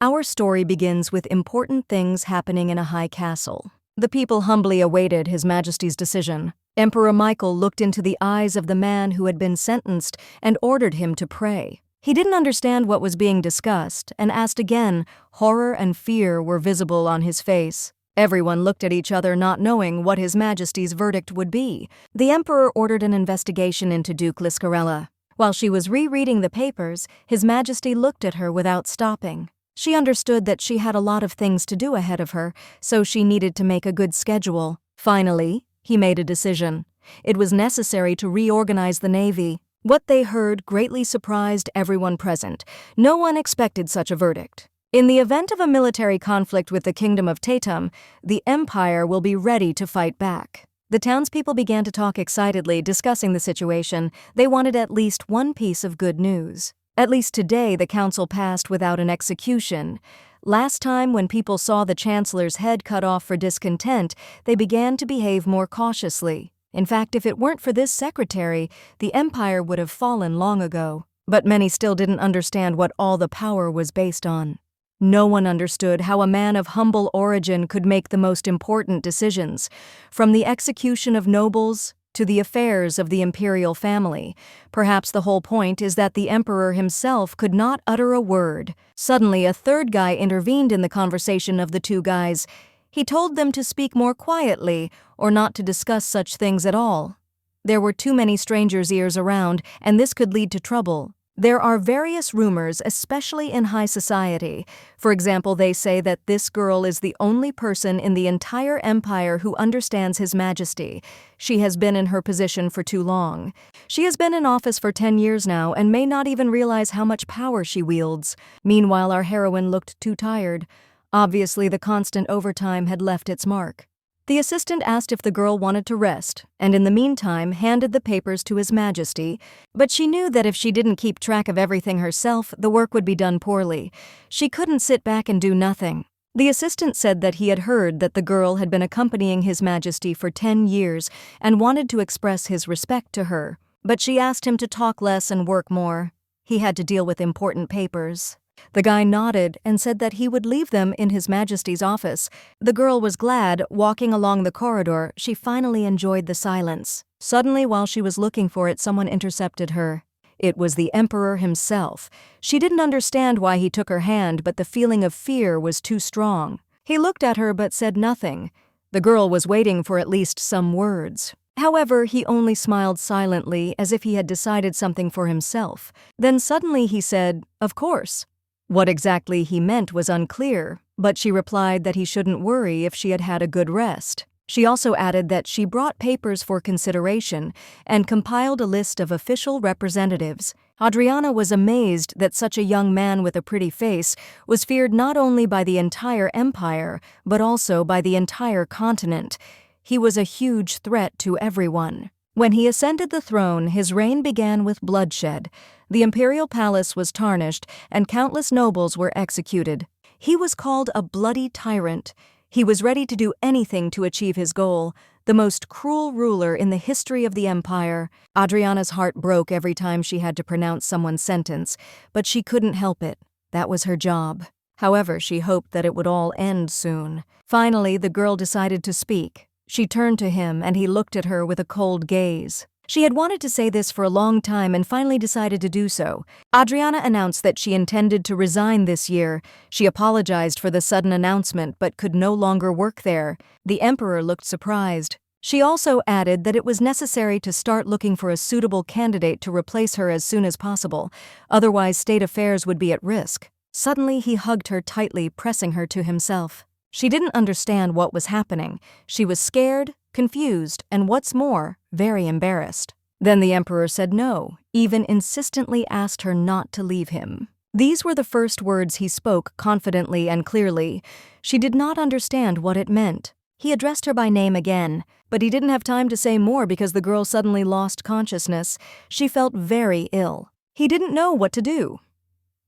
Our story begins with important things happening in a high castle. The people humbly awaited His Majesty's decision. Emperor Michael looked into the eyes of the man who had been sentenced and ordered him to pray. He didn't understand what was being discussed and asked again. Horror and fear were visible on his face. Everyone looked at each other, not knowing what His Majesty's verdict would be. The emperor ordered an investigation into Duke Liscarella. While she was rereading the papers, His Majesty looked at her without stopping. She understood that she had a lot of things to do ahead of her, so she needed to make a good schedule. Finally, he made a decision. It was necessary to reorganize the navy. What they heard greatly surprised everyone present. No one expected such a verdict. In the event of a military conflict with the kingdom of Tamed, the empire will be ready to fight back. The townspeople began to talk excitedly, discussing the situation. They wanted at least one piece of good news. At least today the council passed without an execution. Last time, when people saw the chancellor's head cut off for discontent, they began to behave more cautiously. In fact, if it weren't for this secretary, the empire would have fallen long ago. But many still didn't understand what all the power was based on. No one understood how a man of humble origin could make the most important decisions, from the execution of nobles to the affairs of the imperial family. Perhaps the whole point is that the emperor himself could not utter a word. Suddenly, a third guy intervened in the conversation of the two guys. He told them to speak more quietly or not to discuss such things at all. There were too many strangers' ears around, and this could lead to trouble. There are various rumors, especially in high society. For example, they say that this girl is the only person in the entire empire who understands His Majesty. She has been in her position for too long. She has been in office for 10 years now and may not even realize how much power she wields. Meanwhile, our heroine looked too tired. Obviously, the constant overtime had left its mark. The assistant asked if the girl wanted to rest, and in the meantime handed the papers to His Majesty, but she knew that if she didn't keep track of everything herself, the work would be done poorly. She couldn't sit back and do nothing. The assistant said that he had heard that the girl had been accompanying His Majesty for 10 years and wanted to express his respect to her, but she asked him to talk less and work more. He had to deal with important papers. The guy nodded and said that he would leave them in His Majesty's office. The girl was glad. Walking along the corridor, she finally enjoyed the silence. Suddenly, while she was looking for it, someone intercepted her. It was the emperor himself. She didn't understand why he took her hand, but the feeling of fear was too strong. He looked at her but said nothing. The girl was waiting for at least some words. However, he only smiled silently, as if he had decided something for himself. Then suddenly he said, "Of course." What exactly he meant was unclear, but she replied that he shouldn't worry if she had had a good rest. She also added that she brought papers for consideration and compiled a list of official representatives. Adriana was amazed that such a young man with a pretty face was feared not only by the entire empire, but also by the entire continent. He was a huge threat to everyone. When he ascended the throne, his reign began with bloodshed. The imperial palace was tarnished, and countless nobles were executed. He was called a bloody tyrant. He was ready to do anything to achieve his goal, the most cruel ruler in the history of the empire. Adriana's heart broke every time she had to pronounce someone's sentence, but she couldn't help it. That was her job. However, she hoped that it would all end soon. Finally, the girl decided to speak. She turned to him, and he looked at her with a cold gaze. She had wanted to say this for a long time and finally decided to do so. Adriana announced that she intended to resign this year. She apologized for the sudden announcement but could no longer work there. The emperor looked surprised. She also added that it was necessary to start looking for a suitable candidate to replace her as soon as possible. Otherwise, state affairs would be at risk. Suddenly, he hugged her tightly, pressing her to himself. She didn't understand what was happening. She was scared, confused, and what's more, very embarrassed. Then the emperor said no, even insistently asked her not to leave him. These were the first words he spoke confidently and clearly. She did not understand what it meant. He addressed her by name again, but he didn't have time to say more because the girl suddenly lost consciousness. She felt very ill. He didn't know what to do.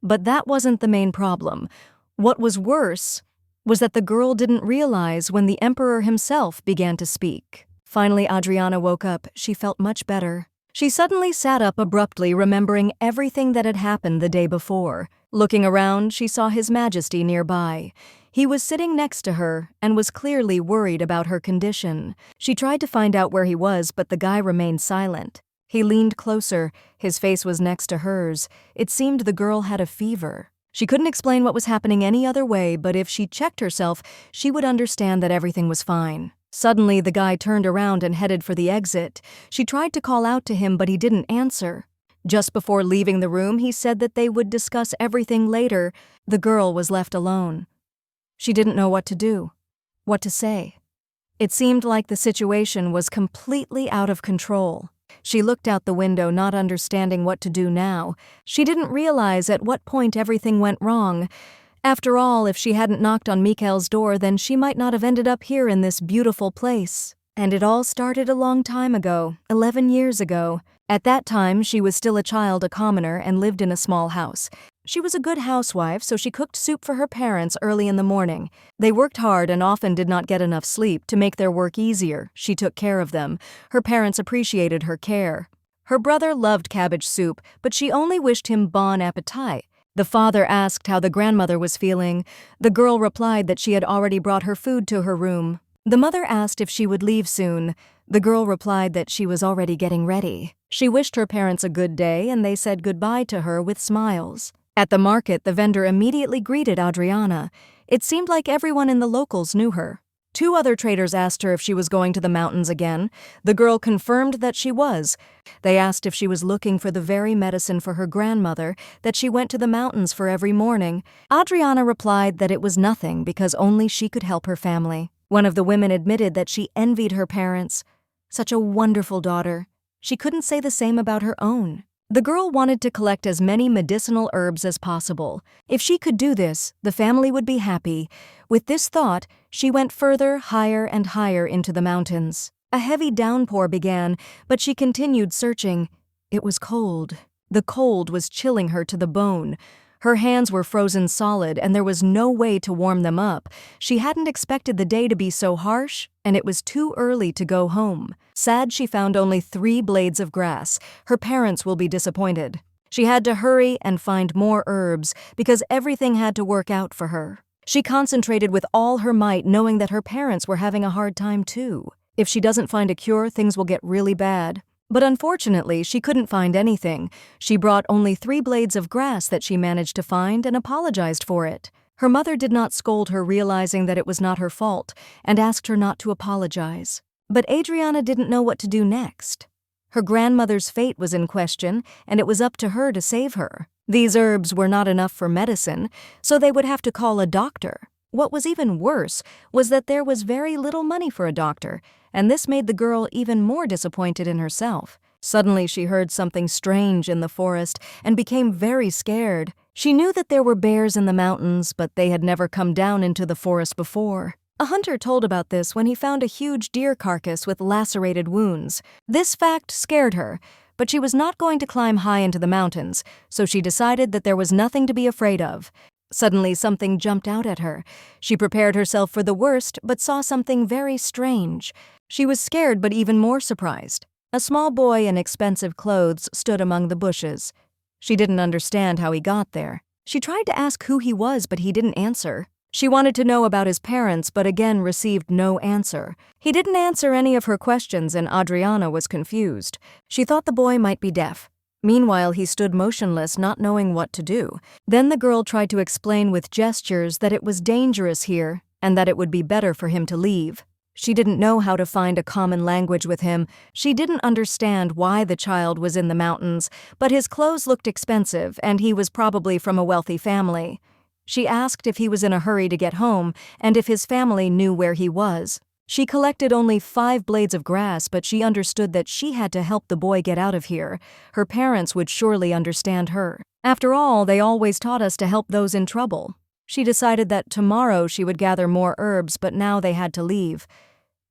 But that wasn't the main problem. What was worse was that the girl didn't realize when the emperor himself began to speak. Finally, Adriana woke up. She felt much better. She suddenly sat up abruptly, remembering everything that had happened the day before. Looking around, she saw His Majesty nearby. He was sitting next to her and was clearly worried about her condition. She tried to find out where he was, but the guy remained silent. He leaned closer. His face was next to hers. It seemed the girl had a fever. She couldn't explain what was happening any other way, but if she checked herself, she would understand that everything was fine. Suddenly, the guy turned around and headed for the exit. She tried to call out to him, but he didn't answer. Just before leaving the room, he said that they would discuss everything later. The girl was left alone. She didn't know what to do, what to say. It seemed like the situation was completely out of control. She looked out the window, not understanding what to do now. She didn't realize at what point everything went wrong. After all, if she hadn't knocked on Mikhail's door, then she might not have ended up here in this beautiful place. And it all started a long time ago, 11 years ago. At that time, she was still a child, a commoner, and lived in a small house. She was a good housewife, so she cooked soup for her parents early in the morning. They worked hard and often did not get enough sleep. To make their work easier, she took care of them. Her parents appreciated her care. Her brother loved cabbage soup, but she only wished him bon appetit. The father asked how the grandmother was feeling. The girl replied that she had already brought her food to her room. The mother asked if she would leave soon. The girl replied that she was already getting ready. She wished her parents a good day, and they said goodbye to her with smiles. At the market, the vendor immediately greeted Adriana. It seemed like everyone in the locals knew her. 2 other traders asked her if she was going to the mountains again. The girl confirmed that she was. They asked if she was looking for the very medicine for her grandmother that she went to the mountains for every morning. Adriana replied that it was nothing because only she could help her family. One of the women admitted that she envied her parents. Such a wonderful daughter. She couldn't say the same about her own. The girl wanted to collect as many medicinal herbs as possible. If she could do this, the family would be happy. With this thought, she went further, higher and higher into the mountains. A heavy downpour began, but she continued searching. It was cold. The cold was chilling her to the bone. Her hands were frozen solid, and there was no way to warm them up. She hadn't expected the day to be so harsh, and it was too early to go home. Sad, she found only 3 blades of grass. Her parents will be disappointed. She had to hurry and find more herbs because everything had to work out for her. She concentrated with all her might, knowing that her parents were having a hard time too. If she doesn't find a cure, things will get really bad. But unfortunately, she couldn't find anything. She brought only 3 blades of grass that she managed to find and apologized for it. Her mother did not scold her, realizing that it was not her fault, and asked her not to apologize. But Adriana didn't know what to do next. Her grandmother's fate was in question, and it was up to her to save her. These herbs were not enough for medicine, so they would have to call a doctor. What was even worse was that there was very little money for a doctor, and this made the girl even more disappointed in herself. Suddenly she heard something strange in the forest and became very scared. She knew that there were bears in the mountains, but they had never come down into the forest before. A hunter told about this when he found a huge deer carcass with lacerated wounds. This fact scared her, but she was not going to climb high into the mountains, so she decided that there was nothing to be afraid of. Suddenly, something jumped out at her. She prepared herself for the worst, but saw something very strange. She was scared, but even more surprised. A small boy in expensive clothes stood among the bushes. She didn't understand how he got there. She tried to ask who he was, but he didn't answer. She wanted to know about his parents, but again received no answer. He didn't answer any of her questions, and Adriana was confused. She thought the boy might be deaf. Meanwhile, he stood motionless, not knowing what to do. Then the girl tried to explain with gestures that it was dangerous here and that it would be better for him to leave. She didn't know how to find a common language with him. She didn't understand why the child was in the mountains, but his clothes looked expensive and he was probably from a wealthy family. She asked if he was in a hurry to get home and if his family knew where he was. She collected only 5 blades of grass, but she understood that she had to help the boy get out of here. Her parents would surely understand her. After all, they always taught us to help those in trouble. She decided that tomorrow she would gather more herbs, but now they had to leave.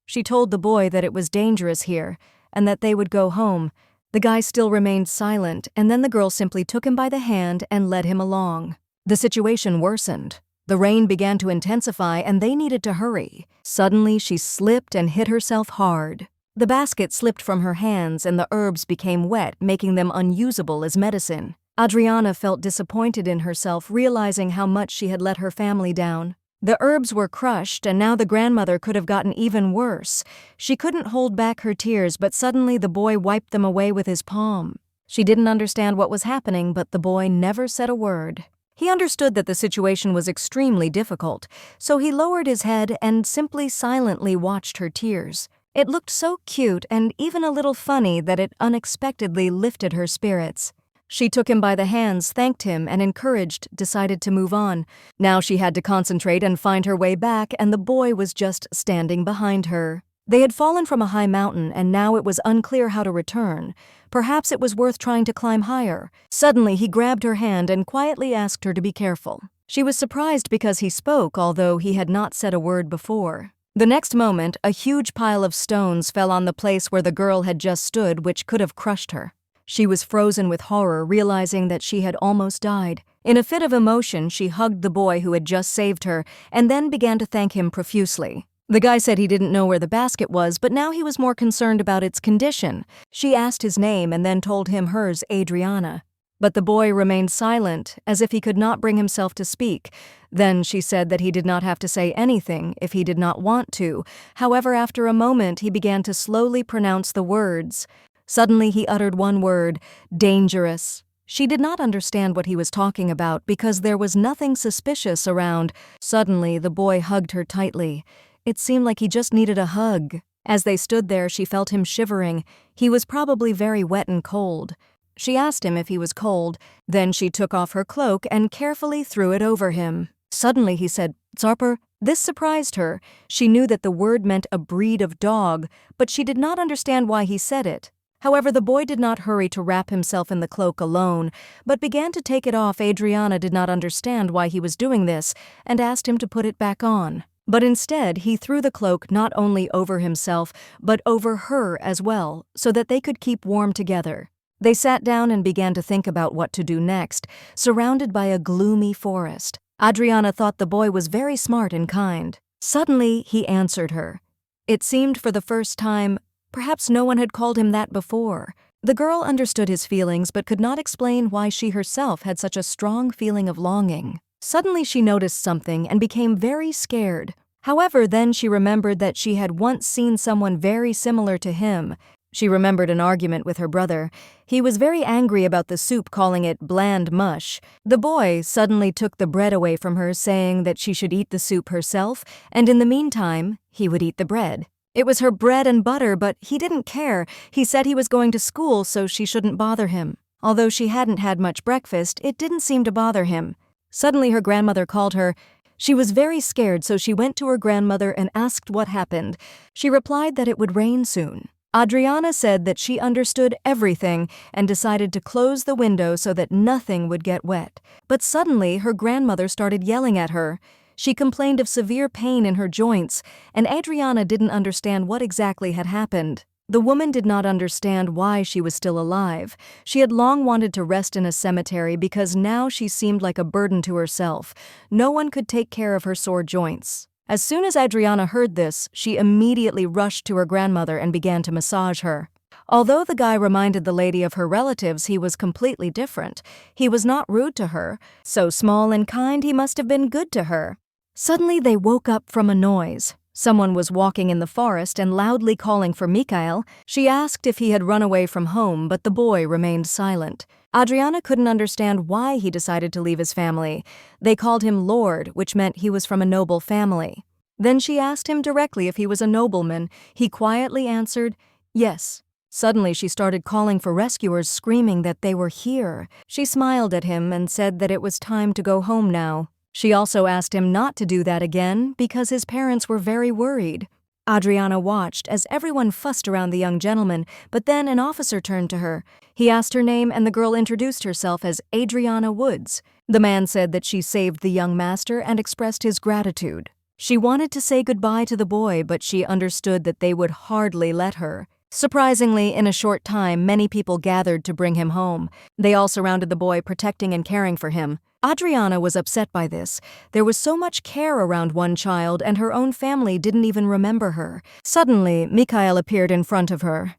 She told the boy that it was dangerous here and that they would go home. The guy still remained silent, and then the girl simply took him by the hand and led him along. The situation worsened. The rain began to intensify and they needed to hurry. Suddenly, she slipped and hit herself hard. The basket slipped from her hands and the herbs became wet, making them unusable as medicine. Adriana felt disappointed in herself, realizing how much she had let her family down. The herbs were crushed, and now the grandmother could have gotten even worse. She couldn't hold back her tears, but suddenly the boy wiped them away with his palm. She didn't understand what was happening, but the boy never said a word. He understood that the situation was extremely difficult, so he lowered his head and simply silently watched her tears. It looked so cute and even a little funny that it unexpectedly lifted her spirits. She took him by the hands, thanked him, and encouraged, decided to move on. Now she had to concentrate and find her way back, and the boy was just standing behind her. They had fallen from a high mountain, and now it was unclear how to return. Perhaps it was worth trying to climb higher. Suddenly, he grabbed her hand and quietly asked her to be careful. She was surprised because he spoke, although he had not said a word before. The next moment, a huge pile of stones fell on the place where the girl had just stood, which could have crushed her. She was frozen with horror, realizing that she had almost died. In a fit of emotion, she hugged the boy who had just saved her, and then began to thank him profusely. The guy said he didn't know where the basket was, but now he was more concerned about its condition. She asked his name and then told him hers, Adriana. But the boy remained silent, as if he could not bring himself to speak. Then she said that he did not have to say anything if he did not want to. However, after a moment, he began to slowly pronounce the words. Suddenly he uttered one word, dangerous. She did not understand what he was talking about because there was nothing suspicious around. Suddenly the boy hugged her tightly. It seemed like he just needed a hug. As they stood there, she felt him shivering. He was probably very wet and cold. She asked him if he was cold. Then she took off her cloak and carefully threw it over him. Suddenly he said, Zarper. This surprised her. She knew that the word meant a breed of dog, but she did not understand why he said it. However, the boy did not hurry to wrap himself in the cloak alone, but began to take it off. Adriana did not understand why he was doing this and asked him to put it back on. But instead, he threw the cloak not only over himself, but over her as well, so that they could keep warm together. They sat down and began to think about what to do next, surrounded by a gloomy forest. Adriana thought the boy was very smart and kind. Suddenly, he answered her. It seemed for the first time, perhaps no one had called him that before. The girl understood his feelings but could not explain why she herself had such a strong feeling of longing. Suddenly she noticed something and became very scared. However, then she remembered that she had once seen someone very similar to him. She remembered an argument with her brother. He was very angry about the soup, calling it bland mush. The boy suddenly took the bread away from her, saying that she should eat the soup herself, and in the meantime, he would eat the bread. It was her bread and butter, but he didn't care. He said he was going to school, so she shouldn't bother him. Although she hadn't had much breakfast, it didn't seem to bother him. Suddenly her grandmother called her. She was very scared, so she went to her grandmother and asked what happened. She replied that it would rain soon. Adriana said that she understood everything and decided to close the window so that nothing would get wet. But suddenly her grandmother started yelling at her. She complained of severe pain in her joints, and Adriana didn't understand what exactly had happened. The woman did not understand why she was still alive. She had long wanted to rest in a cemetery because now she seemed like a burden to herself. No one could take care of her sore joints. As soon as Adriana heard this, she immediately rushed to her grandmother and began to massage her. Although the guy reminded the lady of her relatives, he was completely different. He was not rude to her. So small and kind, he must have been good to her. Suddenly they woke up from a noise. Someone was walking in the forest and loudly calling for Mikhail. She asked if he had run away from home, but the boy remained silent. Adriana couldn't understand why he decided to leave his family. They called him Lord, which meant he was from a noble family. Then she asked him directly if he was a nobleman. He quietly answered, yes. Suddenly she started calling for rescuers, screaming that they were here. She smiled at him and said that it was time to go home now. She also asked him not to do that again because his parents were very worried. Adriana watched as everyone fussed around the young gentleman, but then an officer turned to her. He asked her name and the girl introduced herself as Adriana Woods. The man said that she saved the young master and expressed his gratitude. She wanted to say goodbye to the boy, but she understood that they would hardly let her. Surprisingly, in a short time, many people gathered to bring him home. They all surrounded the boy, protecting and caring for him. Adriana was upset by this. There was so much care around one child, and her own family didn't even remember her. Suddenly, Mikhail appeared in front of her.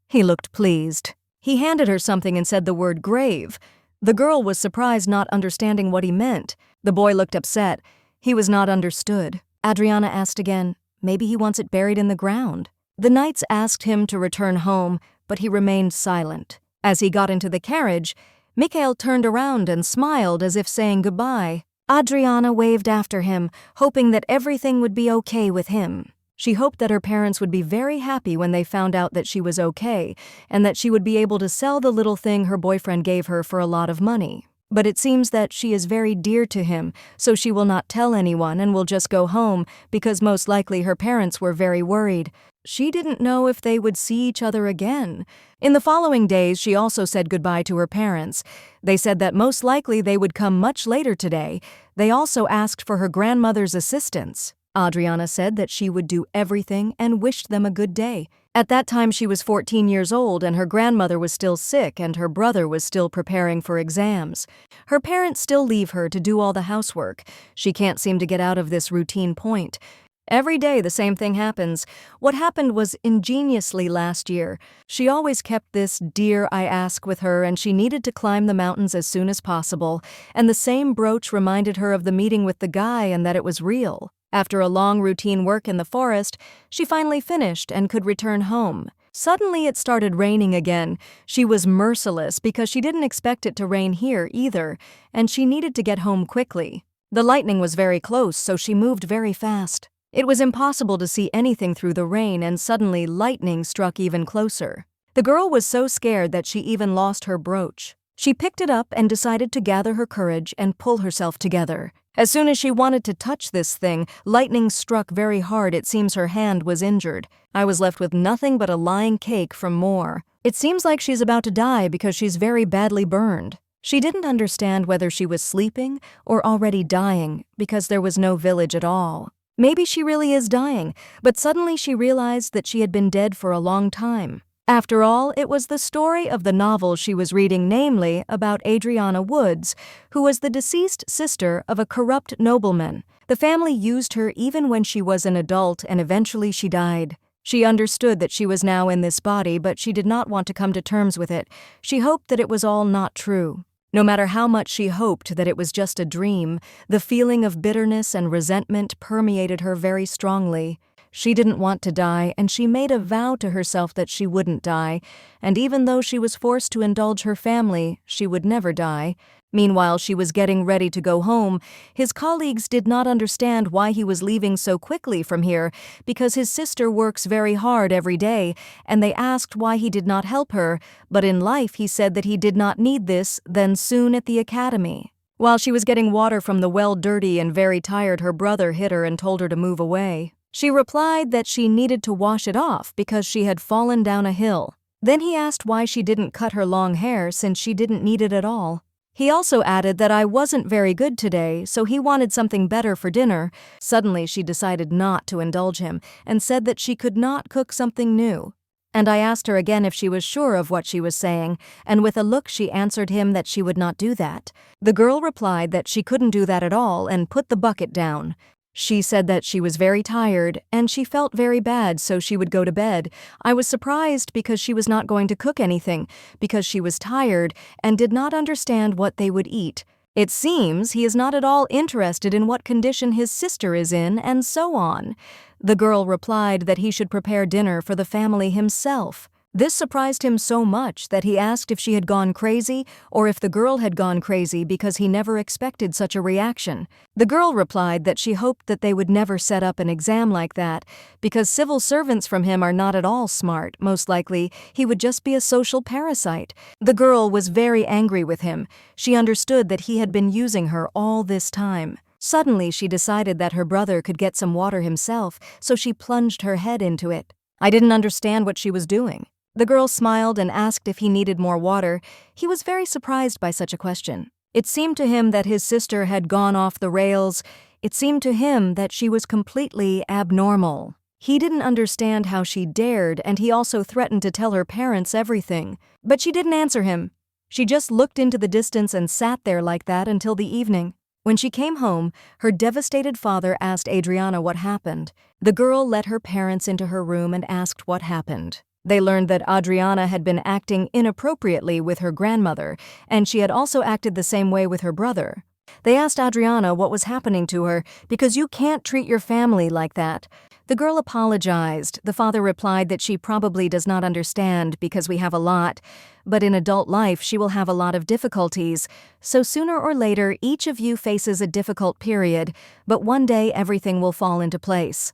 He looked pleased. He handed her something and said the word grave. The girl was surprised, not understanding what he meant. The boy looked upset. He was not understood. Adriana asked again, maybe he wants it buried in the ground. The knights asked him to return home, but he remained silent. As he got into the carriage, Mikhail turned around and smiled as if saying goodbye. Adriana waved after him, hoping that everything would be okay with him. She hoped that her parents would be very happy when they found out that she was okay, and that she would be able to sell the little thing her boyfriend gave her for a lot of money. But it seems that she is very dear to him, so she will not tell anyone and will just go home because most likely her parents were very worried. She didn't know if they would see each other again. In the following days, she also said goodbye to her parents. They said that most likely they would come much later today. They also asked for her grandmother's assistance. Adriana said that she would do everything and wished them a good day. At that time, she was 14 years old and her grandmother was still sick and her brother was still preparing for exams. Her parents still leave her to do all the housework. She can't seem to get out of this routine point. Every day the same thing happens. What happened was ingeniously last year. She always kept this "Dear, I ask" with her, and she needed to climb the mountains as soon as possible, and the same brooch reminded her of the meeting with the guy and that it was real. After a long routine work in the forest, she finally finished and could return home. Suddenly it started raining again. She was merciless because she didn't expect it to rain here either, and she needed to get home quickly. The lightning was very close, so she moved very fast. It was impossible to see anything through the rain, and suddenly lightning struck even closer. The girl was so scared that she even lost her brooch. She picked it up and decided to gather her courage and pull herself together. As soon as she wanted to touch this thing, lightning struck very hard. It seems her hand was injured. I was left with nothing but a lying cake from more. It seems like she's about to die because she's very badly burned. She didn't understand whether she was sleeping or already dying because there was no village at all. Maybe she really is dying, but suddenly she realized that she had been dead for a long time. After all, it was the story of the novel she was reading, namely about Adriana Woods, who was the deceased sister of a corrupt nobleman. The family used her even when she was an adult, and eventually she died. She understood that she was now in this body, but she did not want to come to terms with it. She hoped that it was all not true. No matter how much she hoped that it was just a dream, the feeling of bitterness and resentment permeated her very strongly. She didn't want to die, and she made a vow to herself that she wouldn't die, and even though she was forced to indulge her family, she would never die. Meanwhile, she was getting ready to go home. His colleagues did not understand why he was leaving so quickly from here, because his sister works very hard every day, and they asked why he did not help her, but in life he said that he did not need this, then soon at the academy. While she was getting water from the well dirty and very tired, her brother hit her and told her to move away. She replied that she needed to wash it off because she had fallen down a hill. Then he asked why she didn't cut her long hair since she didn't need it at all. He also added that I wasn't very good today, so he wanted something better for dinner. Suddenly she decided not to indulge him and said that she could not cook something new. And I asked her again if she was sure of what she was saying, and with a look she answered him that she would not do that. The girl replied that she couldn't do that at all and put the bucket down. She said that she was very tired and she felt very bad, so she would go to bed. I was surprised because she was not going to cook anything, because she was tired and did not understand what they would eat. It seems he is not at all interested in what condition his sister is in, and so on. The girl replied that he should prepare dinner for the family himself. This surprised him so much that he asked if she had gone crazy or if the girl had gone crazy because he never expected such a reaction. The girl replied that she hoped that they would never set up an exam like that because civil servants from him are not at all smart. Most likely, he would just be a social parasite. The girl was very angry with him. She understood that he had been using her all this time. Suddenly, she decided that her brother could get some water himself, so she plunged her head into it. I didn't understand what she was doing. The girl smiled and asked if he needed more water. He was very surprised by such a question. It seemed to him that his sister had gone off the rails. It seemed to him that she was completely abnormal. He didn't understand how she dared, and he also threatened to tell her parents everything. But she didn't answer him. She just looked into the distance and sat there like that until the evening. When she came home, her devastated father asked Adriana what happened. The girl let her parents into her room and asked what happened. They learned that Adriana had been acting inappropriately with her grandmother, and she had also acted the same way with her brother. They asked Adriana what was happening to her, because you can't treat your family like that. The girl apologized. The father replied that she probably does not understand because we have a lot, but in adult life she will have a lot of difficulties. So sooner or later each of you faces a difficult period, but one day everything will fall into place.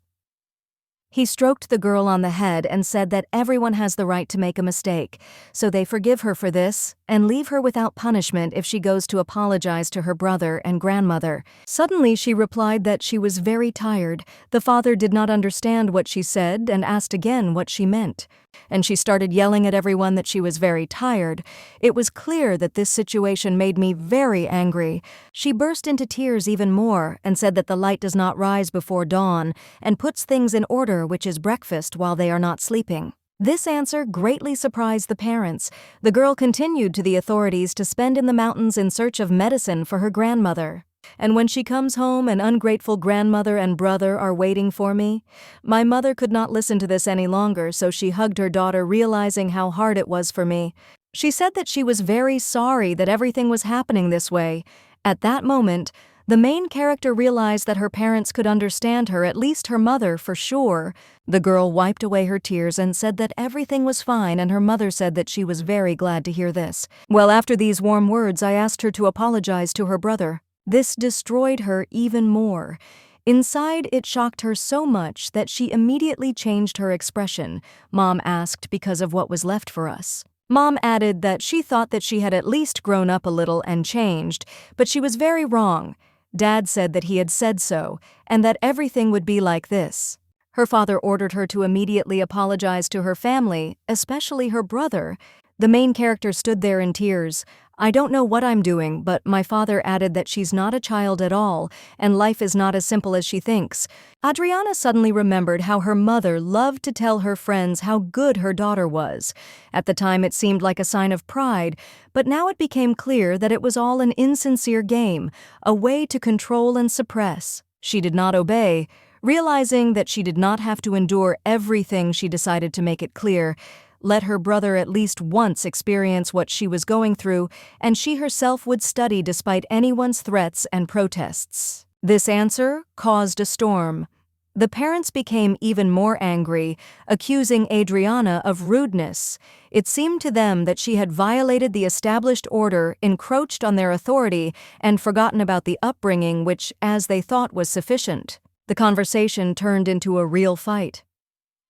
He stroked the girl on the head and said that everyone has the right to make a mistake, so they forgive her for this and leave her without punishment if she goes to apologize to her brother and grandmother. Suddenly she replied that she was very tired. The father did not understand what she said and asked again what she meant. And she started yelling at everyone that she was very tired. It was clear that this situation made me very angry. She burst into tears even more and said that the light does not rise before dawn and puts things in order, which is breakfast, while they are not sleeping. This answer greatly surprised the parents. The girl continued to the authorities to spend in the mountains in search of medicine for her grandmother. And when she comes home, an ungrateful grandmother and brother are waiting for me. My mother could not listen to this any longer, so she hugged her daughter, realizing how hard it was for me. She said that she was very sorry that everything was happening this way. At that moment, the main character realized that her parents could understand her, at least her mother for sure. The girl wiped away her tears and said that everything was fine, and her mother said that she was very glad to hear this. Well, after these warm words, I asked her to apologize to her brother. This destroyed her even more. Inside, it shocked her so much that she immediately changed her expression. Mom asked because of what was left for us. Mom added that she thought that she had at least grown up a little and changed, but she was very wrong. Dad said that he had said so, and that everything would be like this. Her father ordered her to immediately apologize to her family, especially her brother. The main character stood there in tears. I don't know what I'm doing, but my father added that she's not a child at all, and life is not as simple as she thinks. Adriana suddenly remembered how her mother loved to tell her friends how good her daughter was. At the time it seemed like a sign of pride, but now it became clear that it was all an insincere game, a way to control and suppress. She did not obey. Realizing that she did not have to endure everything, she decided to make it clear. Let her brother at least once experience what she was going through, and she herself would study despite anyone's threats and protests. This answer caused a storm. The parents became even more angry, accusing Adriana of rudeness. It seemed to them that she had violated the established order, encroached on their authority, and forgotten about the upbringing which, as they thought, was sufficient. The conversation turned into a real fight.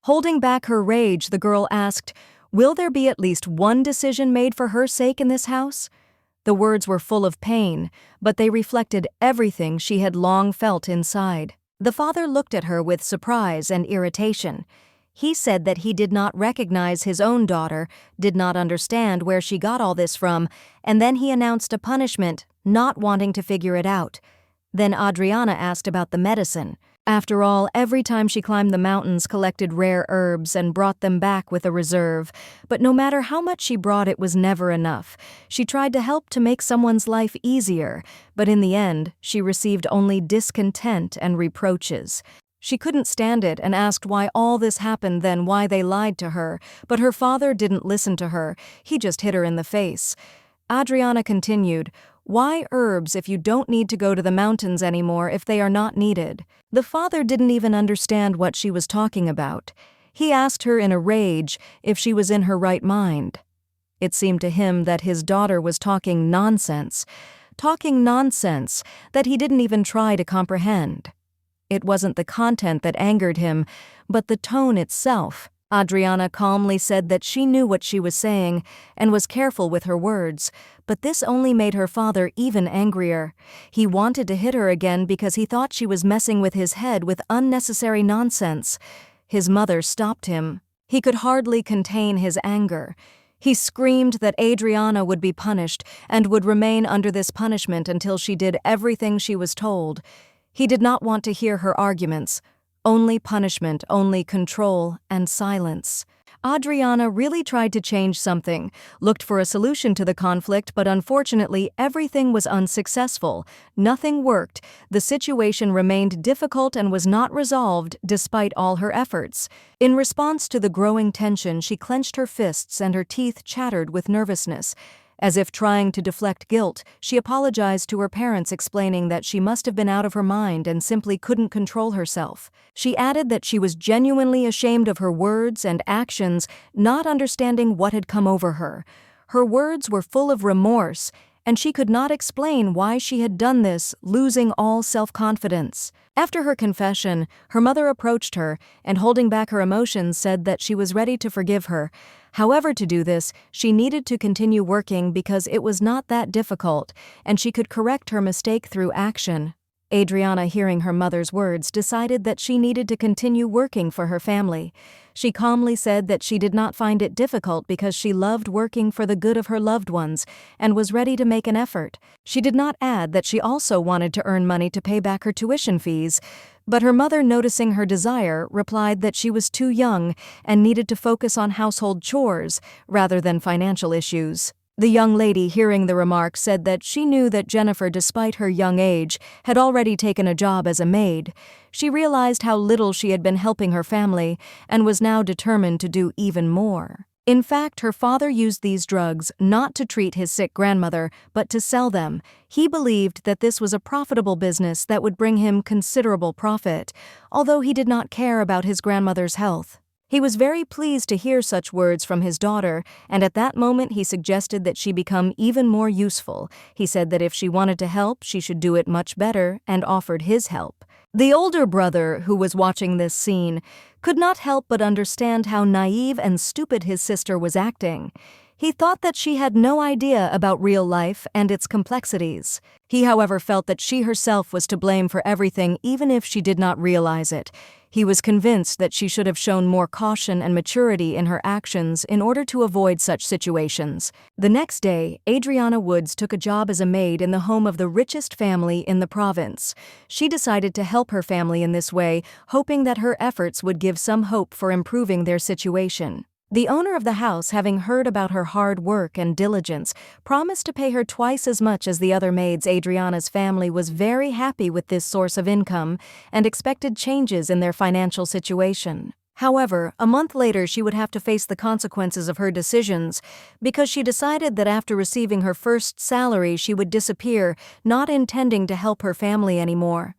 Holding back her rage, the girl asked, "Will there be at least one decision made for her sake in this house?" The words were full of pain, but they reflected everything she had long felt inside. The father looked at her with surprise and irritation. He said that he did not recognize his own daughter, did not understand where she got all this from, and then he announced a punishment, not wanting to figure it out. Then Adriana asked about the medicine. After all, every time she climbed the mountains, collected rare herbs, and brought them back with a reserve. But no matter how much she brought, it was never enough. She tried to help to make someone's life easier, but in the end, she received only discontent and reproaches. She couldn't stand it and asked why all this happened, then why they lied to her. But her father didn't listen to her. He just hit her in the face. Adriana continued, "Why herbs if you don't need to go to the mountains anymore if they are not needed?" The father didn't even understand what she was talking about. He asked her in a rage if she was in her right mind. It seemed to him that his daughter was talking nonsense that he didn't even try to comprehend. It wasn't the content that angered him, but the tone itself. Adriana calmly said that she knew what she was saying and was careful with her words, but this only made her father even angrier. He wanted to hit her again because he thought she was messing with his head with unnecessary nonsense. His mother stopped him. He could hardly contain his anger. He screamed that Adriana would be punished and would remain under this punishment until she did everything she was told. He did not want to hear her arguments. Only punishment, only control, and silence. Adriana really tried to change something, looked for a solution to the conflict, but unfortunately everything was unsuccessful. Nothing worked. The situation remained difficult and was not resolved despite all her efforts. In response to the growing tension, she clenched her fists and her teeth chattered with nervousness. As if trying to deflect guilt, she apologized to her parents, explaining that she must have been out of her mind and simply couldn't control herself. She added that she was genuinely ashamed of her words and actions, not understanding what had come over her. Her words were full of remorse, and she could not explain why she had done this, losing all self-confidence. After her confession, her mother approached her and, holding back her emotions, said that she was ready to forgive her. However, to do this, she needed to continue working because it was not that difficult, and she could correct her mistake through action. Adriana, hearing her mother's words, decided that she needed to continue working for her family. She calmly said that she did not find it difficult because she loved working for the good of her loved ones and was ready to make an effort. She did not add that she also wanted to earn money to pay back her tuition fees, but her mother, noticing her desire, replied that she was too young and needed to focus on household chores rather than financial issues. The young lady, hearing the remark, said that she knew that Jennifer, despite her young age, had already taken a job as a maid. She realized how little she had been helping her family and was now determined to do even more. In fact, her father used these drugs not to treat his sick grandmother, but to sell them. He believed that this was a profitable business that would bring him considerable profit, although he did not care about his grandmother's health. He was very pleased to hear such words from his daughter, and at that moment he suggested that she become even more useful. He said that if she wanted to help, she should do it much better, and offered his help. The older brother, who was watching this scene, could not help but understand how naive and stupid his sister was acting. He thought that she had no idea about real life and its complexities. He, however, felt that she herself was to blame for everything, even if she did not realize it. He was convinced that she should have shown more caution and maturity in her actions in order to avoid such situations. The next day, Adriana Woods took a job as a maid in the home of the richest family in the province. She decided to help her family in this way, hoping that her efforts would give some hope for improving their situation. The owner of the house, having heard about her hard work and diligence, promised to pay her twice as much as the other maids. Adriana's family was very happy with this source of income and expected changes in their financial situation. However, a month later she would have to face the consequences of her decisions because she decided that after receiving her first salary she would disappear, not intending to help her family anymore.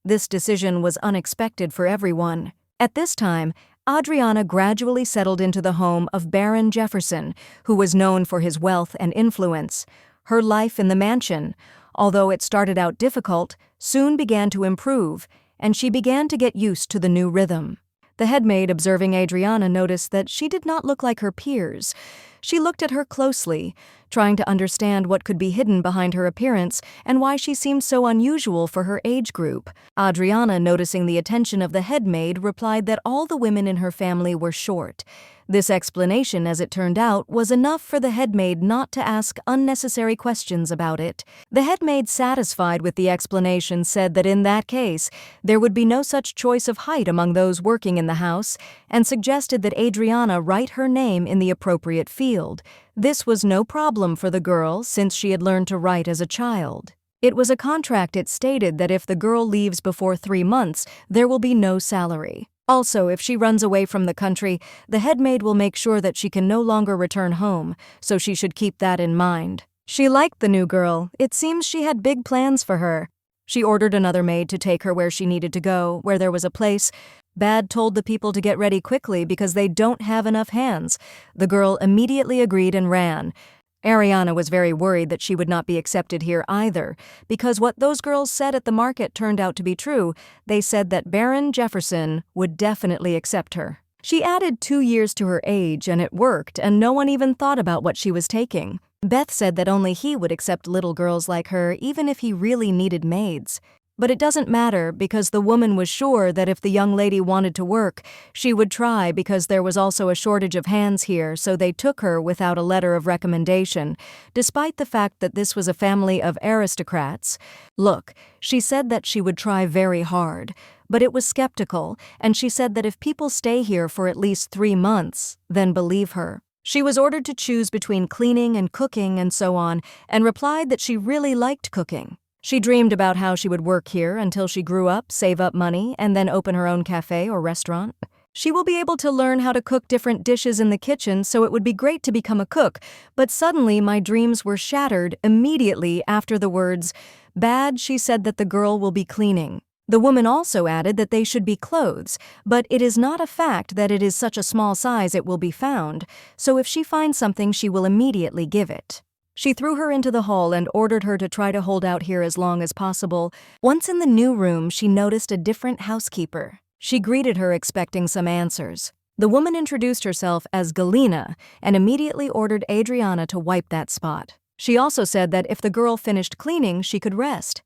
This decision was unexpected for everyone. At this time, Adriana gradually settled into the home of Baron Jefferson, who was known for his wealth and influence. Her life in the mansion, although it started out difficult, soon began to improve, and she began to get used to the new rhythm. The headmaid, observing Adriana, noticed that she did not look like her peers. She looked at her closely, trying to understand what could be hidden behind her appearance and why she seemed so unusual for her age group. Adriana, noticing the attention of the headmaid, replied that all the women in her family were short. This explanation, as it turned out, was enough for the headmaid not to ask unnecessary questions about it. The headmaid, satisfied with the explanation, said that in that case, there would be no such choice of height among those working in the house, and suggested that Adriana write her name in the appropriate field. This was no problem for the girl, since she had learned to write as a child. It was a contract. It stated that if the girl leaves before 3 months, there will be no salary. Also, if she runs away from the country, the headmaid will make sure that she can no longer return home, so she should keep that in mind. She liked the new girl. It seems she had big plans for her. She ordered another maid to take her where she needed to go, where there was a place. Bad told the people to get ready quickly because they don't have enough hands. The girl immediately agreed and ran. Ariana was very worried that she would not be accepted here either, because what those girls said at the market turned out to be true. They said that Baron Jefferson would definitely accept her. She added 2 years to her age, and it worked, and no one even thought about what she was taking. Beth said that only he would accept little girls like her, even if he really needed maids. But it doesn't matter, because the woman was sure that if the young lady wanted to work, she would try, because there was also a shortage of hands here, so they took her without a letter of recommendation, despite the fact that this was a family of aristocrats. Look, she said that she would try very hard, but it was skeptical, and she said that if people stay here for at least 3 months, then believe her. She was ordered to choose between cleaning and cooking and so on, and replied that she really liked cooking. She dreamed about how she would work here until she grew up, save up money, and then open her own cafe or restaurant. She will be able to learn how to cook different dishes in the kitchen, so it would be great to become a cook. But suddenly my dreams were shattered immediately after the words, "Bad," she said that the girl will be cleaning. The woman also added that they should be clothes, but it is not a fact that it is such a small size it will be found, so if she finds something she will immediately give it. She threw her into the hall and ordered her to try to hold out here as long as possible. Once in the new room, she noticed a different housekeeper. She greeted her expecting some answers. The woman introduced herself as Galina and immediately ordered Adriana to wipe that spot. She also said that if the girl finished cleaning, she could rest.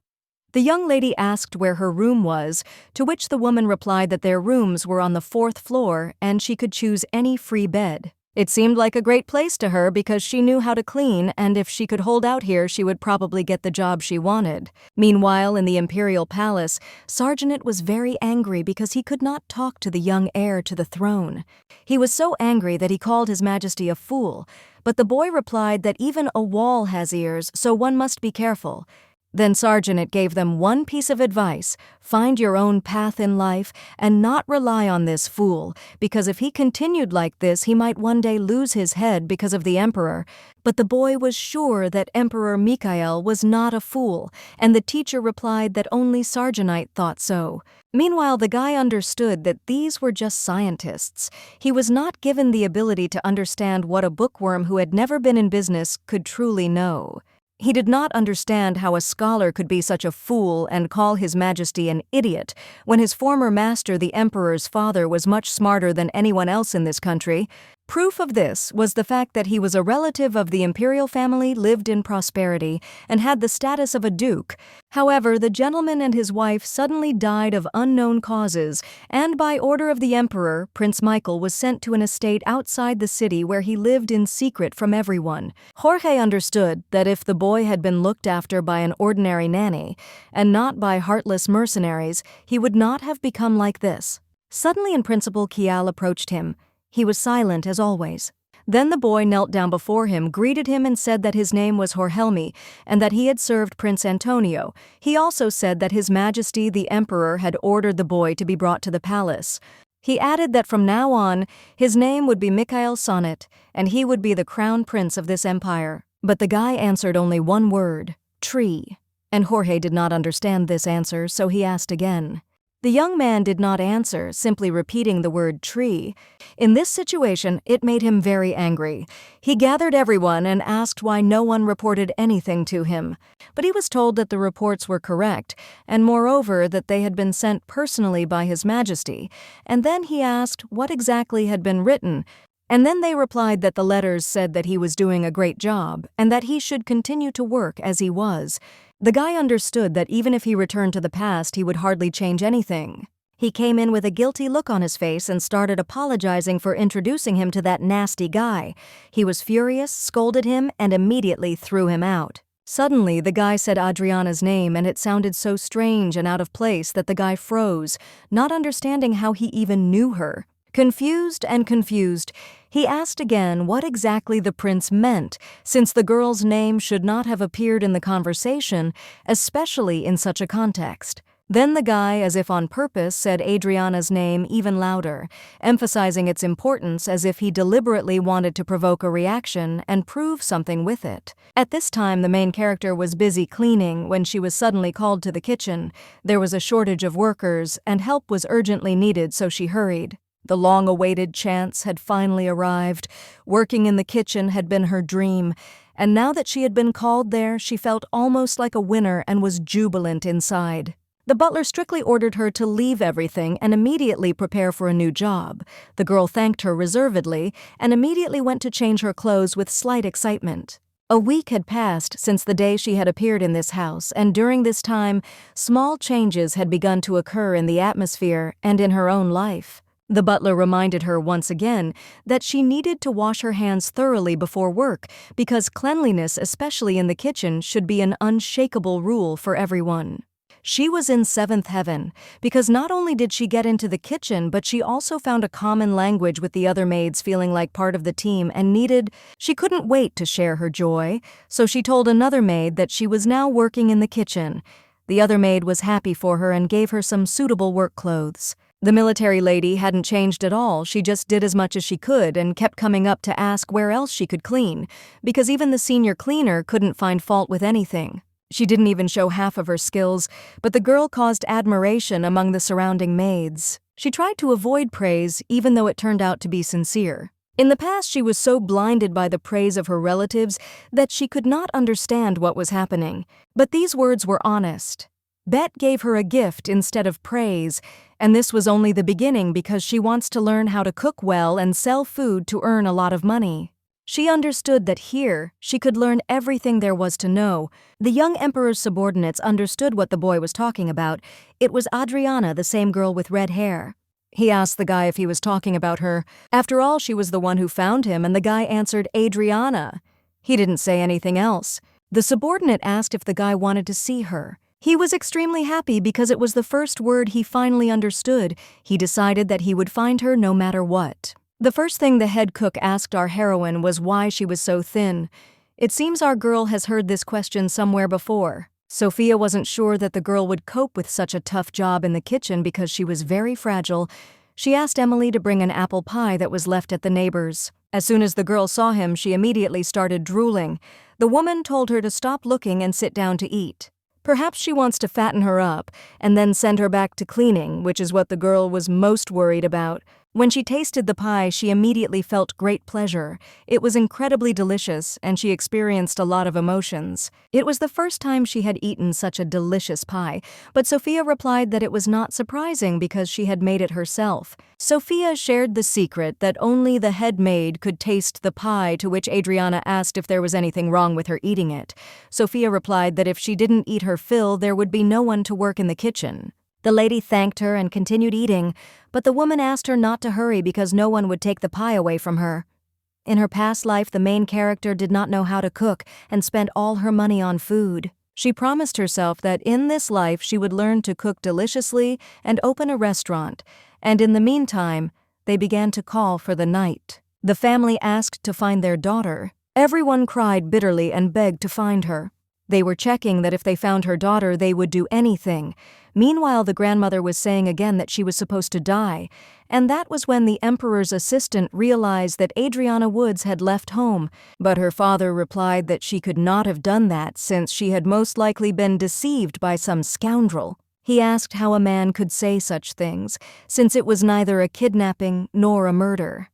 The young lady asked where her room was, to which the woman replied that their rooms were on the 4th floor and she could choose any free bed. It seemed like a great place to her because she knew how to clean, and if she could hold out here, she would probably get the job she wanted. Meanwhile, in the imperial palace, Sargeant was very angry because he could not talk to the young heir to the throne. He was so angry that he called His Majesty a fool, but the boy replied that even a wall has ears, so one must be careful. Then Sargeant gave them one piece of advice: find your own path in life and not rely on this fool, because if he continued like this, he might one day lose his head because of the emperor. But the boy was sure that Emperor Mikhail was not a fool, and the teacher replied that only Sargeant thought so. Meanwhile, the guy understood that these were just scientists. He was not given the ability to understand what a bookworm who had never been in business could truly know. He did not understand how a scholar could be such a fool and call His Majesty an idiot when his former master, the emperor's father, was much smarter than anyone else in this country. Proof of this was the fact that he was a relative of the imperial family, lived in prosperity, and had the status of a duke. However, the gentleman and his wife suddenly died of unknown causes, and by order of the emperor, Prince Michael was sent to an estate outside the city where he lived in secret from everyone. Jorge understood that if the boy had been looked after by an ordinary nanny, and not by heartless mercenaries, he would not have become like this. Suddenly, in principle, Kial approached him. He was silent as always. Then the boy knelt down before him, greeted him, and said that his name was Jorhelmi, and that he had served Prince Antonio. He also said that His Majesty the Emperor had ordered the boy to be brought to the palace. He added that from now on, his name would be Mikhail Sonnet, and he would be the crown prince of this empire. But the guy answered only one word: tree. And Jorge did not understand this answer, so he asked again. The young man did not answer, simply repeating the word tree. In this situation, it made him very angry. He gathered everyone and asked why no one reported anything to him. But he was told that the reports were correct, and moreover that they had been sent personally by His Majesty. And then he asked what exactly had been written, and then they replied that the letters said that he was doing a great job, and that he should continue to work as he was. The guy understood that even if he returned to the past, he would hardly change anything. He came in with a guilty look on his face and started apologizing for introducing him to that nasty guy. He was furious, scolded him, and immediately threw him out. Suddenly, the guy said Adriana's name, and it sounded so strange and out of place that the guy froze, not understanding how he even knew her. Confused, he asked again what exactly the prince meant, since the girl's name should not have appeared in the conversation, especially in such a context. Then the guy, as if on purpose, said Adriana's name even louder, emphasizing its importance as if he deliberately wanted to provoke a reaction and prove something with it. At this time, the main character was busy cleaning when she was suddenly called to the kitchen. There was a shortage of workers, and help was urgently needed, so she hurried. The long-awaited chance had finally arrived. Working in the kitchen had been her dream, and now that she had been called there, she felt almost like a winner and was jubilant inside. The butler strictly ordered her to leave everything and immediately prepare for a new job. The girl thanked her reservedly and immediately went to change her clothes with slight excitement. A week had passed since the day she had appeared in this house, and during this time, small changes had begun to occur in the atmosphere and in her own life. The butler reminded her once again that she needed to wash her hands thoroughly before work because cleanliness, especially in the kitchen, should be an unshakable rule for everyone. She was in seventh heaven, because not only did she get into the kitchen, but she also found a common language with the other maids, feeling like part of the team she couldn't wait to share her joy, so she told another maid that she was now working in the kitchen. The other maid was happy for her and gave her some suitable work clothes. The military lady hadn't changed at all. She just did as much as she could and kept coming up to ask where else she could clean, because even the senior cleaner couldn't find fault with anything. She didn't even show half of her skills, but the girl caused admiration among the surrounding maids. She tried to avoid praise, even though it turned out to be sincere. In the past, she was so blinded by the praise of her relatives that she could not understand what was happening. But these words were honest. Bet gave her a gift instead of praise, and this was only the beginning because she wants to learn how to cook well and sell food to earn a lot of money. She understood that here, she could learn everything there was to know. The young emperor's subordinates understood what the boy was talking about. It was Adriana, the same girl with red hair. He asked the guy if he was talking about her. After all, she was the one who found him, and the guy answered Adriana. He didn't say anything else. The subordinate asked if the guy wanted to see her. He was extremely happy because it was the first word he finally understood. He decided that he would find her no matter what. The first thing the head cook asked our heroine was why she was so thin. It seems our girl has heard this question somewhere before. Sophia wasn't sure that the girl would cope with such a tough job in the kitchen because she was very fragile. She asked Emily to bring an apple pie that was left at the neighbor's. As soon as the girl saw him, she immediately started drooling. The woman told her to stop looking and sit down to eat. Perhaps she wants to fatten her up and then send her back to cleaning, which is what the girl was most worried about. When she tasted the pie, she immediately felt great pleasure. It was incredibly delicious, and she experienced a lot of emotions. It was the first time she had eaten such a delicious pie, but Sophia replied that it was not surprising because she had made it herself. Sophia shared the secret that only the head maid could taste the pie, to which Adriana asked if there was anything wrong with her eating it. Sophia replied that if she didn't eat her fill, there would be no one to work in the kitchen. The lady thanked her and continued eating, but the woman asked her not to hurry because no one would take the pie away from her. In her past life, the main character did not know how to cook and spent all her money on food. She promised herself that in this life she would learn to cook deliciously and open a restaurant, and in the meantime, they began to call for the night. The family asked to find their daughter. Everyone cried bitterly and begged to find her. They were checking that if they found her daughter, they would do anything. Meanwhile, the grandmother was saying again that she was supposed to die, and that was when the emperor's assistant realized that Adriana Woods had left home, but her father replied that she could not have done that since she had most likely been deceived by some scoundrel. He asked how a man could say such things, since it was neither a kidnapping nor a murder.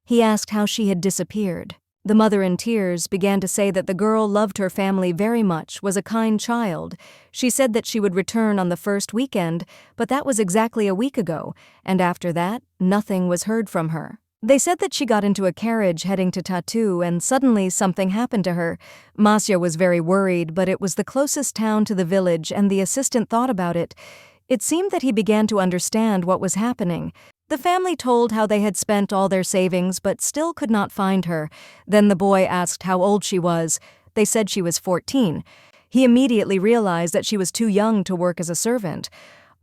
He asked how she had disappeared. The mother, in tears, began to say that the girl loved her family very much, was a kind child. She said that she would return on the first weekend, but that was exactly a week ago, and after that, nothing was heard from her. They said that she got into a carriage heading to Tattoo, and suddenly something happened to her. Masya was very worried, but it was the closest town to the village, and the assistant thought about it. It seemed that he began to understand what was happening. The family told how they had spent all their savings but still could not find her. Then the boy asked how old she was. They said she was 14. He immediately realized that she was too young to work as a servant.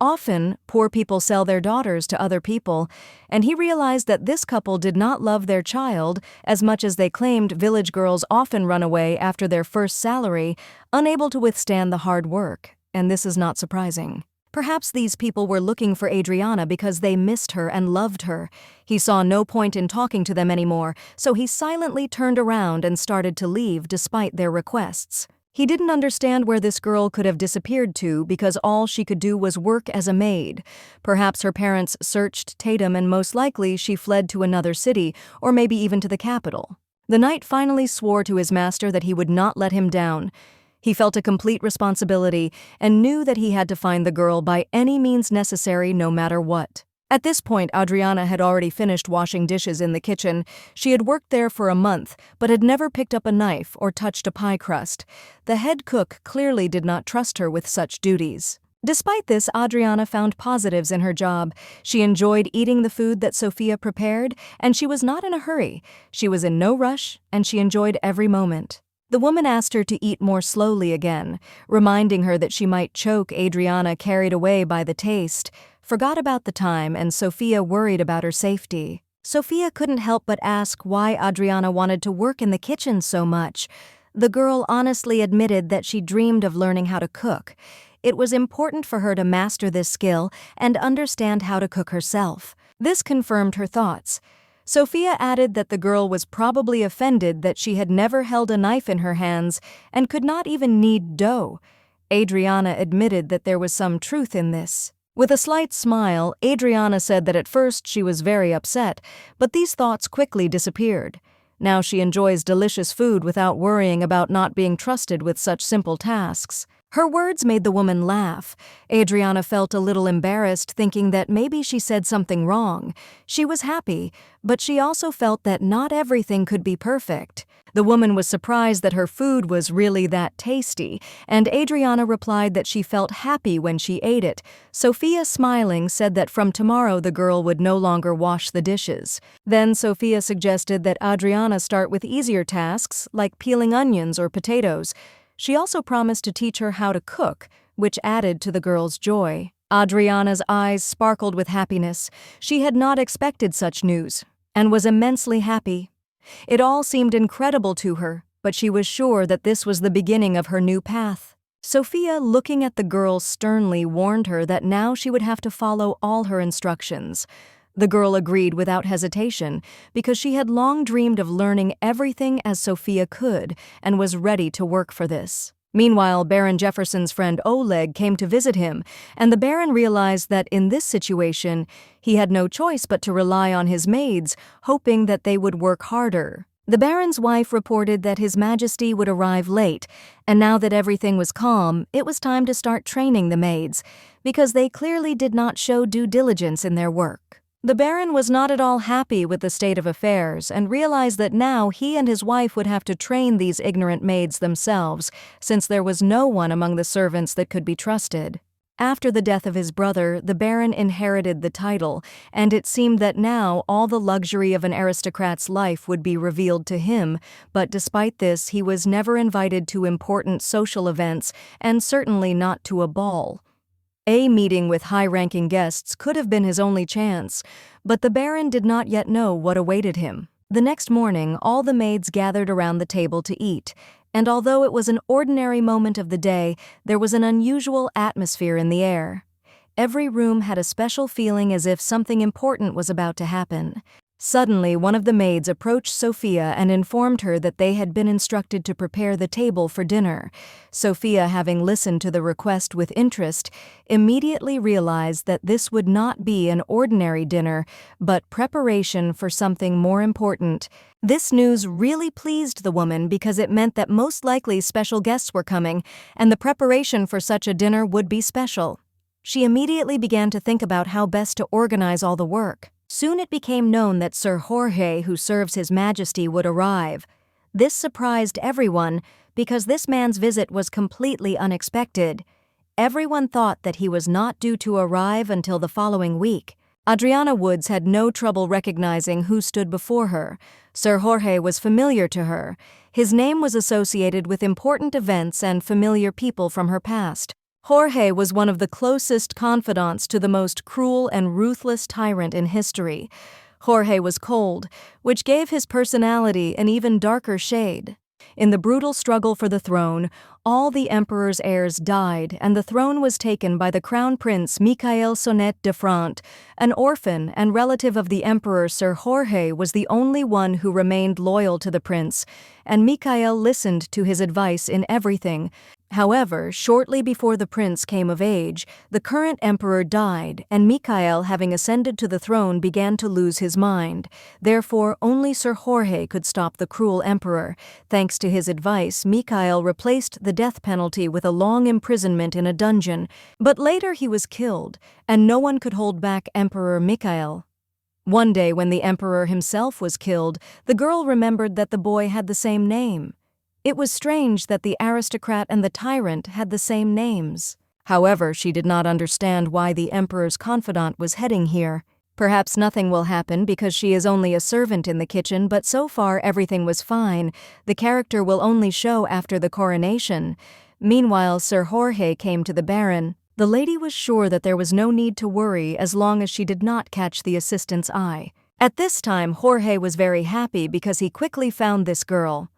Often, poor people sell their daughters to other people, and he realized that this couple did not love their child as much as they claimed. Village girls often run away after their first salary, unable to withstand the hard work, and this is not surprising. Perhaps these people were looking for Adriana because they missed her and loved her. He saw no point in talking to them anymore, so he silently turned around and started to leave despite their requests. He didn't understand where this girl could have disappeared to because all she could do was work as a maid. Perhaps her parents searched Tatum and most likely she fled to another city or maybe even to the capital. The knight finally swore to his master that he would not let him down. He felt a complete responsibility and knew that he had to find the girl by any means necessary, no matter what. At this point, Adriana had already finished washing dishes in the kitchen. She had worked there for a month, but had never picked up a knife or touched a pie crust. The head cook clearly did not trust her with such duties. Despite this, Adriana found positives in her job. She enjoyed eating the food that Sophia prepared, and she was not in a hurry. She was in no rush, and she enjoyed every moment. The woman asked her to eat more slowly again, reminding her that she might choke. Adriana, carried away by the taste, forgot about the time, and Sophia worried about her safety. Sophia couldn't help but ask why Adriana wanted to work in the kitchen so much. The girl honestly admitted that she dreamed of learning how to cook. It was important for her to master this skill and understand how to cook herself. This confirmed her thoughts. Sophia added that the girl was probably offended that she had never held a knife in her hands and could not even knead dough. Adriana admitted that there was some truth in this. With a slight smile, Adriana said that at first she was very upset, but these thoughts quickly disappeared. Now she enjoys delicious food without worrying about not being trusted with such simple tasks. Her words made the woman laugh. Adriana felt a little embarrassed, thinking that maybe she said something wrong. She was happy, but she also felt that not everything could be perfect. The woman was surprised that her food was really that tasty, and Adriana replied that she felt happy when she ate it. Sophia, smiling, said that from tomorrow the girl would no longer wash the dishes. Then Sophia suggested that Adriana start with easier tasks, like peeling onions or potatoes. She also promised to teach her how to cook, which added to the girl's joy. Adriana's eyes sparkled with happiness. She had not expected such news, and was immensely happy. It all seemed incredible to her, but she was sure that this was the beginning of her new path. Sophia, looking at the girl sternly, warned her that now she would have to follow all her instructions. The girl agreed without hesitation, because she had long dreamed of learning everything as Sophia could and was ready to work for this. Meanwhile, Baron Jefferson's friend Oleg came to visit him, and the Baron realized that in this situation, he had no choice but to rely on his maids, hoping that they would work harder. The Baron's wife reported that His Majesty would arrive late, and now that everything was calm, it was time to start training the maids, because they clearly did not show due diligence in their work. The Baron was not at all happy with the state of affairs and realized that now he and his wife would have to train these ignorant maids themselves, since there was no one among the servants that could be trusted. After the death of his brother, the Baron inherited the title, and it seemed that now all the luxury of an aristocrat's life would be revealed to him, but despite this, he was never invited to important social events, and certainly not to a ball. A meeting with high-ranking guests could have been his only chance, but the Baron did not yet know what awaited him. The next morning, all the maids gathered around the table to eat, and although it was an ordinary moment of the day, there was an unusual atmosphere in the air. Every room had a special feeling as if something important was about to happen. Suddenly, one of the maids approached Sophia and informed her that they had been instructed to prepare the table for dinner. Sophia, having listened to the request with interest, immediately realized that this would not be an ordinary dinner, but preparation for something more important. This news really pleased the woman because it meant that most likely special guests were coming, and the preparation for such a dinner would be special. She immediately began to think about how best to organize all the work. Soon it became known that Sir Jorge, who serves His Majesty, would arrive. This surprised everyone because this man's visit was completely unexpected. Everyone thought that he was not due to arrive until the following week. Adriana Woods had no trouble recognizing who stood before her. Sir Jorge was familiar to her. His name was associated with important events and familiar people from her past. Jorge was one of the closest confidants to the most cruel and ruthless tyrant in history. Jorge was cold, which gave his personality an even darker shade. In the brutal struggle for the throne, all the emperor's heirs died, and the throne was taken by the crown prince Michael Sonnet de Front. An orphan and relative of the emperor, Sir Jorge was the only one who remained loyal to the prince, and Michael listened to his advice in everything. However, shortly before the prince came of age, the current emperor died, and Michael, having ascended to the throne, began to lose his mind. Therefore, only Sir Jorge could stop the cruel emperor. Thanks to his advice, Michael replaced the death penalty with a long imprisonment in a dungeon, but later he was killed, and no one could hold back Emperor Michael. One day, when the emperor himself was killed, the girl remembered that the boy had the same name. It was strange that the aristocrat and the tyrant had the same names. However, she did not understand why the emperor's confidant was heading here. Perhaps nothing will happen because she is only a servant in the kitchen, but so far everything was fine. The character will only show after the coronation. Meanwhile, Sir Jorge came to the Baron. The lady was sure that there was no need to worry as long as she did not catch the assistant's eye. At this time, Jorge was very happy because he quickly found this girl.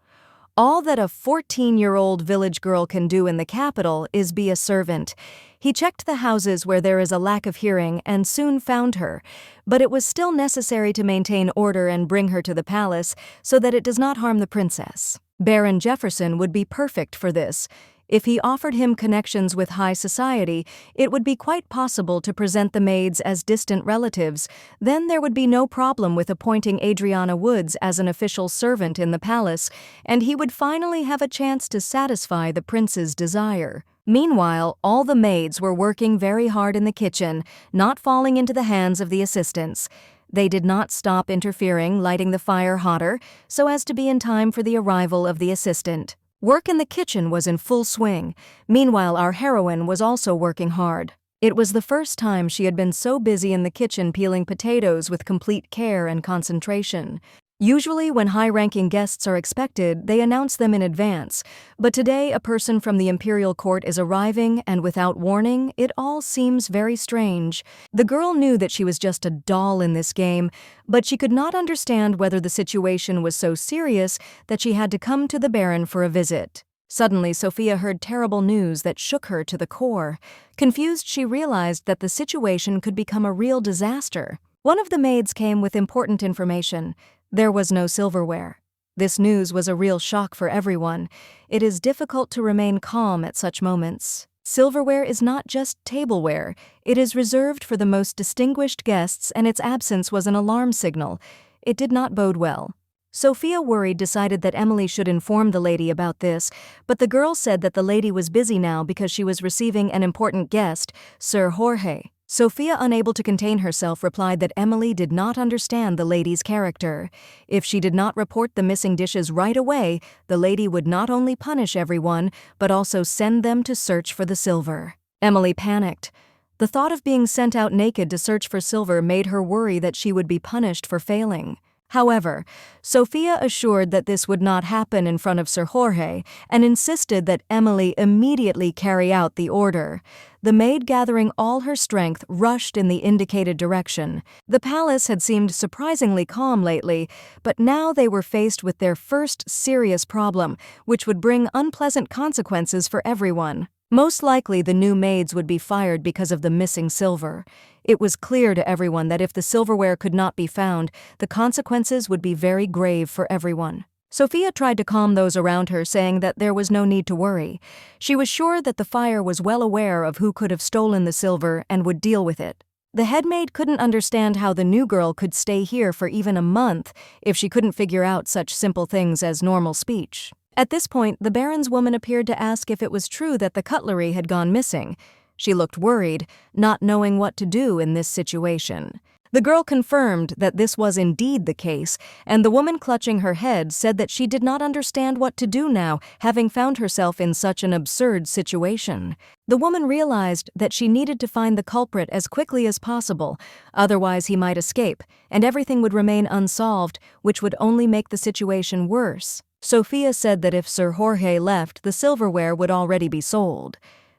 All that a 14-year-old village girl can do in the capital is be a servant. He checked the houses where there is a lack of hearing and soon found her, but it was still necessary to maintain order and bring her to the palace so that it does not harm the princess. Baron Jefferson would be perfect for this. If he offered him connections with high society, it would be quite possible to present the maids as distant relatives. Then there would be no problem with appointing Adriana Woods as an official servant in the palace, and he would finally have a chance to satisfy the prince's desire. Meanwhile, all the maids were working very hard in the kitchen, not falling into the hands of the assistants. They did not stop interfering, lighting the fire hotter, so as to be in time for the arrival of the assistant. Work in the kitchen was in full swing. Meanwhile, our heroine was also working hard. It was the first time she had been so busy in the kitchen peeling potatoes with complete care and concentration. Usually, when high-ranking guests are expected, they announce them in advance. But today, a person from the imperial court is arriving, and without warning, it all seems very strange. The girl knew that she was just a doll in this game, but she could not understand whether the situation was so serious that she had to come to the Baron for a visit. Suddenly, Sophia heard terrible news that shook her to the core. Confused, she realized that the situation could become a real disaster. One of the maids came with important information. There was no silverware. This news was a real shock for everyone. It is difficult to remain calm at such moments. Silverware is not just tableware. It is reserved for the most distinguished guests, and its absence was an alarm signal. It did not bode well. Sophia, worried, decided that Emily should inform the lady about this, but the girl said that the lady was busy now because she was receiving an important guest, Sir Jorge. Sophia, unable to contain herself, replied that Emily did not understand the lady's character. If she did not report the missing dishes right away, the lady would not only punish everyone, but also send them to search for the silver. Emily panicked. The thought of being sent out naked to search for silver made her worry that she would be punished for failing. However, Sophia assured that this would not happen in front of Sir Jorge and insisted that Emily immediately carry out the order. The maid, gathering all her strength, rushed in the indicated direction. The palace had seemed surprisingly calm lately, but now they were faced with their first serious problem, which would bring unpleasant consequences for everyone. Most likely, the new maids would be fired because of the missing silver. It was clear to everyone that if the silverware could not be found, the consequences would be very grave for everyone. Sophia tried to calm those around her, saying that there was no need to worry. She was sure that the fire was well aware of who could have stolen the silver and would deal with it. The headmaid couldn't understand how the new girl could stay here for even a month if she couldn't figure out such simple things as normal speech. At this point, the Baron's woman appeared to ask if it was true that the cutlery had gone missing. She looked worried, not knowing what to do in this situation. The girl confirmed that this was indeed the case, and the woman, clutching her head, said that she did not understand what to do now, having found herself in such an absurd situation. The woman realized that she needed to find the culprit as quickly as possible, otherwise he might escape, and everything would remain unsolved, which would only make the situation worse. Sophia said that if Sir Jorge left, the silverware would already be sold.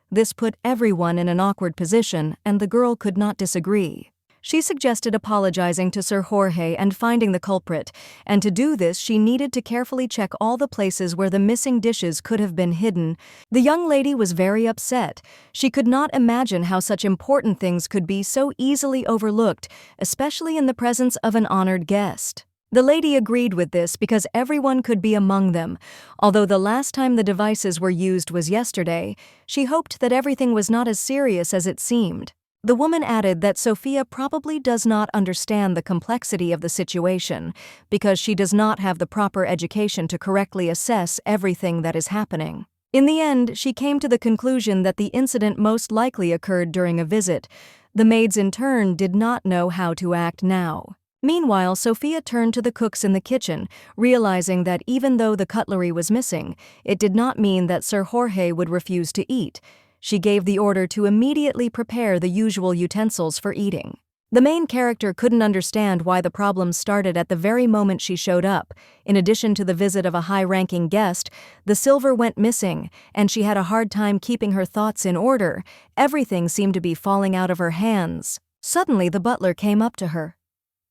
This put everyone in an awkward position, and the girl could not disagree. She suggested apologizing to Sir Jorge and finding the culprit, and to do this she needed to carefully check all the places where the missing dishes could have been hidden. The young lady was very upset. She could not imagine how such important things could be so easily overlooked, especially in the presence of an honored guest. The lady agreed with this because everyone could be among them. Although the last time the devices were used was yesterday, she hoped that everything was not as serious as it seemed. The woman added that Sophia probably does not understand the complexity of the situation because she does not have the proper education to correctly assess everything that is happening. In the end, she came to the conclusion that the incident most likely occurred during a visit. The maids in turn did not know how to act now. Meanwhile, Sophia turned to the cooks in the kitchen, realizing that even though the cutlery was missing, it did not mean that Sir Jorge would refuse to eat. She gave the order to immediately prepare the usual utensils for eating. The main character couldn't understand why the problem started at the very moment she showed up. In addition to the visit of a high-ranking guest, the silver went missing, and she had a hard time keeping her thoughts in order. Everything seemed to be falling out of her hands. Suddenly, the butler came up to her.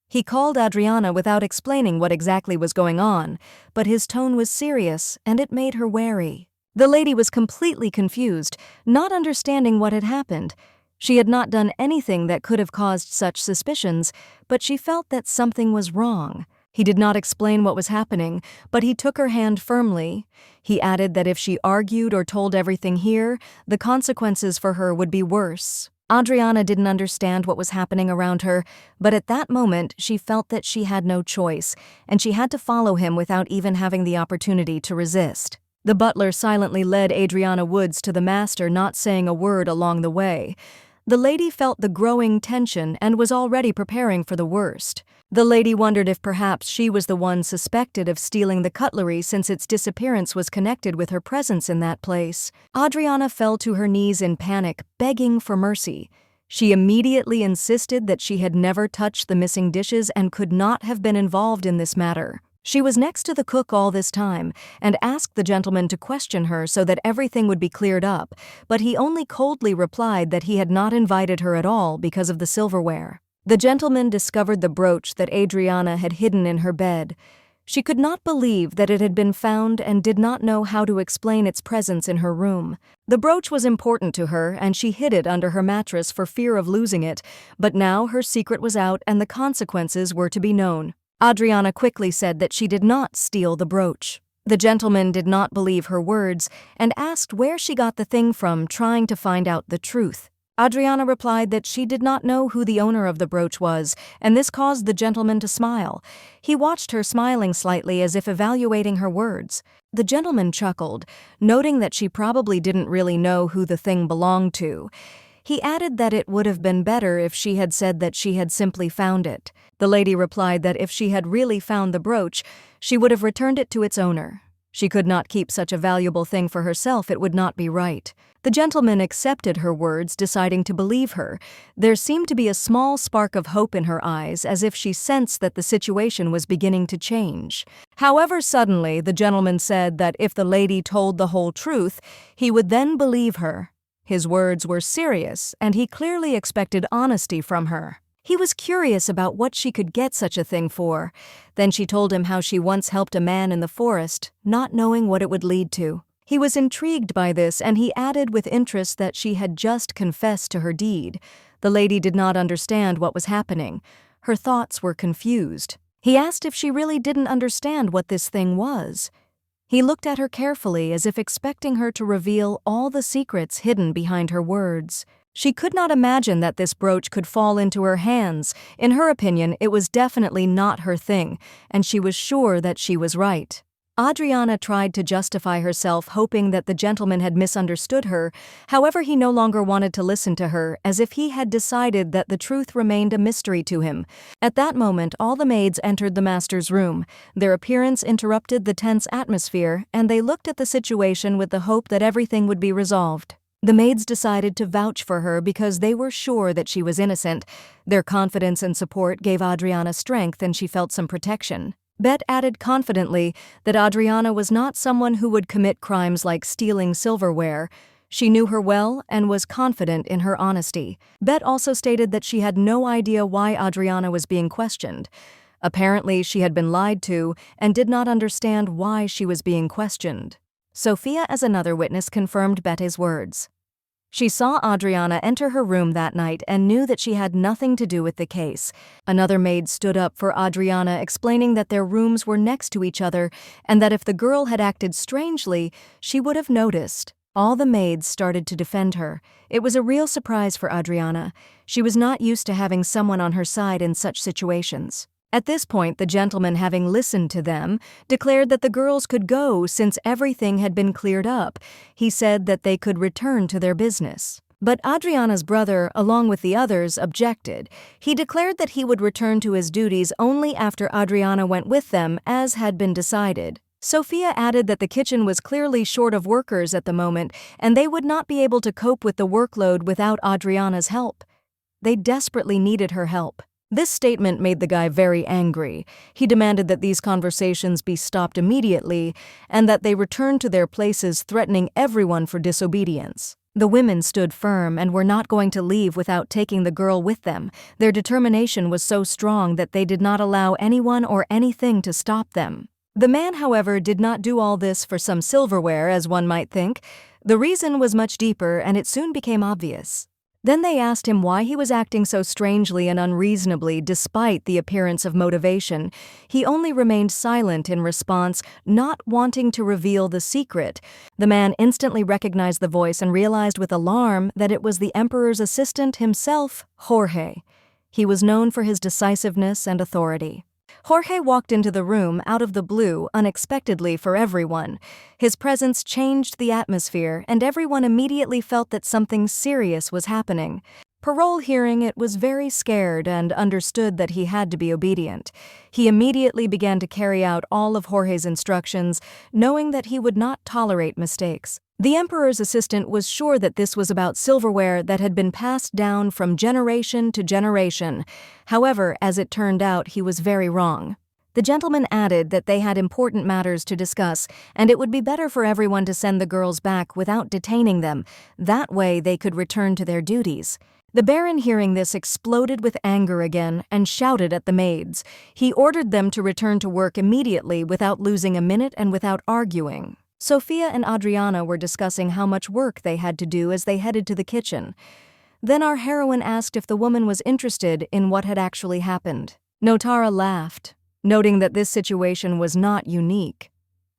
He called Adriana without explaining what exactly was going on, but his tone was serious, and it made her wary. The lady was completely confused, not understanding what had happened. She had not done anything that could have caused such suspicions, but she felt that something was wrong. He did not explain what was happening, but he took her hand firmly. He added that if she argued or told everything here, the consequences for her would be worse. Adriana didn't understand what was happening around her, but at that moment she felt that she had no choice, and she had to follow him without even having the opportunity to resist. The butler silently led Adriana Woods to the master, not saying a word along the way. The lady felt the growing tension and was already preparing for the worst. The lady wondered if perhaps she was the one suspected of stealing the cutlery since its disappearance was connected with her presence in that place. Adriana fell to her knees in panic, begging for mercy. She immediately insisted that she had never touched the missing dishes and could not have been involved in this matter. She was next to the cook all this time and asked the gentleman to question her so that everything would be cleared up, but he only coldly replied that he had not invited her at all because of the silverware. The gentleman discovered the brooch that Adriana had hidden in her bed. She could not believe that it had been found and did not know how to explain its presence in her room. The brooch was important to her, and she hid it under her mattress for fear of losing it, but now her secret was out and the consequences were to be known. Adriana quickly said that she did not steal the brooch. The gentleman did not believe her words and asked where she got the thing from, trying to find out the truth. Adriana replied that she did not know who the owner of the brooch was, and this caused the gentleman to smile. He watched her smiling slightly as if evaluating her words. The gentleman chuckled, noting that she probably didn't really know who the thing belonged to. He added that it would have been better if she had said that she had simply found it. The lady replied that if she had really found the brooch, she would have returned it to its owner. She could not keep such a valuable thing for herself, it would not be right. The gentleman accepted her words, deciding to believe her. There seemed to be a small spark of hope in her eyes, as if she sensed that the situation was beginning to change. However, suddenly, the gentleman said that if the lady told the whole truth, he would then believe her. His words were serious, and he clearly expected honesty from her. He was curious about what she could get such a thing for. Then she told him how she once helped a man in the forest, not knowing what it would lead to. He was intrigued by this, and he added with interest that she had just confessed to her deed. The lady did not understand what was happening. Her thoughts were confused. He asked if she really didn't understand what this thing was. He looked at her carefully, as if expecting her to reveal all the secrets hidden behind her words. She could not imagine that this brooch could fall into her hands. In her opinion, it was definitely not her thing, and she was sure that she was right. Adriana tried to justify herself, hoping that the gentleman had misunderstood her. However, he no longer wanted to listen to her, as if he had decided that the truth remained a mystery to him. At that moment, all the maids entered the master's room. Their appearance interrupted the tense atmosphere, and they looked at the situation with the hope that everything would be resolved. The maids decided to vouch for her because they were sure that she was innocent. Their confidence and support gave Adriana strength, and she felt some protection. Bet added confidently that Adriana was not someone who would commit crimes like stealing silverware. She knew her well and was confident in her honesty. Bet also stated that she had no idea why Adriana was being questioned. Apparently, she had been lied to and did not understand why she was being questioned. Sophia, as another witness, confirmed Bet's words. She saw Adriana enter her room that night and knew that she had nothing to do with the case. Another maid stood up for Adriana, explaining that their rooms were next to each other and that if the girl had acted strangely, she would have noticed. All the maids started to defend her. It was a real surprise for Adriana. She was not used to having someone on her side in such situations. At this point, the gentleman, having listened to them, declared that the girls could go since everything had been cleared up. He said that they could return to their business. But Adriana's brother, along with the others, objected. He declared that he would return to his duties only after Adriana went with them, as had been decided. Sophia added that the kitchen was clearly short of workers at the moment, and they would not be able to cope with the workload without Adriana's help. They desperately needed her help. This statement made the guy very angry. He demanded that these conversations be stopped immediately and that they return to their places, threatening everyone for disobedience. The women stood firm and were not going to leave without taking the girl with them. Their determination was so strong that they did not allow anyone or anything to stop them. The man, however, did not do all this for some silverware, as one might think. The reason was much deeper, and it soon became obvious. Then they asked him why he was acting so strangely and unreasonably despite the appearance of motivation. He only remained silent in response, not wanting to reveal the secret. The man instantly recognized the voice and realized with alarm that it was the emperor's assistant himself, Jorge. He was known for his decisiveness and authority. Jorge walked into the room out of the blue, unexpectedly for everyone. His presence changed the atmosphere, and everyone immediately felt that something serious was happening. Parole hearing it was very scared and understood that he had to be obedient. He immediately began to carry out all of Jorge's instructions, knowing that he would not tolerate mistakes. The emperor's assistant was sure that this was about silverware that had been passed down from generation to generation. However, as it turned out, he was very wrong. The gentleman added that they had important matters to discuss, and it would be better for everyone to send the girls back without detaining them. That way they could return to their duties. The Baron, hearing this, exploded with anger again and shouted at the maids. He ordered them to return to work immediately without losing a minute and without arguing. Sophia and Adriana were discussing how much work they had to do as they headed to the kitchen. Then our heroine asked if the woman was interested in what had actually happened. Notara laughed, noting that this situation was not unique.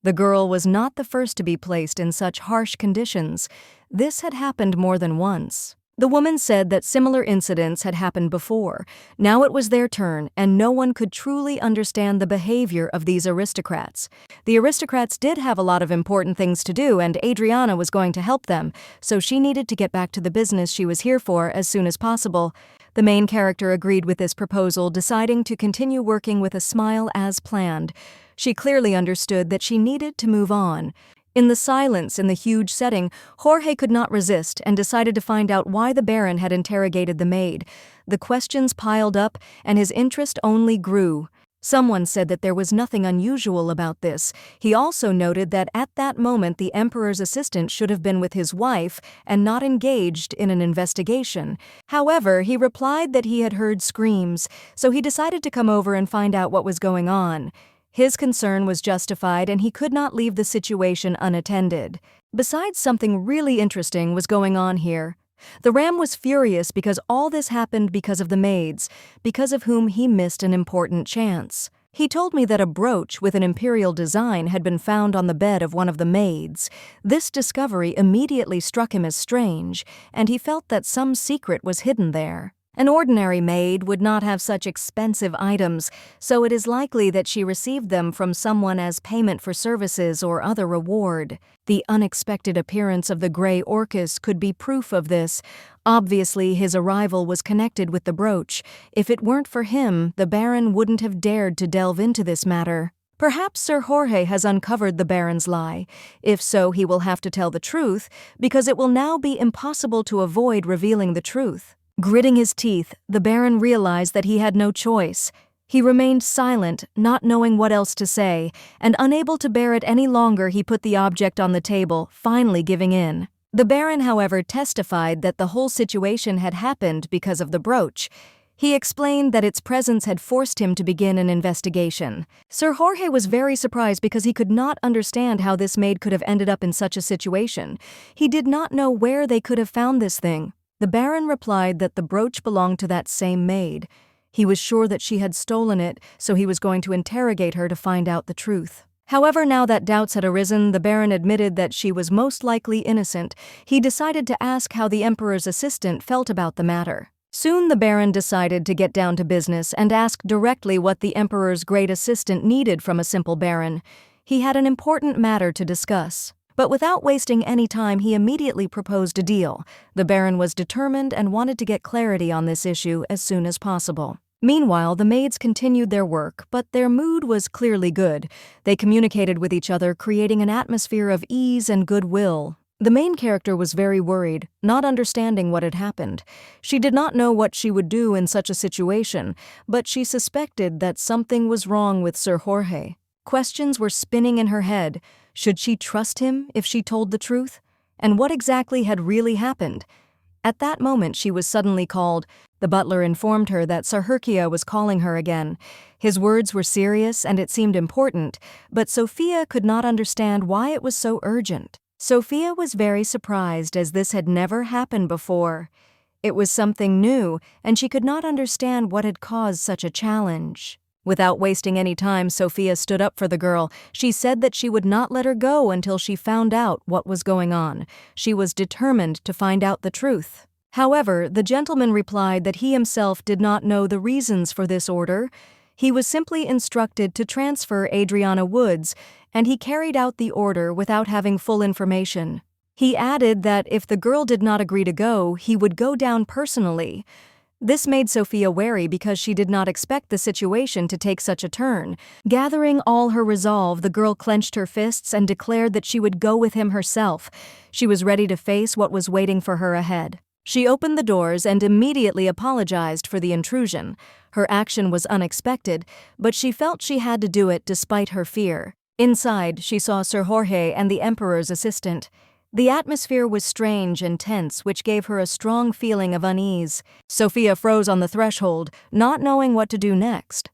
The girl was not the first to be placed in such harsh conditions. This had happened more than once. The woman said that similar incidents had happened before. Now it was their turn, and no one could truly understand the behavior of these aristocrats. The aristocrats did have a lot of important things to do, and Adriana was going to help them, so she needed to get back to the business she was here for as soon as possible. The main character agreed with this proposal, deciding to continue working with a smile as planned. She clearly understood that she needed to move on. In the silence in the huge setting, Jorge could not resist and decided to find out why the Baron had interrogated the maid. The questions piled up, and his interest only grew. Someone said that there was nothing unusual about this. He also noted that at that moment the emperor's assistant should have been with his wife and not engaged in an investigation. However, he replied that he had heard screams, so he decided to come over and find out what was going on. His concern was justified, and he could not leave the situation unattended. Besides, something really interesting was going on here. The Ram was furious because all this happened because of the maids, because of whom he missed an important chance. He told me that a brooch with an imperial design had been found on the bed of one of the maids. This discovery immediately struck him as strange, and he felt that some secret was hidden there. An ordinary maid would not have such expensive items, so it is likely that she received them from someone as payment for services or other reward. The unexpected appearance of the gray orcus could be proof of this. Obviously, his arrival was connected with the brooch. If it weren't for him, the Baron wouldn't have dared to delve into this matter. Perhaps Sir Jorge has uncovered the Baron's lie. If so, he will have to tell the truth, because it will now be impossible to avoid revealing the truth. Gritting his teeth, the Baron realized that he had no choice. He remained silent, not knowing what else to say, and unable to bear it any longer, he put the object on the table, finally giving in. The Baron, however, testified that the whole situation had happened because of the brooch. He explained that its presence had forced him to begin an investigation. Sir Jorge was very surprised because he could not understand how this maid could have ended up in such a situation. He did not know where they could have found this thing. The Baron replied that the brooch belonged to that same maid. He was sure that she had stolen it, so he was going to interrogate her to find out the truth. However, now that doubts had arisen, the Baron admitted that she was most likely innocent. He decided to ask how the Emperor's assistant felt about the matter. Soon the Baron decided to get down to business and ask directly what the Emperor's great assistant needed from a simple Baron. He had an important matter to discuss. But without wasting any time, he immediately proposed a deal. The Baron was determined and wanted to get clarity on this issue as soon as possible. Meanwhile, the maids continued their work, but their mood was clearly good. They communicated with each other, creating an atmosphere of ease and goodwill. The main character was very worried, not understanding what had happened. She did not know what she would do in such a situation, but she suspected that something was wrong with Sir Jorge. Questions were spinning in her head. Should she trust him if she told the truth? And what exactly had really happened? At that moment she was suddenly called. The butler informed her that Sir Herkia was calling her again. His words were serious and it seemed important, but Sophia could not understand why it was so urgent. Sophia was very surprised as this had never happened before. It was something new, and she could not understand what had caused such a challenge. Without wasting any time, Sophia stood up for the girl. She said that she would not let her go until she found out what was going on. She was determined to find out the truth. However, the gentleman replied that he himself did not know the reasons for this order. He was simply instructed to transfer Adriana Woods, and he carried out the order without having full information. He added that if the girl did not agree to go, he would go down personally. This made Sophia wary because she did not expect the situation to take such a turn. Gathering all her resolve, the girl clenched her fists and declared that she would go with him herself. She was ready to face what was waiting for her ahead. She opened the doors and immediately apologized for the intrusion. Her action was unexpected, but she felt she had to do it despite her fear. Inside, she saw Sir Jorge and the Emperor's assistant. The atmosphere was strange and tense, which gave her a strong feeling of unease. Sophia froze on the threshold, not knowing what to do next.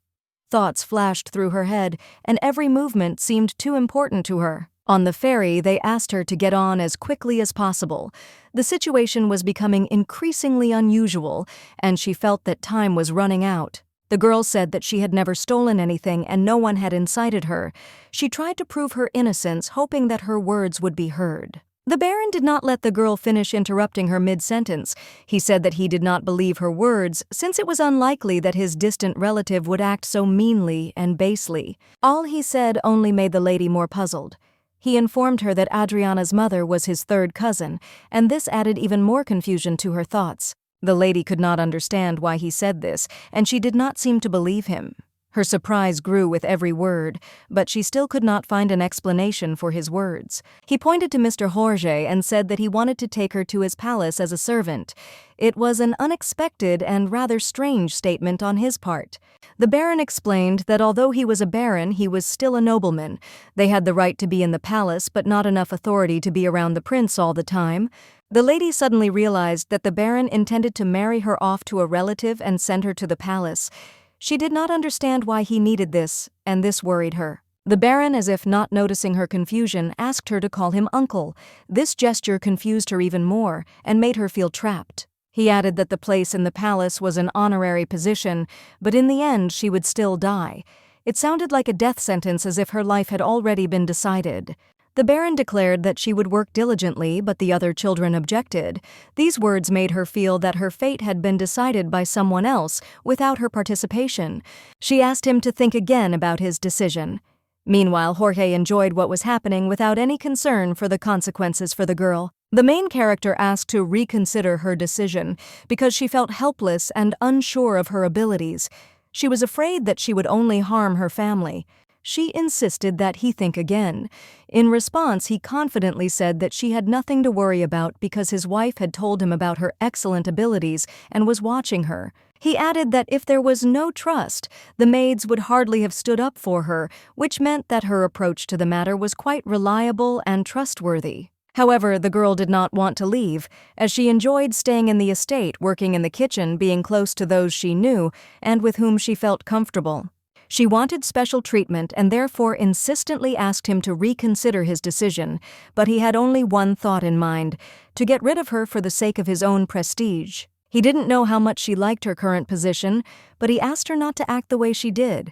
Thoughts flashed through her head, and every movement seemed too important to her. On the ferry, they asked her to get on as quickly as possible. The situation was becoming increasingly unusual, and she felt that time was running out. The girl said that she had never stolen anything and no one had incited her. She tried to prove her innocence, hoping that her words would be heard. The Baron did not let the girl finish interrupting her mid-sentence. He said that he did not believe her words, since it was unlikely that his distant relative would act so meanly and basely. All he said only made the lady more puzzled. He informed her that Adriana's mother was his third cousin, and this added even more confusion to her thoughts. The lady could not understand why he said this, and she did not seem to believe him. Her surprise grew with every word, but she still could not find an explanation for his words. He pointed to Mr. Jorge and said that he wanted to take her to his palace as a servant. It was an unexpected and rather strange statement on his part. The Baron explained that although he was a baron, he was still a nobleman. They had the right to be in the palace, but not enough authority to be around the prince all the time. The lady suddenly realized that the Baron intended to marry her off to a relative and send her to the palace. She did not understand why he needed this, and this worried her. The Baron, as if not noticing her confusion, asked her to call him uncle. This gesture confused her even more and made her feel trapped. He added that the place in the palace was an honorary position, but in the end she would still die. It sounded like a death sentence, as if her life had already been decided. The Baron declared that she would work diligently, but the other children objected. These words made her feel that her fate had been decided by someone else without her participation. She asked him to think again about his decision. Meanwhile, Jorge enjoyed what was happening without any concern for the consequences for the girl. The main character asked to reconsider her decision because she felt helpless and unsure of her abilities. She was afraid that she would only harm her family. She insisted that he think again. In response, he confidently said that she had nothing to worry about because his wife had told him about her excellent abilities and was watching her. He added that if there was no trust, the maids would hardly have stood up for her, which meant that her approach to the matter was quite reliable and trustworthy. However, the girl did not want to leave, as she enjoyed staying in the estate, working in the kitchen, being close to those she knew and with whom she felt comfortable. She wanted special treatment and therefore insistently asked him to reconsider his decision, but he had only one thought in mind: to get rid of her for the sake of his own prestige. He didn't know how much she liked her current position, but he asked her not to act the way she did.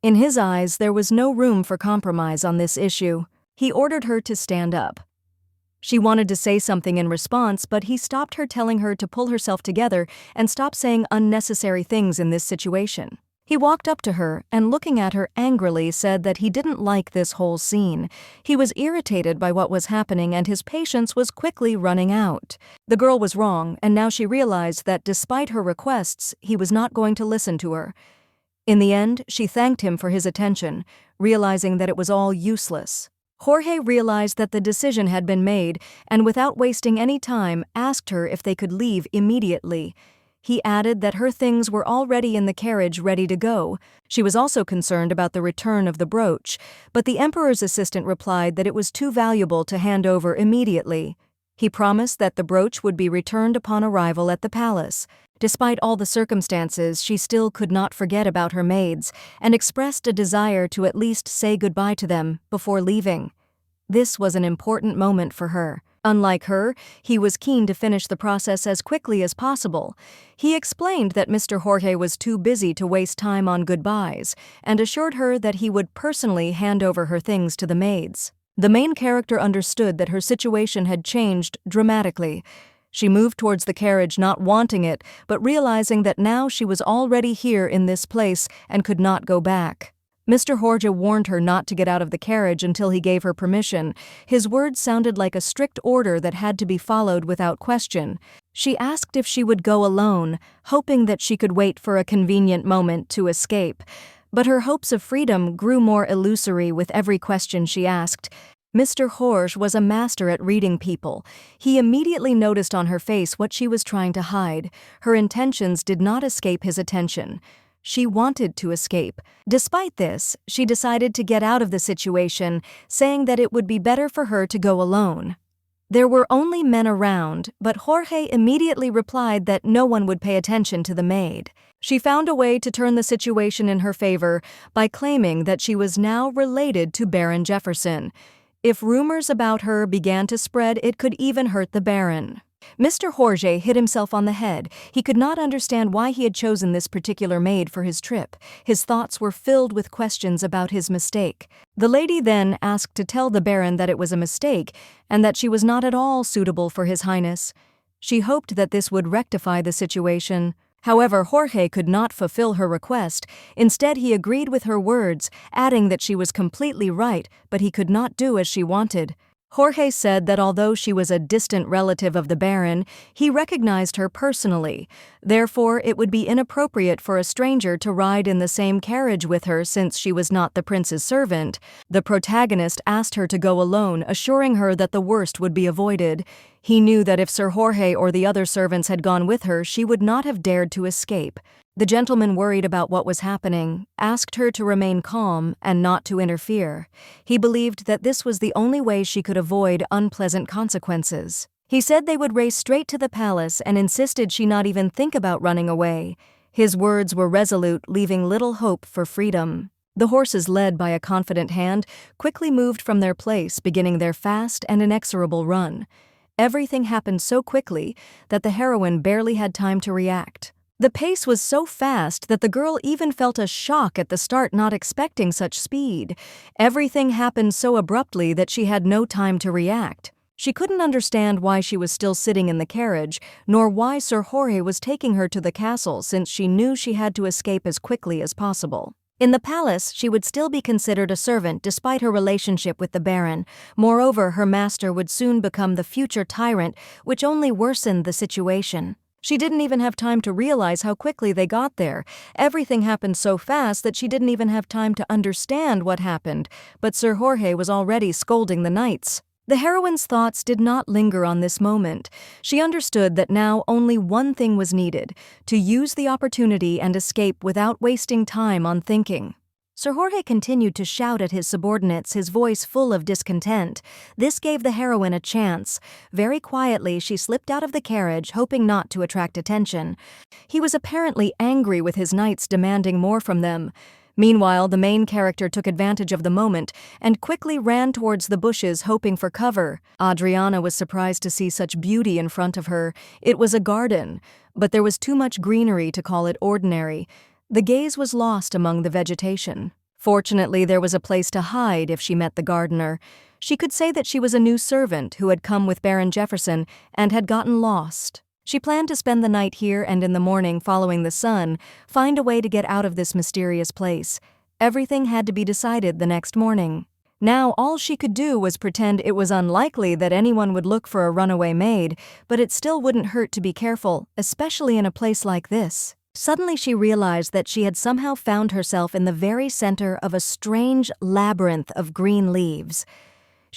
In his eyes, there was no room for compromise on this issue. He ordered her to stand up. She wanted to say something in response, but he stopped her, telling her to pull herself together and stop saying unnecessary things in this situation. He walked up to her and, looking at her angrily, said that he didn't like this whole scene. He was irritated by what was happening and his patience was quickly running out. The girl was wrong, and now she realized that despite her requests, he was not going to listen to her. In the end, she thanked him for his attention, realizing that it was all useless. Jorge realized that the decision had been made and without wasting any time asked her if they could leave immediately. He added that her things were already in the carriage ready to go. She was also concerned about the return of the brooch, but the emperor's assistant replied that it was too valuable to hand over immediately. He promised that the brooch would be returned upon arrival at the palace. Despite all the circumstances, she still could not forget about her maids and expressed a desire to at least say goodbye to them before leaving. This was an important moment for her. Unlike her, he was keen to finish the process as quickly as possible. He explained that Mr. Jorge was too busy to waste time on goodbyes and assured her that he would personally hand over her things to the maids. The main character understood that her situation had changed dramatically. She moved towards the carriage not wanting it, but realizing that now she was already here in this place and could not go back. Mr. Jorge warned her not to get out of the carriage until he gave her permission. His words sounded like a strict order that had to be followed without question. She asked if she would go alone, hoping that she could wait for a convenient moment to escape. But her hopes of freedom grew more illusory with every question she asked. Mr. Jorge was a master at reading people. He immediately noticed on her face what she was trying to hide. Her intentions did not escape his attention. She wanted to escape. Despite this, she decided to get out of the situation, saying that it would be better for her to go alone. There were only men around, but Jorge immediately replied that no one would pay attention to the maid. She found a way to turn the situation in her favor by claiming that she was now related to Baron Jefferson. If rumors about her began to spread, it could even hurt the Baron. Mr. Jorge hit himself on the head. He could not understand why he had chosen this particular maid for his trip. His thoughts were filled with questions about his mistake. The lady then asked to tell the Baron that it was a mistake and that she was not at all suitable for His Highness. She hoped that this would rectify the situation. However, Jorge could not fulfill her request. Instead, he agreed with her words, adding that she was completely right, but he could not do as she wanted. Jorge said that although she was a distant relative of the Baron, he recognized her personally. Therefore, it would be inappropriate for a stranger to ride in the same carriage with her since she was not the prince's servant. The protagonist asked her to go alone, assuring her that the worst would be avoided. He knew that if Sir Jorge or the other servants had gone with her, she would not have dared to escape. The gentleman, worried about what was happening, asked her to remain calm and not to interfere. He believed that this was the only way she could avoid unpleasant consequences. He said they would race straight to the palace and insisted she not even think about running away. His words were resolute, leaving little hope for freedom. The horses, led by a confident hand, quickly moved from their place, beginning their fast and inexorable run. Everything happened so quickly that the heroine barely had time to react. The pace was so fast that the girl even felt a shock at the start, not expecting such speed. Everything happened so abruptly that she had no time to react. She couldn't understand why she was still sitting in the carriage, nor why Sir Jorge was taking her to the castle, since she knew she had to escape as quickly as possible. In the palace, she would still be considered a servant despite her relationship with the Baron. Moreover, her master would soon become the future tyrant, which only worsened the situation. She didn't even have time to realize how quickly they got there. Everything happened so fast that she didn't even have time to understand what happened, but Sir Jorge was already scolding the knights. The heroine's thoughts did not linger on this moment. She understood that now only one thing was needed: to use the opportunity and escape without wasting time on thinking. Sir Jorge continued to shout at his subordinates, his voice full of discontent. This gave the heroine a chance. Very quietly, she slipped out of the carriage, hoping not to attract attention. He was apparently angry with his knights, demanding more from them. Meanwhile, the main character took advantage of the moment and quickly ran towards the bushes, hoping for cover. Adriana was surprised to see such beauty in front of her. It was a garden, but there was too much greenery to call it ordinary. The gaze was lost among the vegetation. Fortunately, there was a place to hide if she met the gardener. She could say that she was a new servant who had come with Baron Jefferson and had gotten lost. She planned to spend the night here and in the morning following the sun, find a way to get out of this mysterious place. Everything had to be decided the next morning. Now all she could do was pretend it was unlikely that anyone would look for a runaway maid, but it still wouldn't hurt to be careful, especially in a place like this. Suddenly she realized that she had somehow found herself in the very center of a strange labyrinth of green leaves.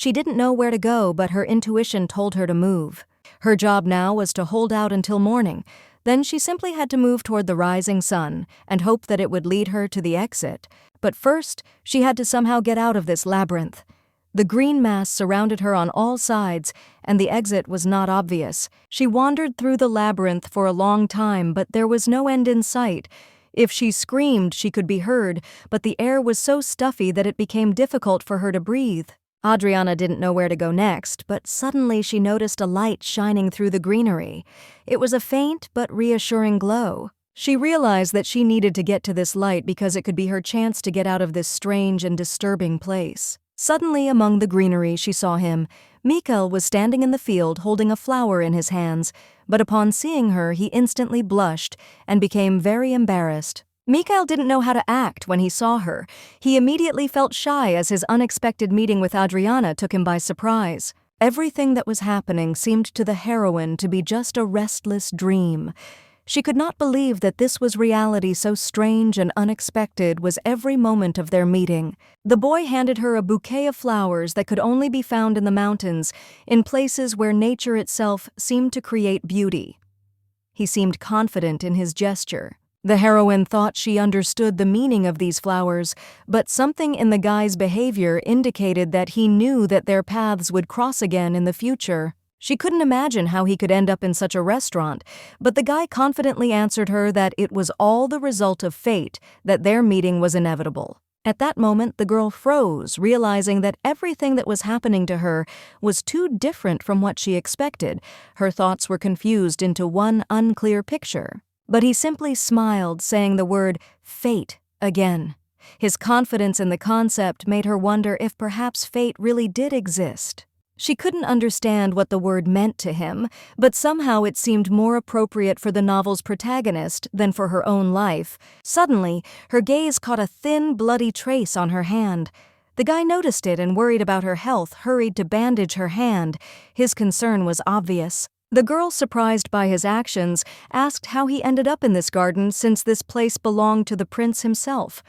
She didn't know where to go, but her intuition told her to move. Her job now was to hold out until morning. Then she simply had to move toward the rising sun and hope that it would lead her to the exit. But first, she had to somehow get out of this labyrinth. The green mass surrounded her on all sides, and the exit was not obvious. She wandered through the labyrinth for a long time, but there was no end in sight. If she screamed, she could be heard, but the air was so stuffy that it became difficult for her to breathe. Adriana didn't know where to go next, but suddenly she noticed a light shining through the greenery. It was a faint but reassuring glow. She realized that she needed to get to this light because it could be her chance to get out of this strange and disturbing place. Suddenly, among the greenery, she saw him. Mikael was standing in the field holding a flower in his hands, but upon seeing her, he instantly blushed and became very embarrassed. Mikael didn't know how to act when he saw her. He immediately felt shy as his unexpected meeting with Adriana took him by surprise. Everything that was happening seemed to the heroine to be just a restless dream. She could not believe that this was reality so strange and unexpected was every moment of their meeting. The boy handed her a bouquet of flowers that could only be found in the mountains, in places where nature itself seemed to create beauty. He seemed confident in his gesture. The heroine thought she understood the meaning of these flowers, but something in the guy's behavior indicated that he knew that their paths would cross again in the future. She couldn't imagine how he could end up in such a restaurant, but the guy confidently answered her that it was all the result of fate, that their meeting was inevitable. At that moment, the girl froze, realizing that everything that was happening to her was too different from what she expected. Her thoughts were confused into one unclear picture. But he simply smiled, saying the word fate again. His confidence in the concept made her wonder if perhaps fate really did exist. She couldn't understand what the word meant to him, but somehow it seemed more appropriate for the novel's protagonist than for her own life. Suddenly, her gaze caught a thin, bloody trace on her hand. The guy noticed it and, worried about her health, hurried to bandage her hand. His concern was obvious. The girl, surprised by his actions, asked how he ended up in this garden since this place belonged to the prince himself.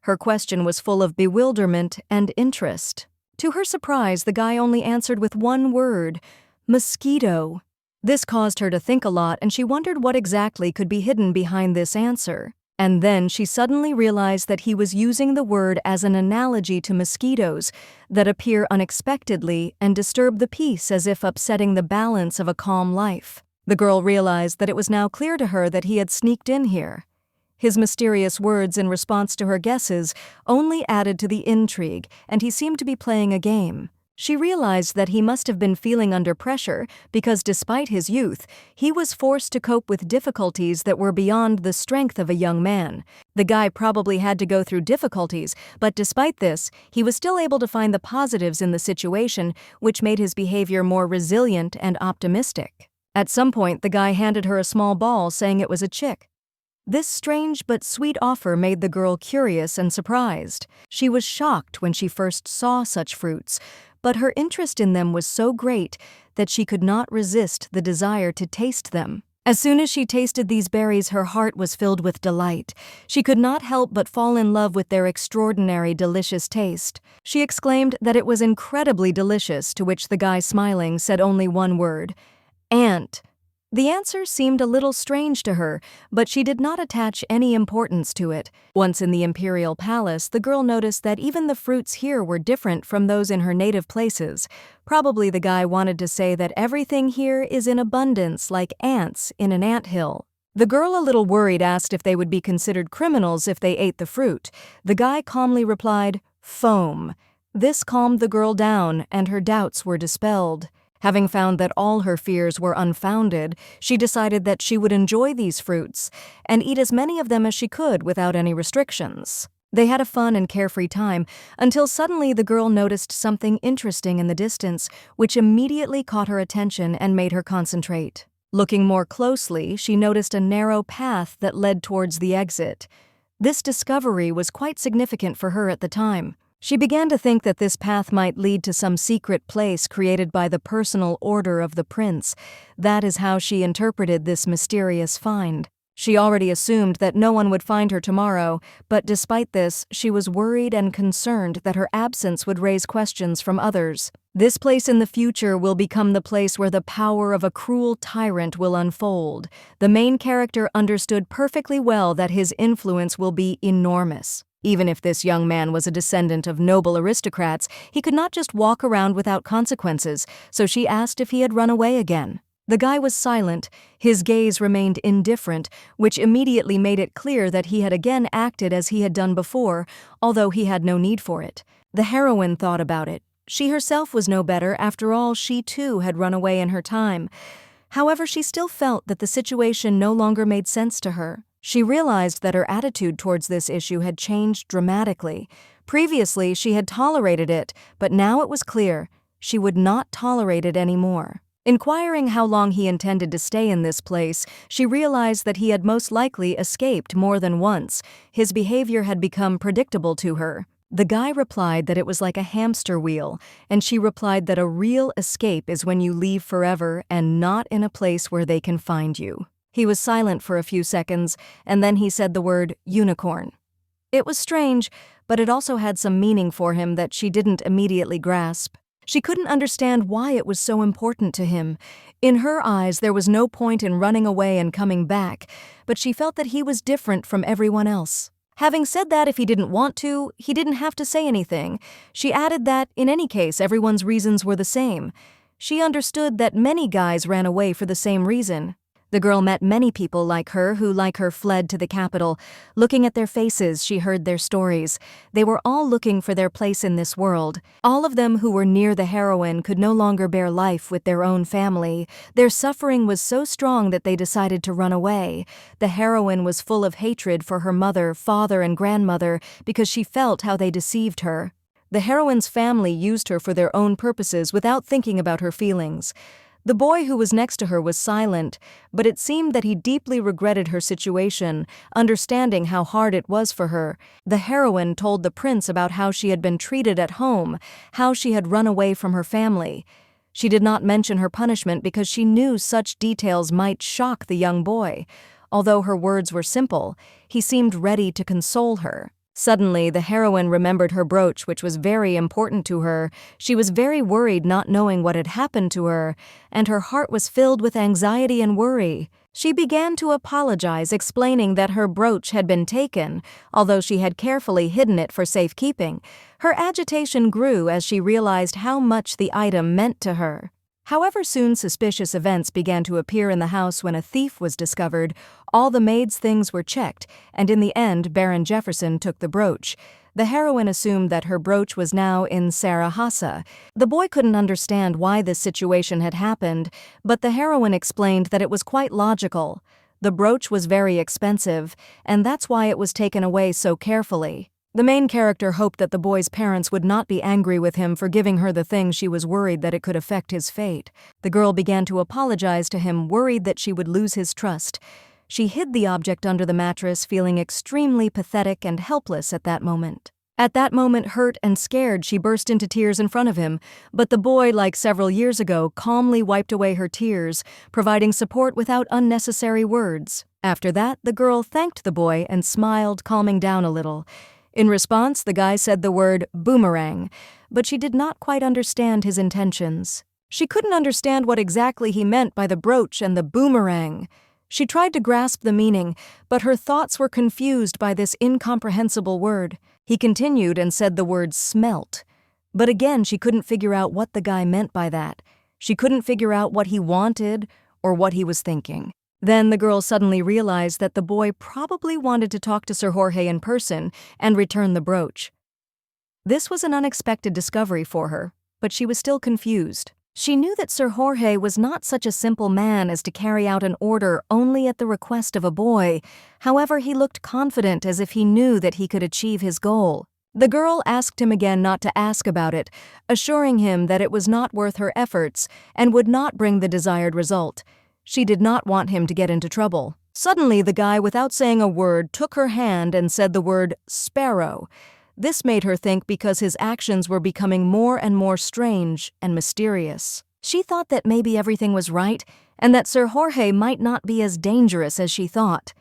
Her question was full of bewilderment and interest. To her surprise, the guy only answered with one word: mosquito. This caused her to think a lot, and she wondered what exactly could be hidden behind this answer. And then she suddenly realized that he was using the word as an analogy to mosquitoes that appear unexpectedly and disturb the peace, as if upsetting the balance of a calm life. The girl realized that it was now clear to her that he had sneaked in here. His mysterious words in response to her guesses only added to the intrigue, and he seemed to be playing a game. She realized that he must have been feeling under pressure because, despite his youth, he was forced to cope with difficulties that were beyond the strength of a young man. The guy probably had to go through difficulties, but despite this, he was still able to find the positives in the situation, which made his behavior more resilient and optimistic. At some point, the guy handed her a small ball, saying it was a chick. This strange but sweet offer made the girl curious and surprised. She was shocked when she first saw such fruits, but her interest in them was so great that she could not resist the desire to taste them. As soon as she tasted these berries, her heart was filled with delight. She could not help but fall in love with their extraordinary, delicious taste. She exclaimed that it was incredibly delicious, to which the guy, smiling, said only one word: ant. The answer seemed a little strange to her, but she did not attach any importance to it. Once in the imperial palace, the girl noticed that even the fruits here were different from those in her native places. Probably the guy wanted to say that everything here is in abundance, like ants in an anthill. The girl, a little worried, asked if they would be considered criminals if they ate the fruit. The guy calmly replied, "Foam." This calmed the girl down, and her doubts were dispelled. Having found that all her fears were unfounded, she decided that she would enjoy these fruits and eat as many of them as she could without any restrictions. They had a fun and carefree time until suddenly the girl noticed something interesting in the distance, which immediately caught her attention and made her concentrate. Looking more closely, she noticed a narrow path that led towards the exit. This discovery was quite significant for her at the time. She began to think that this path might lead to some secret place created by the personal order of the prince. That is how she interpreted this mysterious find. She already assumed that no one would find her tomorrow, but despite this, she was worried and concerned that her absence would raise questions from others. This place in the future will become the place where the power of a cruel tyrant will unfold. The main character understood perfectly well that his influence will be enormous. Even if this young man was a descendant of noble aristocrats, he could not just walk around without consequences, so she asked if he had run away again. The guy was silent. His gaze remained indifferent, which immediately made it clear that he had again acted as he had done before, although he had no need for it. The heroine thought about it. She herself was no better. After all, she too had run away in her time. However, she still felt that the situation no longer made sense to her. She realized that her attitude towards this issue had changed dramatically. Previously, she had tolerated it, but now it was clear she would not tolerate it anymore. Inquiring how long he intended to stay in this place, she realized that he had most likely escaped more than once. His behavior had become predictable to her. The guy replied that it was like a hamster wheel, and she replied that a real escape is when you leave forever and not in a place where they can find you. He was silent for a few seconds, and then he said the word unicorn. It was strange, but it also had some meaning for him that she didn't immediately grasp. She couldn't understand why it was so important to him. In her eyes, there was no point in running away and coming back, but she felt that he was different from everyone else. Having said that if he didn't want to, he didn't have to say anything. She added that, in any case, everyone's reasons were the same. She understood that many guys ran away for the same reason. The girl met many people like her who, like her, fled to the capital. Looking at their faces, she heard their stories. They were all looking for their place in this world. All of them who were near the heroine could no longer bear life with their own family. Their suffering was so strong that they decided to run away. The heroine was full of hatred for her mother, father, and grandmother because she felt how they deceived her. The heroine's family used her for their own purposes without thinking about her feelings. The boy who was next to her was silent, but it seemed that he deeply regretted her situation, understanding how hard it was for her. The heroine told the prince about how she had been treated at home, how she had run away from her family. She did not mention her punishment because she knew such details might shock the young boy. Although her words were simple, he seemed ready to console her. Suddenly, the heroine remembered her brooch, which was very important to her. She was very worried, not knowing what had happened to her, and her heart was filled with anxiety and worry. She began to apologize, explaining that her brooch had been taken, although she had carefully hidden it for safekeeping. Her agitation grew as she realized how much the item meant to her. However, soon suspicious events began to appear in the house when a thief was discovered. All the maid's things were checked, and in the end, Baron Jefferson took the brooch. The heroine assumed that her brooch was now in Sarahasa. The boy couldn't understand why this situation had happened, but the heroine explained that it was quite logical. The brooch was very expensive, and that's why it was taken away so carefully. The main character hoped that the boy's parents would not be angry with him for giving her the thing. She was worried that it could affect his fate. The girl began to apologize to him, worried that she would lose his trust. She hid the object under the mattress, feeling extremely pathetic and helpless at that moment. At that moment, hurt and scared, she burst into tears in front of him, but the boy, like several years ago, calmly wiped away her tears, providing support without unnecessary words. After that, the girl thanked the boy and smiled, calming down a little. In response, the guy said the word boomerang, but she did not quite understand his intentions. She couldn't understand what exactly he meant by the brooch and the boomerang. She tried to grasp the meaning, but her thoughts were confused by this incomprehensible word. He continued and said the word smelt. But again, she couldn't figure out what the guy meant by that. She couldn't figure out what he wanted or what he was thinking. Then the girl suddenly realized that the boy probably wanted to talk to Sir Jorge in person and return the brooch. This was an unexpected discovery for her, but she was still confused. She knew that Sir Jorge was not such a simple man as to carry out an order only at the request of a boy. However, he looked confident, as if he knew that he could achieve his goal. The girl asked him again not to ask about it, assuring him that it was not worth her efforts and would not bring the desired result. She did not want him to get into trouble. Suddenly, the guy, without saying a word, took her hand and said the word sparrow. This made her think because his actions were becoming more and more strange and mysterious. She thought that maybe everything was right and that Sir Jorge might not be as dangerous as she thought.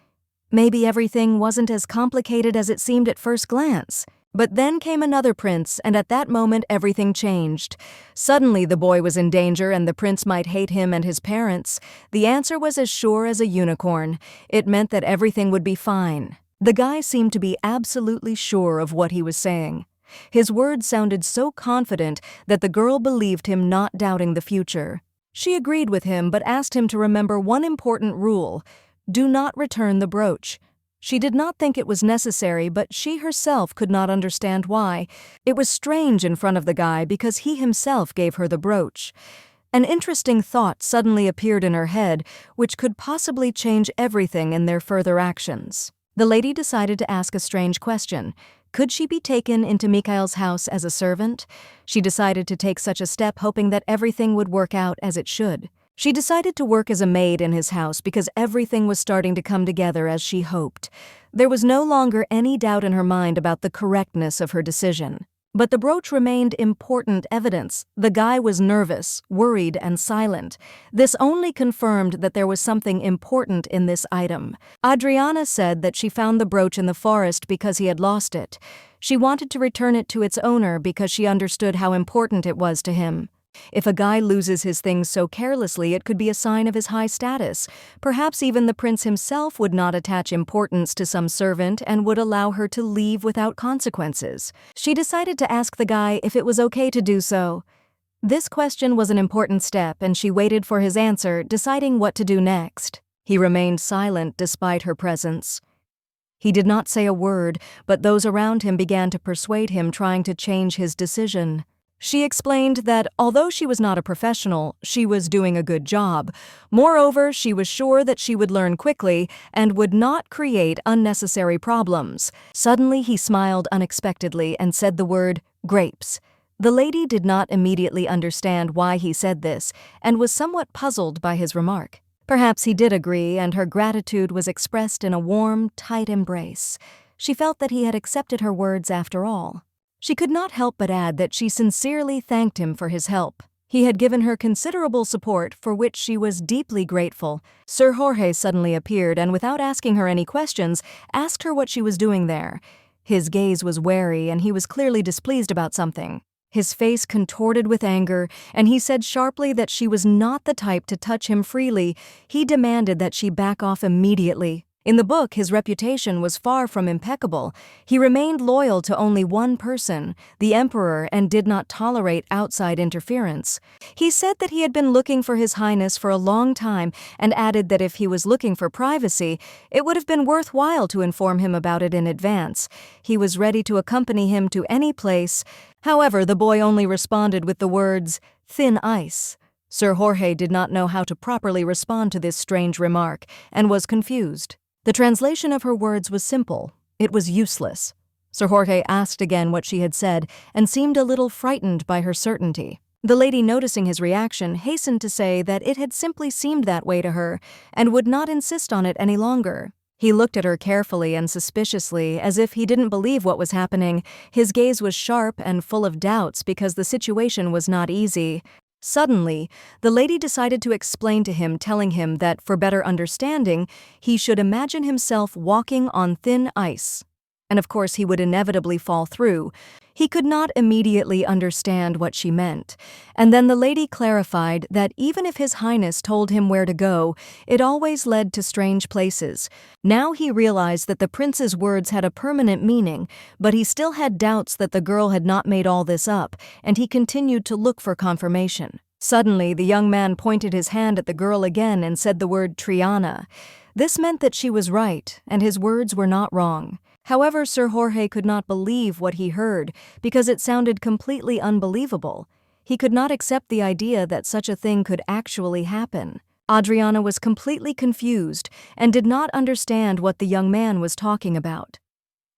Maybe everything wasn't as complicated as it seemed at first glance. But then came another prince, and at that moment everything changed. Suddenly the boy was in danger and the prince might hate him and his parents. The answer was as sure as a unicorn. It meant that everything would be fine. The guy seemed to be absolutely sure of what he was saying. His words sounded so confident that the girl believed him, not doubting the future. She agreed with him but asked him to remember one important rule: do not return the brooch. She did not think it was necessary, but she herself could not understand why. It was strange in front of the guy because he himself gave her the brooch. An interesting thought suddenly appeared in her head, which could possibly change everything in their further actions. The lady decided to ask a strange question. Could she be taken into Mikhail's house as a servant? She decided to take such a step, hoping that everything would work out as it should. She decided to work as a maid in his house because everything was starting to come together as she hoped. There was no longer any doubt in her mind about the correctness of her decision. But the brooch remained important evidence. The guy was nervous, worried, and silent. This only confirmed that there was something important in this item. Adriana said that she found the brooch in the forest because he had lost it. She wanted to return it to its owner because she understood how important it was to him. If a guy loses his things so carelessly, it could be a sign of his high status. Perhaps even the prince himself would not attach importance to some servant and would allow her to leave without consequences. She decided to ask the guy if it was okay to do so. This question was an important step, and she waited for his answer, deciding what to do next. He remained silent despite her presence. He did not say a word, but those around him began to persuade him, trying to change his decision. She explained that although she was not a professional, she was doing a good job. Moreover, she was sure that she would learn quickly and would not create unnecessary problems. Suddenly, he smiled unexpectedly and said the word grapes. The lady did not immediately understand why he said this and was somewhat puzzled by his remark. Perhaps he did agree, and her gratitude was expressed in a warm, tight embrace. She felt that he had accepted her words after all. She could not help but add that she sincerely thanked him for his help. He had given her considerable support, for which she was deeply grateful. Sir Jorge suddenly appeared and, without asking her any questions, asked her what she was doing there. His gaze was wary and he was clearly displeased about something. His face contorted with anger, and he said sharply that she was not the type to touch him freely. He demanded that she back off immediately. In the book, his reputation was far from impeccable. He remained loyal to only one person, the emperor, and did not tolerate outside interference. He said that he had been looking for His Highness for a long time, and added that if he was looking for privacy, it would have been worthwhile to inform him about it in advance. He was ready to accompany him to any place. However, the boy only responded with the words, "thin ice." Sir Jorge did not know how to properly respond to this strange remark, and was confused. The translation of her words was simple. It was useless. Sir Jorge asked again what she had said and seemed a little frightened by her certainty. The lady, noticing his reaction, hastened to say that it had simply seemed that way to her and would not insist on it any longer. He looked at her carefully and suspiciously, as if he didn't believe what was happening. His gaze was sharp and full of doubts because the situation was not easy. Suddenly, the lady decided to explain to him, telling him that, for better understanding, he should imagine himself walking on thin ice. And of course he would inevitably fall through. He could not immediately understand what she meant. And then the lady clarified that even if His Highness told him where to go, it always led to strange places. Now he realized that the prince's words had a permanent meaning, but he still had doubts that the girl had not made all this up, and he continued to look for confirmation. Suddenly, the young man pointed his hand at the girl again and said the word Triana. This meant that she was right, and his words were not wrong. However, Sir Jorge could not believe what he heard because it sounded completely unbelievable. He could not accept the idea that such a thing could actually happen. Adriana was completely confused and did not understand what the young man was talking about.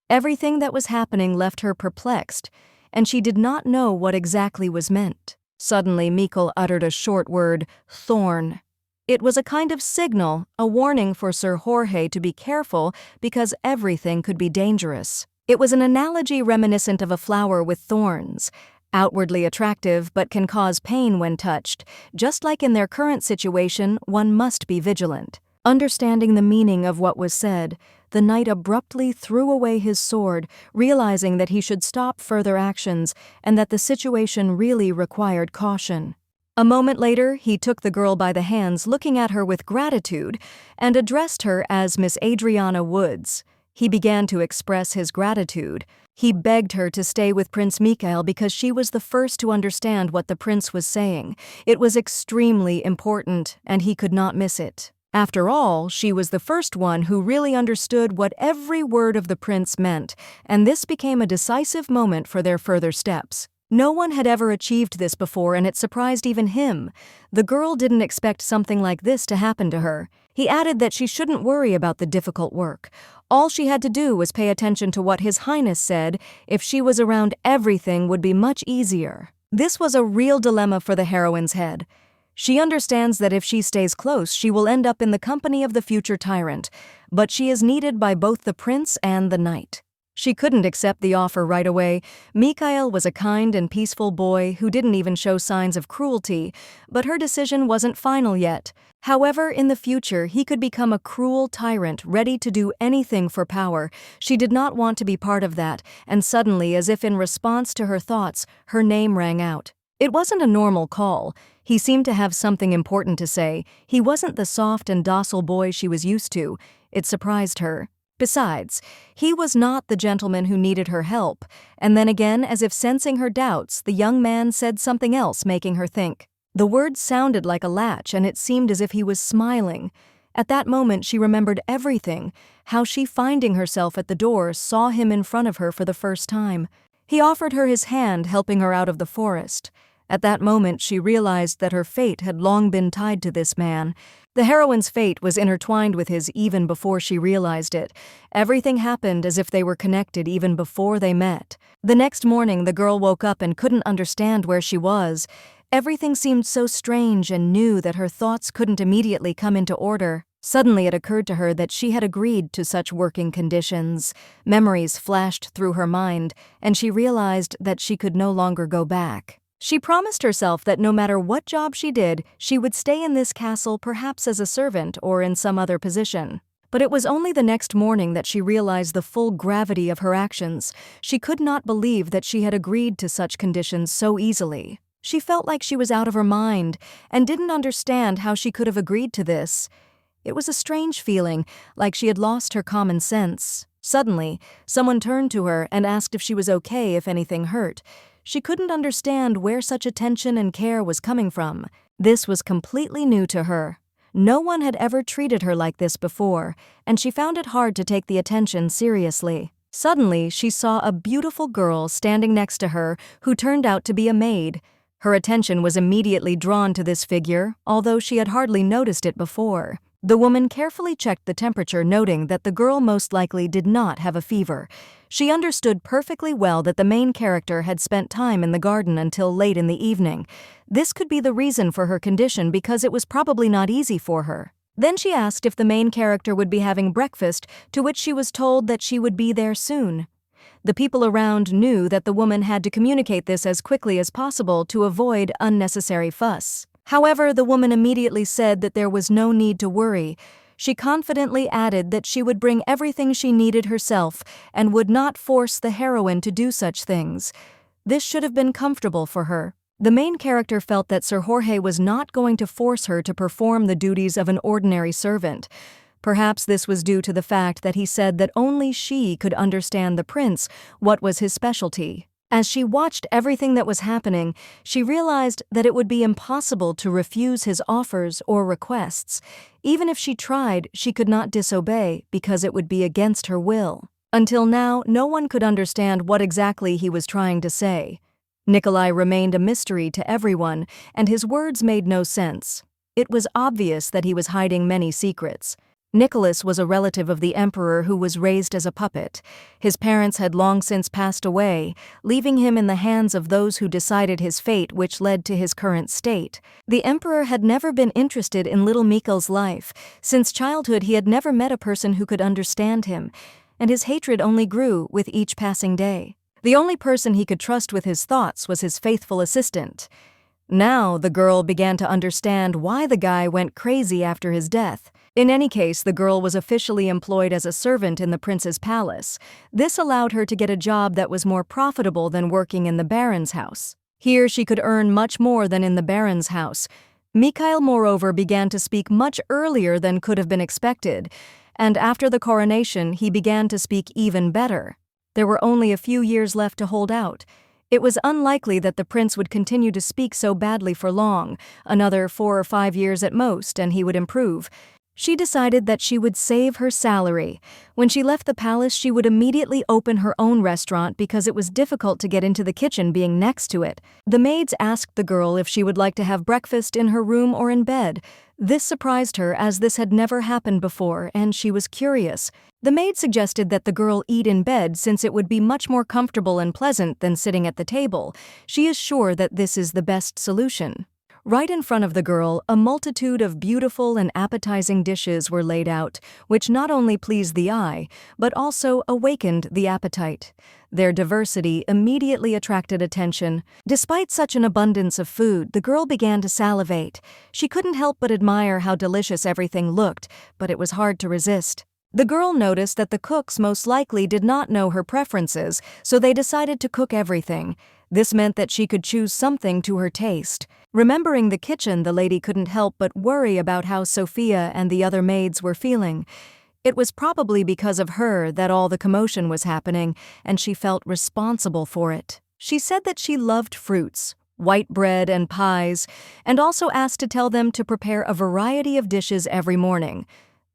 Everything that was happening left her perplexed, and she did not know what exactly was meant. Suddenly, Mikhail uttered a short word, thorn. It was a kind of signal, a warning for Sir Jorge to be careful because everything could be dangerous. It was an analogy reminiscent of a flower with thorns, outwardly attractive but can cause pain when touched. Just like in their current situation, one must be vigilant. Understanding the meaning of what was said, the knight abruptly threw away his sword, realizing that he should stop further actions and that the situation really required caution. A moment later, he took the girl by the hands, looking at her with gratitude, and addressed her as Miss Adriana Woods. He began to express his gratitude. He begged her to stay with Prince Mikhail because she was the first to understand what the prince was saying. It was extremely important, and he could not miss it. After all, she was the first one who really understood what every word of the prince meant, and this became a decisive moment for their further steps. No one had ever achieved this before, and it surprised even him. The girl didn't expect something like this to happen to her. He added that she shouldn't worry about the difficult work. All she had to do was pay attention to what His Highness said. If she was around, everything would be much easier. This was a real dilemma for the heroine's head. She understands that if she stays close, she will end up in the company of the future tyrant, but she is needed by both the prince and the knight. She couldn't accept the offer right away. Mikhail was a kind and peaceful boy who didn't even show signs of cruelty, but her decision wasn't final yet. However, in the future, he could become a cruel tyrant ready to do anything for power. She did not want to be part of that, and suddenly, as if in response to her thoughts, her name rang out. It wasn't a normal call. He seemed to have something important to say. He wasn't the soft and docile boy she was used to. It surprised her. Besides, he was not the gentleman who needed her help, and then again, as if sensing her doubts, the young man said something else, making her think. The words sounded like a latch, and it seemed as if he was smiling. At that moment, she remembered everything, how she, finding herself at the door, saw him in front of her for the first time. He offered her his hand, helping her out of the forest. At that moment, she realized that her fate had long been tied to this man. The heroine's fate was intertwined with his even before she realized it. Everything happened as if they were connected even before they met. The next morning, the girl woke up and couldn't understand where she was. Everything seemed so strange and new that her thoughts couldn't immediately come into order. Suddenly it occurred to her that she had agreed to such working conditions. Memories flashed through her mind, and she realized that she could no longer go back. She promised herself that no matter what job she did, she would stay in this castle, perhaps as a servant or in some other position. But it was only the next morning that she realized the full gravity of her actions. She could not believe that she had agreed to such conditions so easily. She felt like she was out of her mind and didn't understand how she could have agreed to this. It was a strange feeling, like she had lost her common sense. Suddenly, someone turned to her and asked if she was okay, if anything hurt. She couldn't understand where such attention and care was coming from. This was completely new to her. No one had ever treated her like this before, and she found it hard to take the attention seriously. Suddenly, she saw a beautiful girl standing next to her who turned out to be a maid. Her attention was immediately drawn to this figure, although she had hardly noticed it before. The woman carefully checked the temperature, noting that the girl most likely did not have a fever. She understood perfectly well that the main character had spent time in the garden until late in the evening. This could be the reason for her condition, because it was probably not easy for her. Then she asked if the main character would be having breakfast, to which she was told that she would be there soon. The people around knew that the woman had to communicate this as quickly as possible to avoid unnecessary fuss. However, the woman immediately said that there was no need to worry. She confidently added that she would bring everything she needed herself and would not force the heroine to do such things. This should have been comfortable for her. The main character felt that Sir Jorge was not going to force her to perform the duties of an ordinary servant. Perhaps this was due to the fact that he said that only she could understand the prince, what was his specialty. As she watched everything that was happening, she realized that it would be impossible to refuse his offers or requests. Even if she tried, she could not disobey because it would be against her will. Until now, no one could understand what exactly he was trying to say. Nikolai remained a mystery to everyone, and his words made no sense. It was obvious that he was hiding many secrets. Nicholas was a relative of the emperor who was raised as a puppet. His parents had long since passed away, leaving him in the hands of those who decided his fate, which led to his current state. The emperor had never been interested in little Mikhail's life. Since childhood, he had never met a person who could understand him, and his hatred only grew with each passing day. The only person he could trust with his thoughts was his faithful assistant. Now the girl began to understand why the guy went crazy after his death. In any case, the girl was officially employed as a servant in the prince's palace. This allowed her to get a job that was more profitable than working in the baron's house. Here she could earn much more than in the baron's house. Mikhail, moreover, began to speak much earlier than could have been expected, and after the coronation he began to speak even better. There were only a few years left to hold out. It was unlikely that the prince would continue to speak so badly for long, another 4 or 5 years at most, and he would improve. She decided that she would save her salary. When she left the palace, she would immediately open her own restaurant because it was difficult to get into the kitchen being next to it. The maids asked the girl if she would like to have breakfast in her room or in bed. This surprised her, as this had never happened before, and she was curious. The maid suggested that the girl eat in bed since it would be much more comfortable and pleasant than sitting at the table. She is sure that this is the best solution. Right in front of the girl, a multitude of beautiful and appetizing dishes were laid out, which not only pleased the eye, but also awakened the appetite. Their diversity immediately attracted attention. Despite such an abundance of food, the girl began to salivate. She couldn't help but admire how delicious everything looked, but it was hard to resist. The girl noticed that the cooks most likely did not know her preferences, so they decided to cook everything. This meant that she could choose something to her taste. Remembering the kitchen, the lady couldn't help but worry about how Sophia and the other maids were feeling. It was probably because of her that all the commotion was happening, and she felt responsible for it. She said that she loved fruits, white bread and pies, and also asked to tell them to prepare a variety of dishes every morning.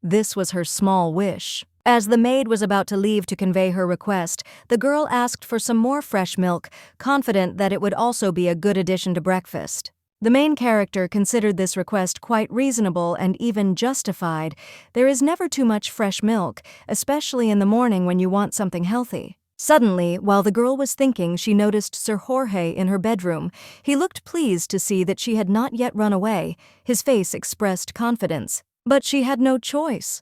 This was her small wish. As the maid was about to leave to convey her request, the girl asked for some more fresh milk, confident that it would also be a good addition to breakfast. The main character considered this request quite reasonable and even justified. There is never too much fresh milk, especially in the morning when you want something healthy. Suddenly, while the girl was thinking, she noticed Sir Jorge in her bedroom. He looked pleased to see that she had not yet run away. His face expressed confidence. But she had no choice.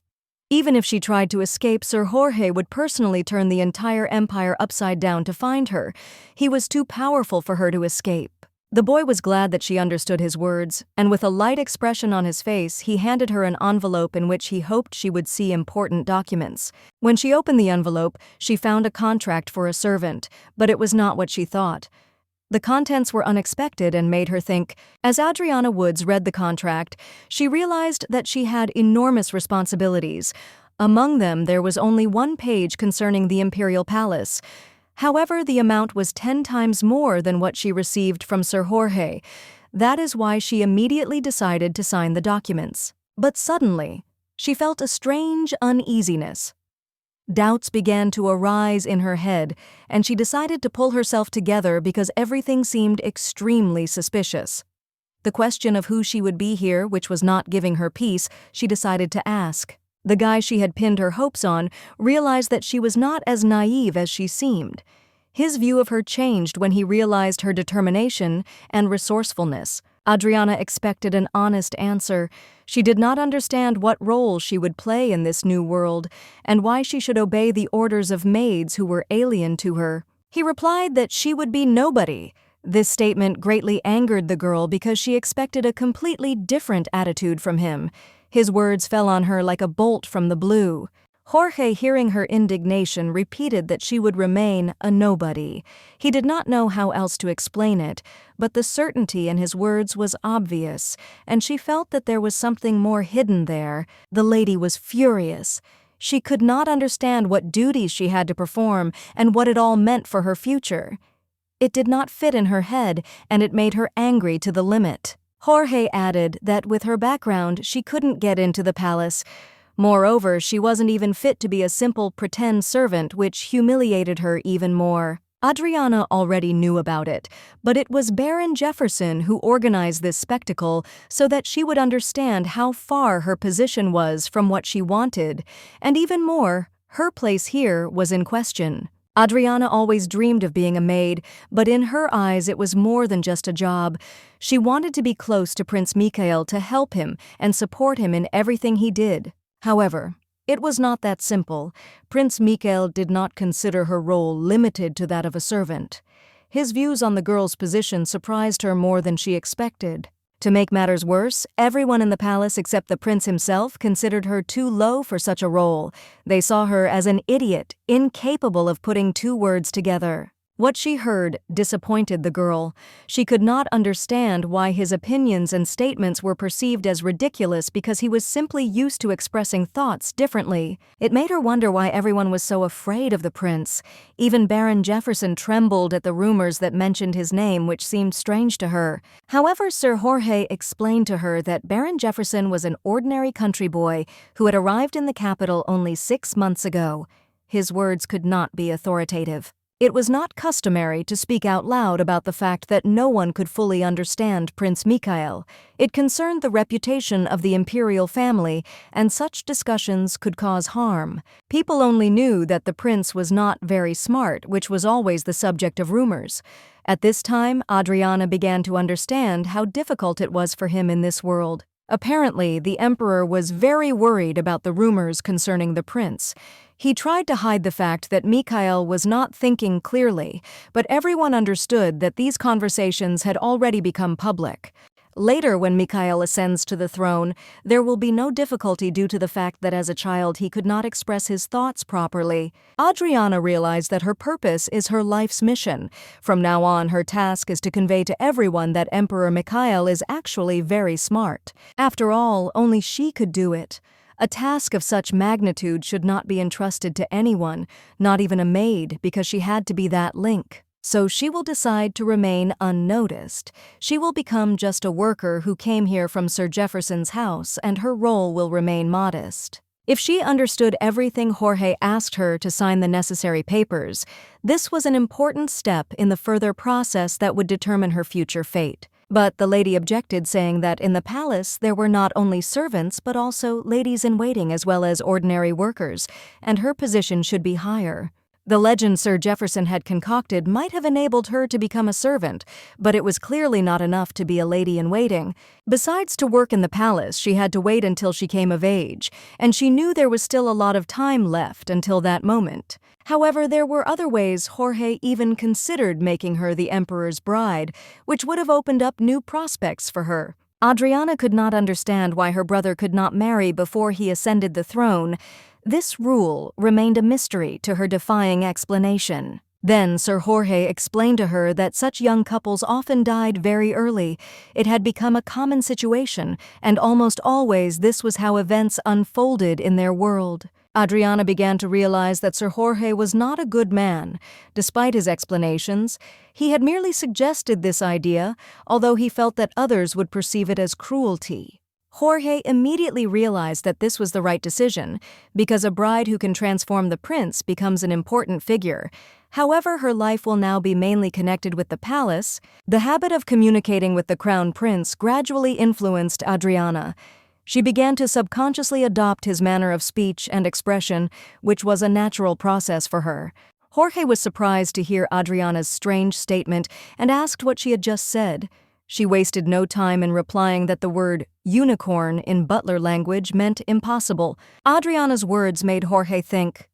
Even if she tried to escape, Sir Jorge would personally turn the entire empire upside down to find her. He was too powerful for her to escape. The boy was glad that she understood his words, and with a light expression on his face, he handed her an envelope in which he hoped she would see important documents. When she opened the envelope, she found a contract for a servant, but it was not what she thought. The contents were unexpected and made her think. As Adriana Woods read the contract, she realized that she had enormous responsibilities. Among them, there was only one page concerning the Imperial Palace. However, the amount was 10 times more than what she received from Sir Jorge. That is why she immediately decided to sign the documents. But suddenly, she felt a strange uneasiness. Doubts began to arise in her head, and she decided to pull herself together because everything seemed extremely suspicious. The question of who she would be here, which was not giving her peace, she decided to ask. The guy she had pinned her hopes on realized that she was not as naive as she seemed. His view of her changed when he realized her determination and resourcefulness. Adriana expected an honest answer. She did not understand what role she would play in this new world and why she should obey the orders of maids who were alien to her. He replied that she would be nobody. This statement greatly angered the girl because she expected a completely different attitude from him. His words fell on her like a bolt from the blue. Jorge, hearing her indignation, repeated that she would remain a nobody. He did not know how else to explain it, but the certainty in his words was obvious, and she felt that there was something more hidden there. The lady was furious. She could not understand what duties she had to perform and what it all meant for her future. It did not fit in her head, and it made her angry to the limit. Jorge added that with her background, she couldn't get into the palace. Moreover, she wasn't even fit to be a simple pretend servant, which humiliated her even more. Adriana already knew about it, but it was Baron Jefferson who organized this spectacle so that she would understand how far her position was from what she wanted, and even more, her place here was in question. Adriana always dreamed of being a maid, but in her eyes it was more than just a job. She wanted to be close to Prince Mikhail to help him and support him in everything he did. However, it was not that simple. Prince Mikhail did not consider her role limited to that of a servant. His views on the girl's position surprised her more than she expected. To make matters worse, everyone in the palace except the prince himself considered her too low for such a role. They saw her as an idiot, incapable of putting two words together. What she heard disappointed the girl. She could not understand why his opinions and statements were perceived as ridiculous because he was simply used to expressing thoughts differently. It made her wonder why everyone was so afraid of the prince. Even Baron Jefferson trembled at the rumors that mentioned his name, which seemed strange to her. However, Sir Jorge explained to her that Baron Jefferson was an ordinary country boy who had arrived in the capital only 6 months ago. His words could not be authoritative. It was not customary to speak out loud about the fact that no one could fully understand Prince Mikhail. It concerned the reputation of the imperial family, and such discussions could cause harm. People only knew that the prince was not very smart, which was always the subject of rumors. At this time, Adriana began to understand how difficult it was for him in this world. Apparently, the emperor was very worried about the rumors concerning the prince. He tried to hide the fact that Mikhail was not thinking clearly, but everyone understood that these conversations had already become public. Later, when Mikhail ascends to the throne, there will be no difficulty due to the fact that as a child he could not express his thoughts properly. Adriana realized that her purpose is her life's mission. From now on, her task is to convey to everyone that Emperor Mikhail is actually very smart. After all, only she could do it. A task of such magnitude should not be entrusted to anyone, not even a maid, because she had to be that link. So she will decide to remain unnoticed. She will become just a worker who came here from Sir Jefferson's house, and her role will remain modest. If she understood everything Jorge asked her to sign the necessary papers, this was an important step in the further process that would determine her future fate. But the lady objected, saying that in the palace there were not only servants but also ladies-in-waiting as well as ordinary workers, and her position should be higher. The legend Sir Jefferson had concocted might have enabled her to become a servant, but it was clearly not enough to be a lady-in-waiting. Besides, to work in the palace, she had to wait until she came of age, and she knew there was still a lot of time left until that moment. However, there were other ways Jorge even considered making her the emperor's bride, which would have opened up new prospects for her. Adriana could not understand why her brother could not marry before he ascended the throne. This rule remained a mystery to her, defying explanation. Then Sir Jorge explained to her that such young couples often died very early. It had become a common situation, and almost always this was how events unfolded in their world. Adriana began to realize that Sir Jorge was not a good man. Despite his explanations, he had merely suggested this idea, although he felt that others would perceive it as cruelty. Jorge immediately realized that this was the right decision, because a bride who can transform the prince becomes an important figure. However, her life will now be mainly connected with the palace. The habit of communicating with the crown prince gradually influenced Adriana. She began to subconsciously adopt his manner of speech and expression, which was a natural process for her. Jorge was surprised to hear Adriana's strange statement and asked what she had just said. She wasted no time in replying that the word unicorn in butler language meant impossible. Adriana's words made Jorge think.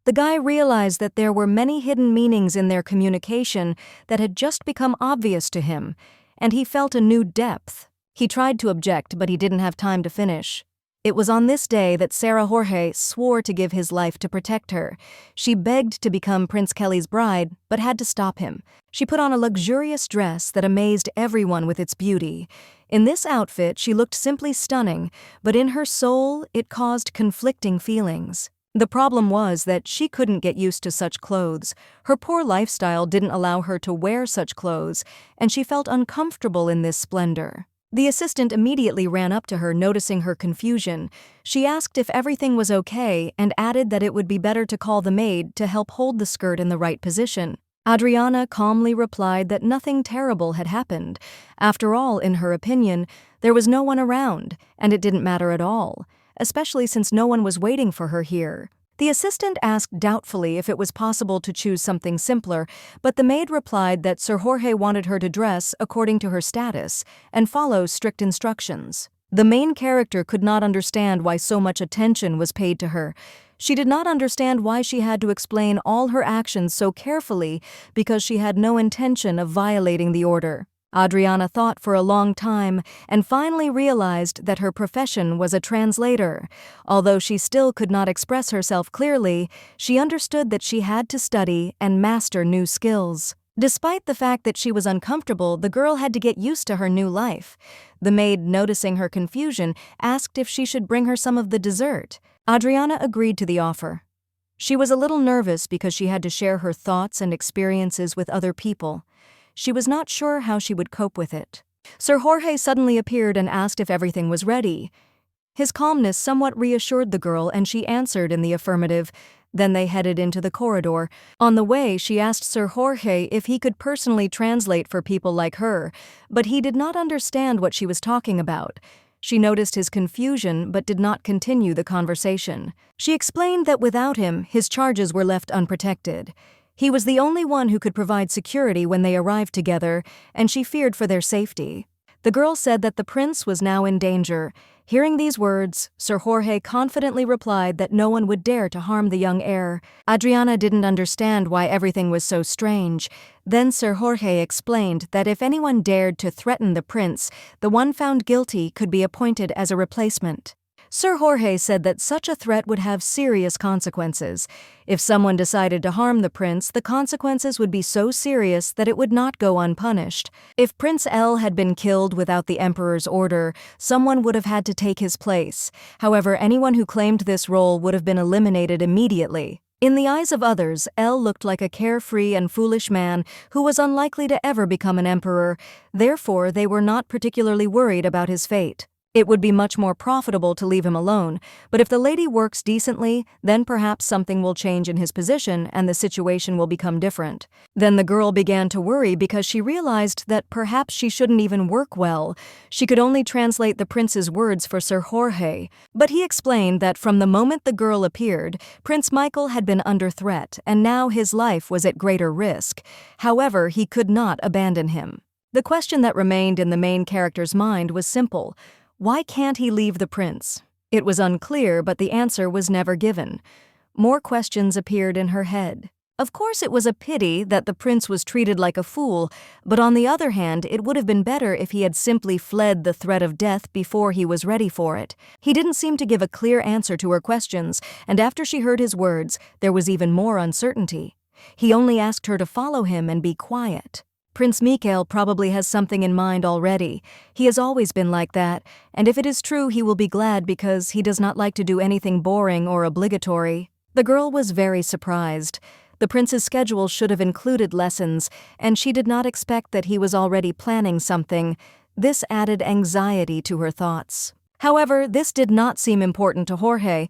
The guy realized that there were many hidden meanings in their communication that had just become obvious to him, and he felt a new depth. He tried to object, but he didn't have time to finish. It was on this day that Sarah Jorge swore to give his life to protect her. She begged to become Prince Kelly's bride, but had to stop him. She put on a luxurious dress that amazed everyone with its beauty. In this outfit, she looked simply stunning, but in her soul, it caused conflicting feelings. The problem was that she couldn't get used to such clothes. Her poor lifestyle didn't allow her to wear such clothes, and she felt uncomfortable in this splendor. The assistant immediately ran up to her, noticing her confusion. She asked if everything was okay and added that it would be better to call the maid to help hold the skirt in the right position. Adriana calmly replied that nothing terrible had happened. After all, in her opinion, there was no one around, and it didn't matter at all, especially since no one was waiting for her here. The assistant asked doubtfully if it was possible to choose something simpler, but the maid replied that Sir Jorge wanted her to dress according to her status and follow strict instructions. The main character could not understand why so much attention was paid to her. She did not understand why she had to explain all her actions so carefully, because she had no intention of violating the order. Adriana thought for a long time and finally realized that her profession was a translator. Although she still could not express herself clearly, she understood that she had to study and master new skills. Despite the fact that she was uncomfortable, the girl had to get used to her new life. The maid, noticing her confusion, asked if she should bring her some of the dessert. Adriana agreed to the offer. She was a little nervous because she had to share her thoughts and experiences with other people. She was not sure how she would cope with it. Sir Jorge suddenly appeared and asked if everything was ready. His calmness somewhat reassured the girl, and she answered in the affirmative. Then they headed into the corridor. On the way, she asked Sir Jorge if he could personally translate for people like her, but he did not understand what she was talking about. She noticed his confusion but did not continue the conversation. She explained that without him, his charges were left unprotected. He was the only one who could provide security when they arrived together, and she feared for their safety. The girl said that the prince was now in danger. Hearing these words, Sir Jorge confidently replied that no one would dare to harm the young heir. Adriana didn't understand why everything was so strange. Then Sir Jorge explained that if anyone dared to threaten the prince, the one found guilty could be appointed as a replacement. Sir Jorge said that such a threat would have serious consequences. If someone decided to harm the prince, the consequences would be so serious that it would not go unpunished. If Prince L had been killed without the emperor's order, someone would have had to take his place. However, anyone who claimed this role would have been eliminated immediately. In the eyes of others, L looked like a carefree and foolish man who was unlikely to ever become an emperor. Therefore, they were not particularly worried about his fate. It would be much more profitable to leave him alone, but if the lady works decently, then perhaps something will change in his position and the situation will become different. Then the girl began to worry because she realized that perhaps she shouldn't even work well. She could only translate the prince's words for Sir Jorge, but he explained that from the moment the girl appeared, Prince Michael had been under threat and now his life was at greater risk. However, he could not abandon him. The question that remained in the main character's mind was simple. Why can't he leave the prince? It was unclear, but the answer was never given. More questions appeared in her head. Of course, it was a pity that the prince was treated like a fool, but on the other hand, it would have been better if he had simply fled the threat of death before he was ready for it. He didn't seem to give a clear answer to her questions, and after she heard his words, there was even more uncertainty. He only asked her to follow him and be quiet. Prince Mikhail probably has something in mind already. He has always been like that, and if it is true, he will be glad because he does not like to do anything boring or obligatory. The girl was very surprised. The prince's schedule should have included lessons, and she did not expect that he was already planning something. This added anxiety to her thoughts. However, this did not seem important to Jorge.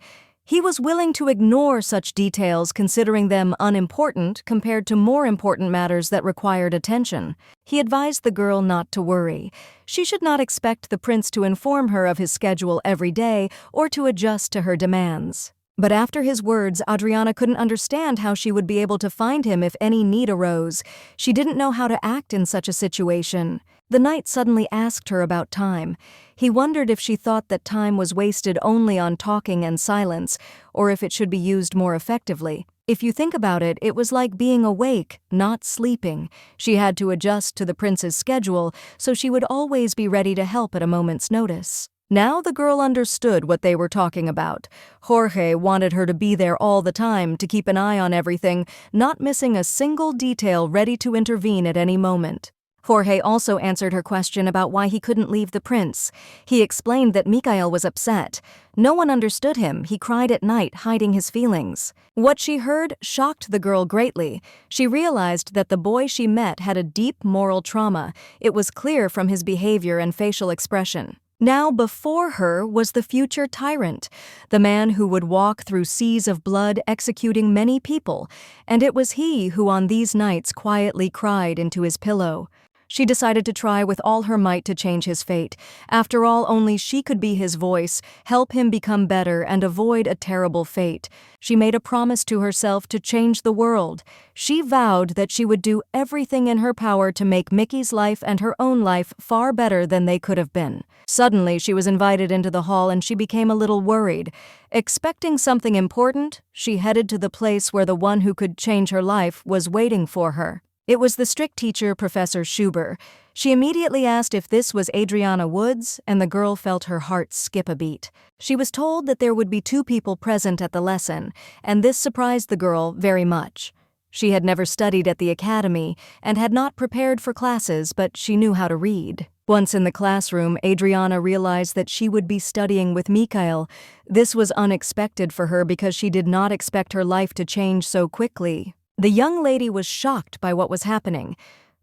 He was willing to ignore such details, considering them unimportant compared to more important matters that required attention. He advised the girl not to worry. She should not expect the prince to inform her of his schedule every day or to adjust to her demands. But after his words, Adriana couldn't understand how she would be able to find him if any need arose. She didn't know how to act in such a situation. The knight suddenly asked her about time. He wondered if she thought that time was wasted only on talking and silence, or if it should be used more effectively. If you think about it, it was like being awake, not sleeping. She had to adjust to the prince's schedule, so she would always be ready to help at a moment's notice. Now the girl understood what they were talking about. Jorge wanted her to be there all the time, to keep an eye on everything, not missing a single detail, ready to intervene at any moment. Jorge also answered her question about why he couldn't leave the prince. He explained that Mikhail was upset. No one understood him. He cried at night, hiding his feelings. What she heard shocked the girl greatly. She realized that the boy she met had a deep moral trauma. It was clear from his behavior and facial expression. Now before her was the future tyrant, the man who would walk through seas of blood executing many people, and it was he who on these nights quietly cried into his pillow. She decided to try with all her might to change his fate. After all, only she could be his voice, help him become better, and avoid a terrible fate. She made a promise to herself to change the world. She vowed that she would do everything in her power to make Mickey's life and her own life far better than they could have been. Suddenly, she was invited into the hall and she became a little worried. Expecting something important, she headed to the place where the one who could change her life was waiting for her. It was the strict teacher, Professor Schuber. She immediately asked if this was Adriana Woods, and the girl felt her heart skip a beat. She was told that there would be 2 people present at the lesson, and this surprised the girl very much. She had never studied at the academy and had not prepared for classes, but she knew how to read. Once in the classroom, Adriana realized that she would be studying with Mikhail. This was unexpected for her because she did not expect her life to change so quickly. The young lady was shocked by what was happening.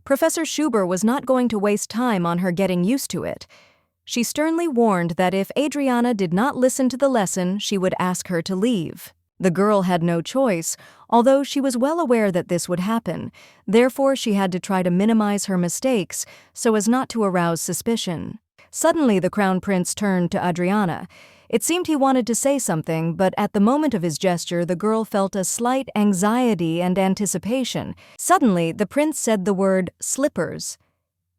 Professor Schuber was not going to waste time on her getting used to it. She sternly warned that if Adriana did not listen to the lesson, she would ask her to leave. The girl had no choice, although she was well aware that this would happen. Therefore, she had to try to minimize her mistakes so as not to arouse suspicion. Suddenly, the Crown Prince turned to Adriana. It seemed he wanted to say something, but at the moment of his gesture, the girl felt a slight anxiety and anticipation. Suddenly, the prince said the word slippers.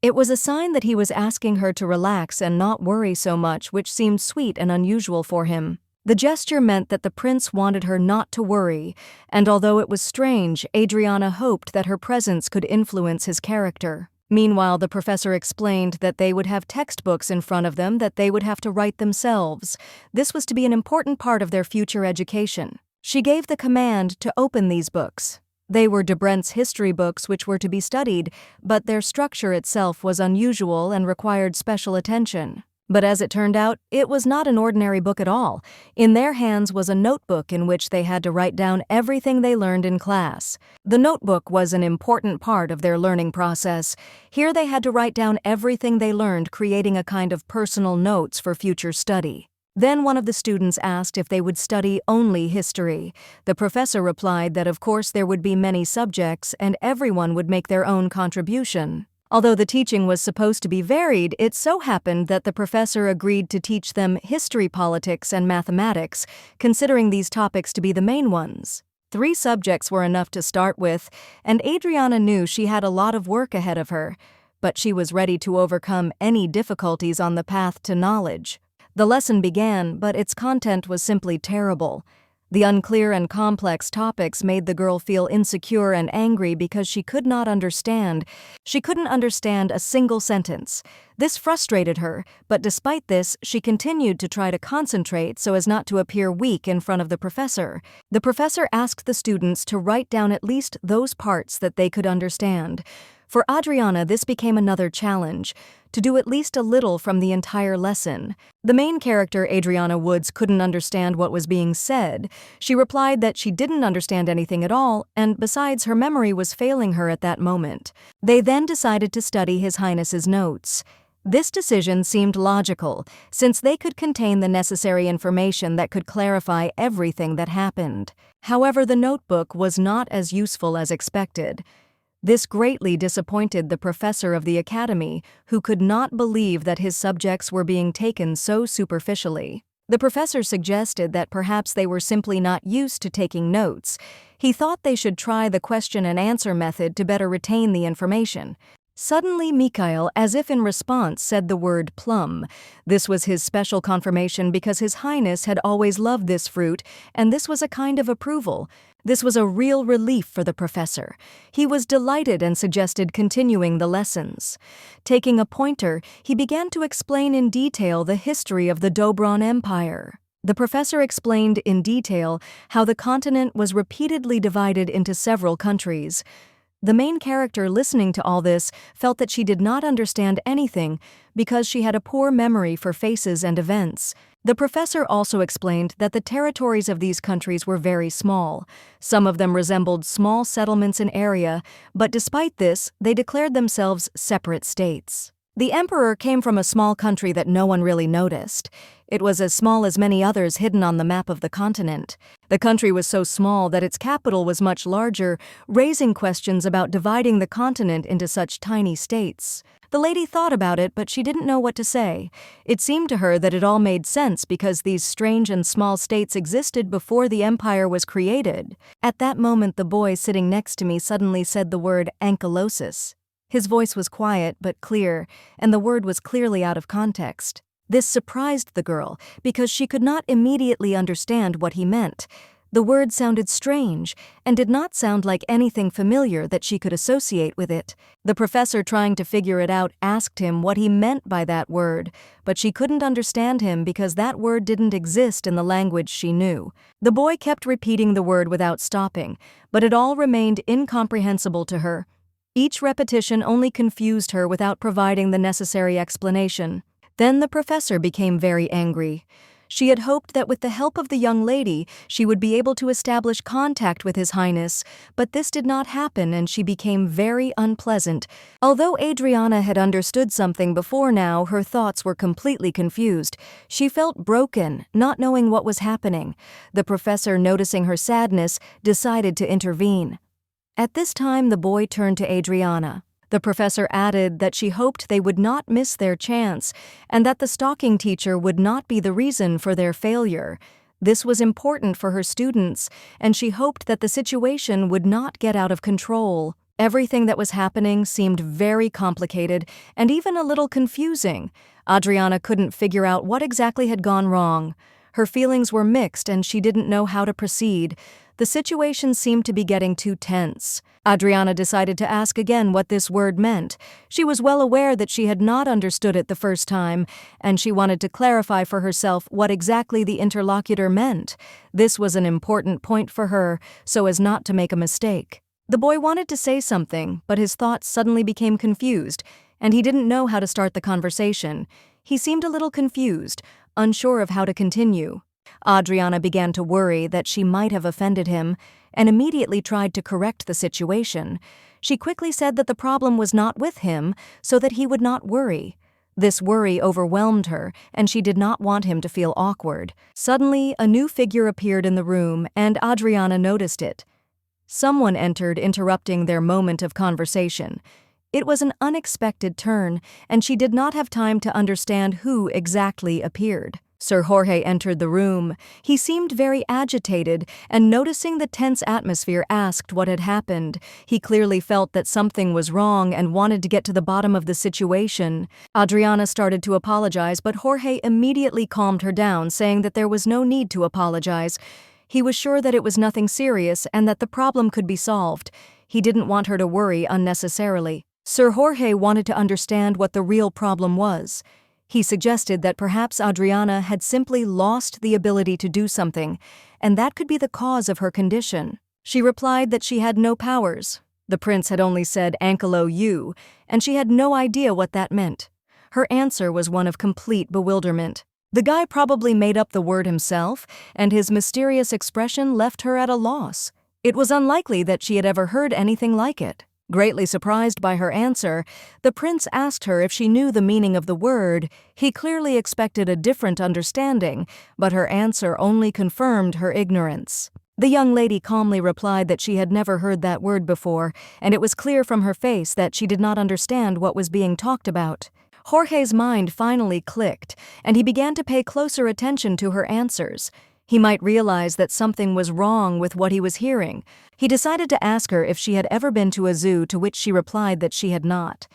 It was a sign that he was asking her to relax and not worry so much, which seemed sweet and unusual for him. The gesture meant that the prince wanted her not to worry, and although it was strange, Adriana hoped that her presence could influence his character. Meanwhile, the professor explained that they would have textbooks in front of them that they would have to write themselves. This was to be an important part of their future education. She gave the command to open these books. They were de Brent's history books which were to be studied, but their structure itself was unusual and required special attention. But as it turned out, it was not an ordinary book at all. In their hands was a notebook in which they had to write down everything they learned in class. The notebook was an important part of their learning process. Here they had to write down everything they learned, creating a kind of personal notes for future study. Then one of the students asked if they would study only history. The professor replied that of course there would be many subjects and everyone would make their own contribution. Although the teaching was supposed to be varied, it so happened that the professor agreed to teach them history, politics, and mathematics, considering these topics to be the main ones. 3 subjects were enough to start with, and Adriana knew she had a lot of work ahead of her, but she was ready to overcome any difficulties on the path to knowledge. The lesson began, but its content was simply terrible. The unclear and complex topics made the girl feel insecure and angry because she could not understand. She couldn't understand a single sentence. This frustrated her, but despite this, she continued to try to concentrate so as not to appear weak in front of the professor. The professor asked the students to write down at least those parts that they could understand. For Adriana, this became another challenge, to do at least a little from the entire lesson. The main character, Adriana Woods, couldn't understand what was being said. She replied that she didn't understand anything at all, and besides, her memory was failing her at that moment. They then decided to study His Highness's notes. This decision seemed logical, since they could contain the necessary information that could clarify everything that happened. However, the notebook was not as useful as expected. This greatly disappointed the professor of the academy, who could not believe that his subjects were being taken so superficially. The professor suggested that perhaps they were simply not used to taking notes. He thought they should try the question and answer method to better retain the information. Suddenly, Mikhail, as if in response, said the word plum. This was his special confirmation because His Highness had always loved this fruit, and this was a kind of approval. This was a real relief for the professor. He was delighted and suggested continuing the lessons. Taking a pointer, he began to explain in detail the history of the Dobron Empire. The professor explained in detail how the continent was repeatedly divided into several countries. The main character, listening to all this, felt that she did not understand anything because she had a poor memory for faces and events. The professor also explained that the territories of these countries were very small. Some of them resembled small settlements in area, but despite this, they declared themselves separate states. The emperor came from a small country that no one really noticed. It was as small as many others hidden on the map of the continent. The country was so small that its capital was much larger, raising questions about dividing the continent into such tiny states. The lady thought about it, but she didn't know what to say. It seemed to her that it all made sense because these strange and small states existed before the empire was created. At that moment, the boy sitting next to me suddenly said the word ankylosis. His voice was quiet but clear, and the word was clearly out of context. This surprised the girl because she could not immediately understand what he meant. The word sounded strange and did not sound like anything familiar that she could associate with it. The professor, trying to figure it out, asked him what he meant by that word, but she couldn't understand him because that word didn't exist in the language she knew. The boy kept repeating the word without stopping, but it all remained incomprehensible to her. Each repetition only confused her without providing the necessary explanation. Then the professor became very angry. She had hoped that with the help of the young lady, she would be able to establish contact with His Highness, but this did not happen and she became very unpleasant. Although Adriana had understood something before now, her thoughts were completely confused. She felt broken, not knowing what was happening. The professor, noticing her sadness, decided to intervene. At this time, the boy turned to Adriana. The professor added that she hoped they would not miss their chance and that the stalking teacher would not be the reason for their failure. This was important for her students, and she hoped that the situation would not get out of control. Everything that was happening seemed very complicated and even a little confusing. Adriana couldn't figure out what exactly had gone wrong. Her feelings were mixed and she didn't know how to proceed. The situation seemed to be getting too tense. Adriana decided to ask again what this word meant. She was well aware that she had not understood it the first time, and she wanted to clarify for herself what exactly the interlocutor meant. This was an important point for her, so as not to make a mistake. The boy wanted to say something, but his thoughts suddenly became confused, and he didn't know how to start the conversation. He seemed a little confused, unsure of how to continue. Adriana began to worry that she might have offended him and immediately tried to correct the situation. She quickly said that the problem was not with him, so that he would not worry. This worry overwhelmed her, and she did not want him to feel awkward. Suddenly, a new figure appeared in the room, and Adriana noticed it. Someone entered, interrupting their moment of conversation. It was an unexpected turn, and she did not have time to understand who exactly appeared. Sir Jorge entered the room. He seemed very agitated, and noticing the tense atmosphere, asked what had happened. He clearly felt that something was wrong and wanted to get to the bottom of the situation. Adriana started to apologize, but Jorge immediately calmed her down, saying that there was no need to apologize. He was sure that it was nothing serious and that the problem could be solved. He didn't want her to worry unnecessarily. Sir Jorge wanted to understand what the real problem was. He suggested that perhaps Adriana had simply lost the ability to do something, and that could be the cause of her condition. She replied that she had no powers. The prince had only said "Ankelo you," and she had no idea what that meant. Her answer was one of complete bewilderment. The guy probably made up the word himself, and his mysterious expression left her at a loss. It was unlikely that she had ever heard anything like it. Greatly surprised by her answer, the prince asked her if she knew the meaning of the word. He clearly expected a different understanding, but her answer only confirmed her ignorance. The young lady calmly replied that she had never heard that word before, and it was clear from her face that she did not understand what was being talked about. Jorge's mind finally clicked, and he began to pay closer attention to her answers. He might realize that something was wrong with what he was hearing. He decided to ask her if she had ever been to a zoo, to which she replied that she had not.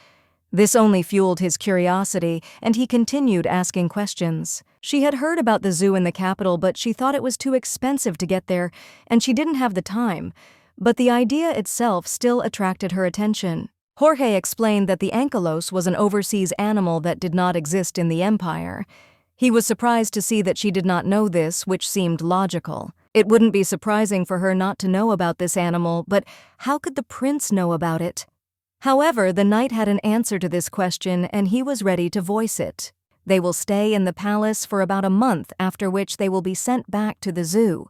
This only fueled his curiosity, and he continued asking questions. She had heard about the zoo in the capital, but she thought it was too expensive to get there, and she didn't have the time. But the idea itself still attracted her attention. Jorge explained that the ankylos was an overseas animal that did not exist in the empire. He was surprised to see that she did not know this, which seemed logical. It wouldn't be surprising for her not to know about this animal, but how could the prince know about it? However, the knight had an answer to this question, and he was ready to voice it. They will stay in the palace for about a month, after which they will be sent back to the zoo.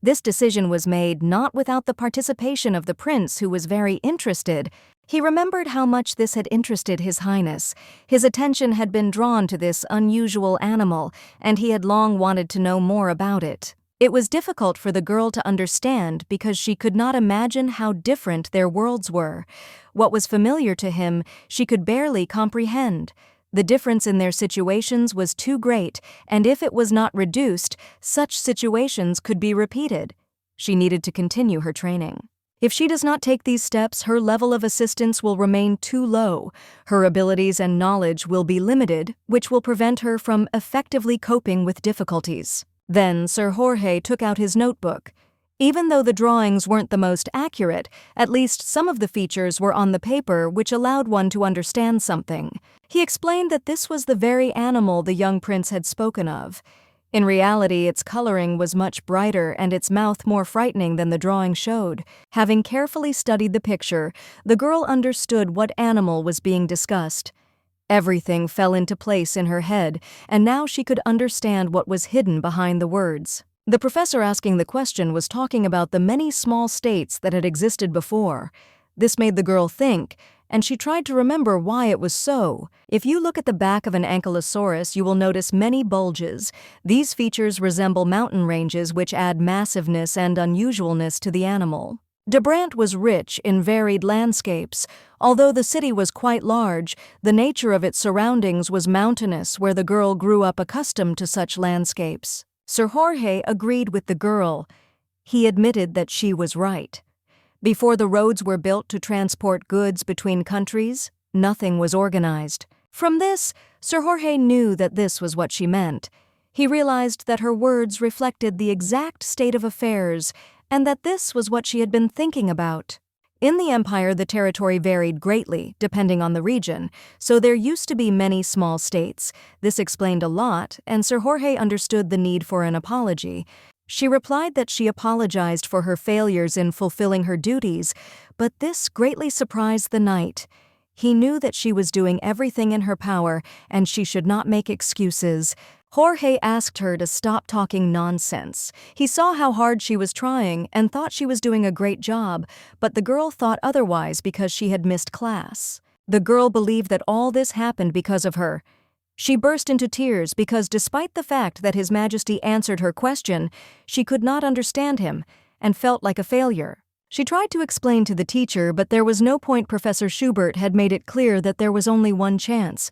This decision was made not without the participation of the prince, who was very interested. He remembered how much this had interested His Highness. His attention had been drawn to this unusual animal, and he had long wanted to know more about it. It was difficult for the girl to understand because she could not imagine how different their worlds were. What was familiar to him, she could barely comprehend. The difference in their situations was too great, and if it was not reduced, such situations could be repeated. She needed to continue her training. If she does not take these steps, her level of assistance will remain too low. Her abilities and knowledge will be limited, which will prevent her from effectively coping with difficulties. Then Sir Jorge took out his notebook. Even though the drawings weren't the most accurate, at least some of the features were on the paper which allowed one to understand something. He explained that this was the very animal the young prince had spoken of. In reality, its coloring was much brighter and its mouth more frightening than the drawing showed. Having carefully studied the picture, the girl understood what animal was being discussed. Everything fell into place in her head, and now she could understand what was hidden behind the words. The professor asking the question was talking about the many small states that had existed before. This made the girl think, and she tried to remember why it was so. If you look at the back of an ankylosaurus, you will notice many bulges. These features resemble mountain ranges which add massiveness and unusualness to the animal. Tamed was rich in varied landscapes. Although the city was quite large, the nature of its surroundings was mountainous, where the girl grew up accustomed to such landscapes. Sir Jorge agreed with the girl. He admitted that she was right. Before the roads were built to transport goods between countries, nothing was organized. From this, Sir Jorge knew that this was what she meant. He realized that her words reflected the exact state of affairs, and that this was what she had been thinking about. In the empire, the territory varied greatly, depending on the region, so there used to be many small states. This explained a lot, and Sir Jorge understood the need for an apology. She replied that she apologized for her failures in fulfilling her duties, but this greatly surprised the knight. He knew that she was doing everything in her power, and she should not make excuses. Jorge asked her to stop talking nonsense. He saw how hard she was trying and thought she was doing a great job, but the girl thought otherwise because she had missed class. The girl believed that all this happened because of her. She burst into tears because despite the fact that His Majesty answered her question, she could not understand him and felt like a failure. She tried to explain to the teacher, but there was no point. Professor Schubert had made it clear that there was only one chance.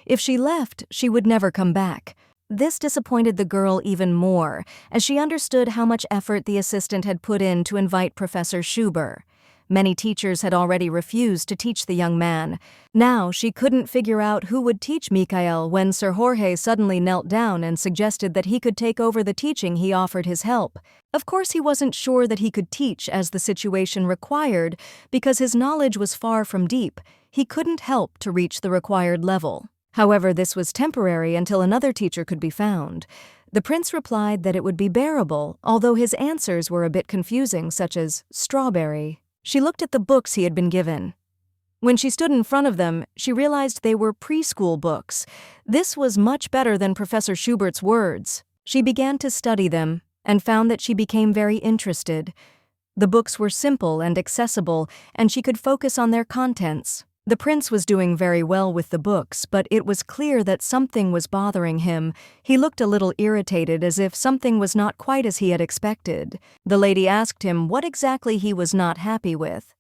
If she left, she would never come back. This disappointed the girl even more, as she understood how much effort the assistant had put in to invite Professor Schubert. Many teachers had already refused to teach the young man. Now she couldn't figure out who would teach Mikhail when Sir Jorge suddenly knelt down and suggested that he could take over the teaching. He offered his help. Of course, he wasn't sure that he could teach as the situation required, because his knowledge was far from deep. He couldn't help to reach the required level. However, this was temporary until another teacher could be found. The prince replied that it would be bearable, although his answers were a bit confusing, such as strawberry. She looked at the books he had been given. When she stood in front of them, she realized they were preschool books. This was much better than Professor Schubert's words. She began to study them and found that she became very interested. The books were simple and accessible, and she could focus on their contents. The prince was doing very well with the books, but it was clear that something was bothering him. He looked a little irritated, as if something was not quite as he had expected. The lady asked him what exactly he was not happy with.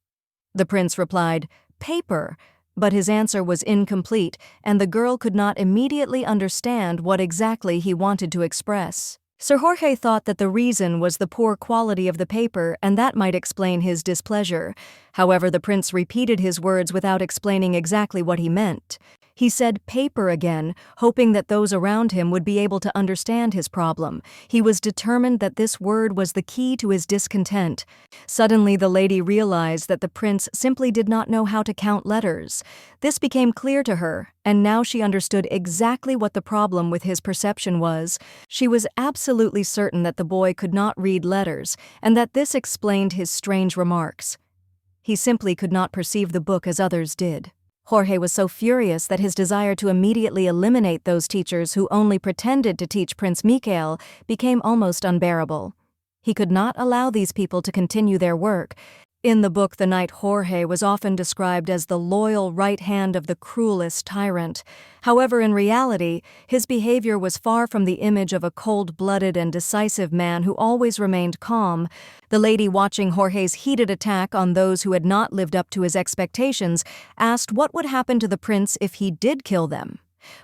The prince replied, "Paper," but his answer was incomplete, and the girl could not immediately understand what exactly he wanted to express. Sir Jorge thought that the reason was the poor quality of the paper, and that might explain his displeasure. However, the prince repeated his words without explaining exactly what he meant. He said paper again, hoping that those around him would be able to understand his problem. He was determined that this word was the key to his discontent. Suddenly, the lady realized that the prince simply did not know how to count letters. This became clear to her, and now she understood exactly what the problem with his perception was. She was absolutely certain that the boy could not read letters, and that this explained his strange remarks. He simply could not perceive the book as others did. Jorge was so furious that his desire to immediately eliminate those teachers who only pretended to teach Prince Mikhail became almost unbearable. He could not allow these people to continue their work. In the book, the knight Jorge was often described as the loyal right hand of the cruelest tyrant. However, in reality, his behavior was far from the image of a cold-blooded and decisive man who always remained calm. The lady, watching Jorge's heated attack on those who had not lived up to his expectations, asked what would happen to the prince if he did kill them.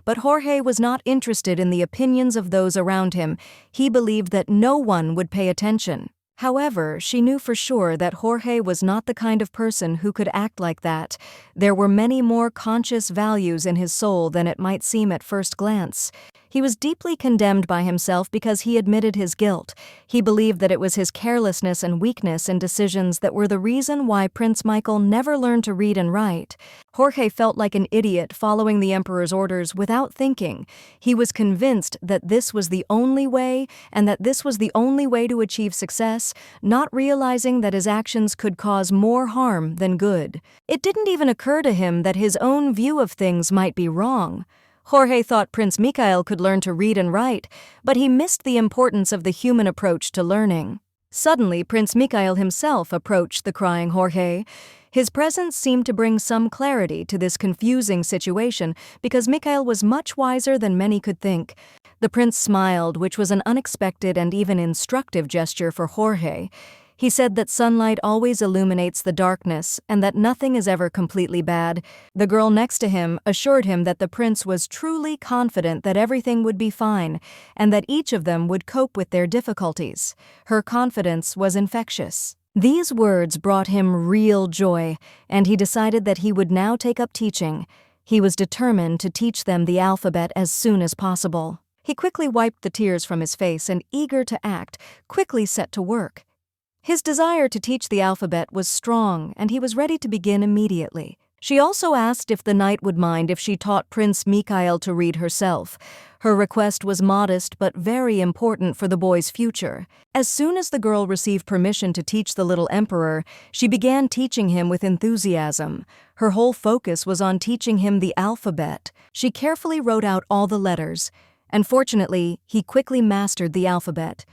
But Jorge was not interested in the opinions of those around him. He believed that no one would pay attention. However, she knew for sure that Jorge was not the kind of person who could act like that. There were many more conscious values in his soul than it might seem at first glance. He was deeply condemned by himself because he admitted his guilt. He believed that it was his carelessness and weakness in decisions that were the reason why Prince Michael never learned to read and write. Jorge felt like an idiot following the emperor's orders without thinking. He was convinced that this was the only way, and that this was the only way to achieve success, not realizing that his actions could cause more harm than good. It didn't even occur to him that his own view of things might be wrong. Jorge thought Prince Mikhail could learn to read and write, but he missed the importance of the human approach to learning. Suddenly, Prince Mikhail himself approached the crying Jorge. His presence seemed to bring some clarity to this confusing situation because Mikhail was much wiser than many could think. The prince smiled, which was an unexpected and even instructive gesture for Jorge. He said that sunlight always illuminates the darkness and that nothing is ever completely bad. The girl next to him assured him that the prince was truly confident that everything would be fine and that each of them would cope with their difficulties. Her confidence was infectious. These words brought him real joy, and he decided that he would now take up teaching. He was determined to teach them the alphabet as soon as possible. He quickly wiped the tears from his face and, eager to act, quickly set to work. His desire to teach the alphabet was strong, and he was ready to begin immediately. She also asked if the knight would mind if she taught Prince Mikhail to read herself. Her request was modest but very important for the boy's future. As soon as the girl received permission to teach the little emperor, she began teaching him with enthusiasm. Her whole focus was on teaching him the alphabet. She carefully wrote out all the letters, and fortunately, he quickly mastered the alphabet.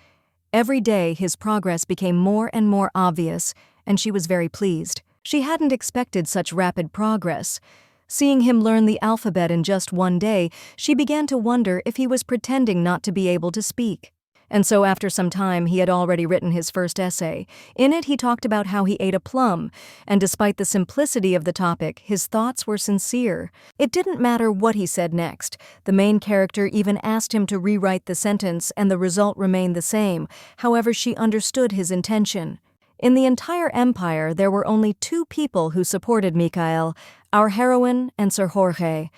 Every day, his progress became more and more obvious, and she was very pleased. She hadn't expected such rapid progress. Seeing him learn the alphabet in just one day, she began to wonder if he was pretending not to be able to speak. And so after some time, he had already written his first essay. In it, he talked about how he ate a plum, and despite the simplicity of the topic, his thoughts were sincere. It didn't matter what he said next. The main character even asked him to rewrite the sentence, and the result remained the same. However, she understood his intention. In the entire empire, there were only two people who supported Mikhail, our heroine and Sir Jorge.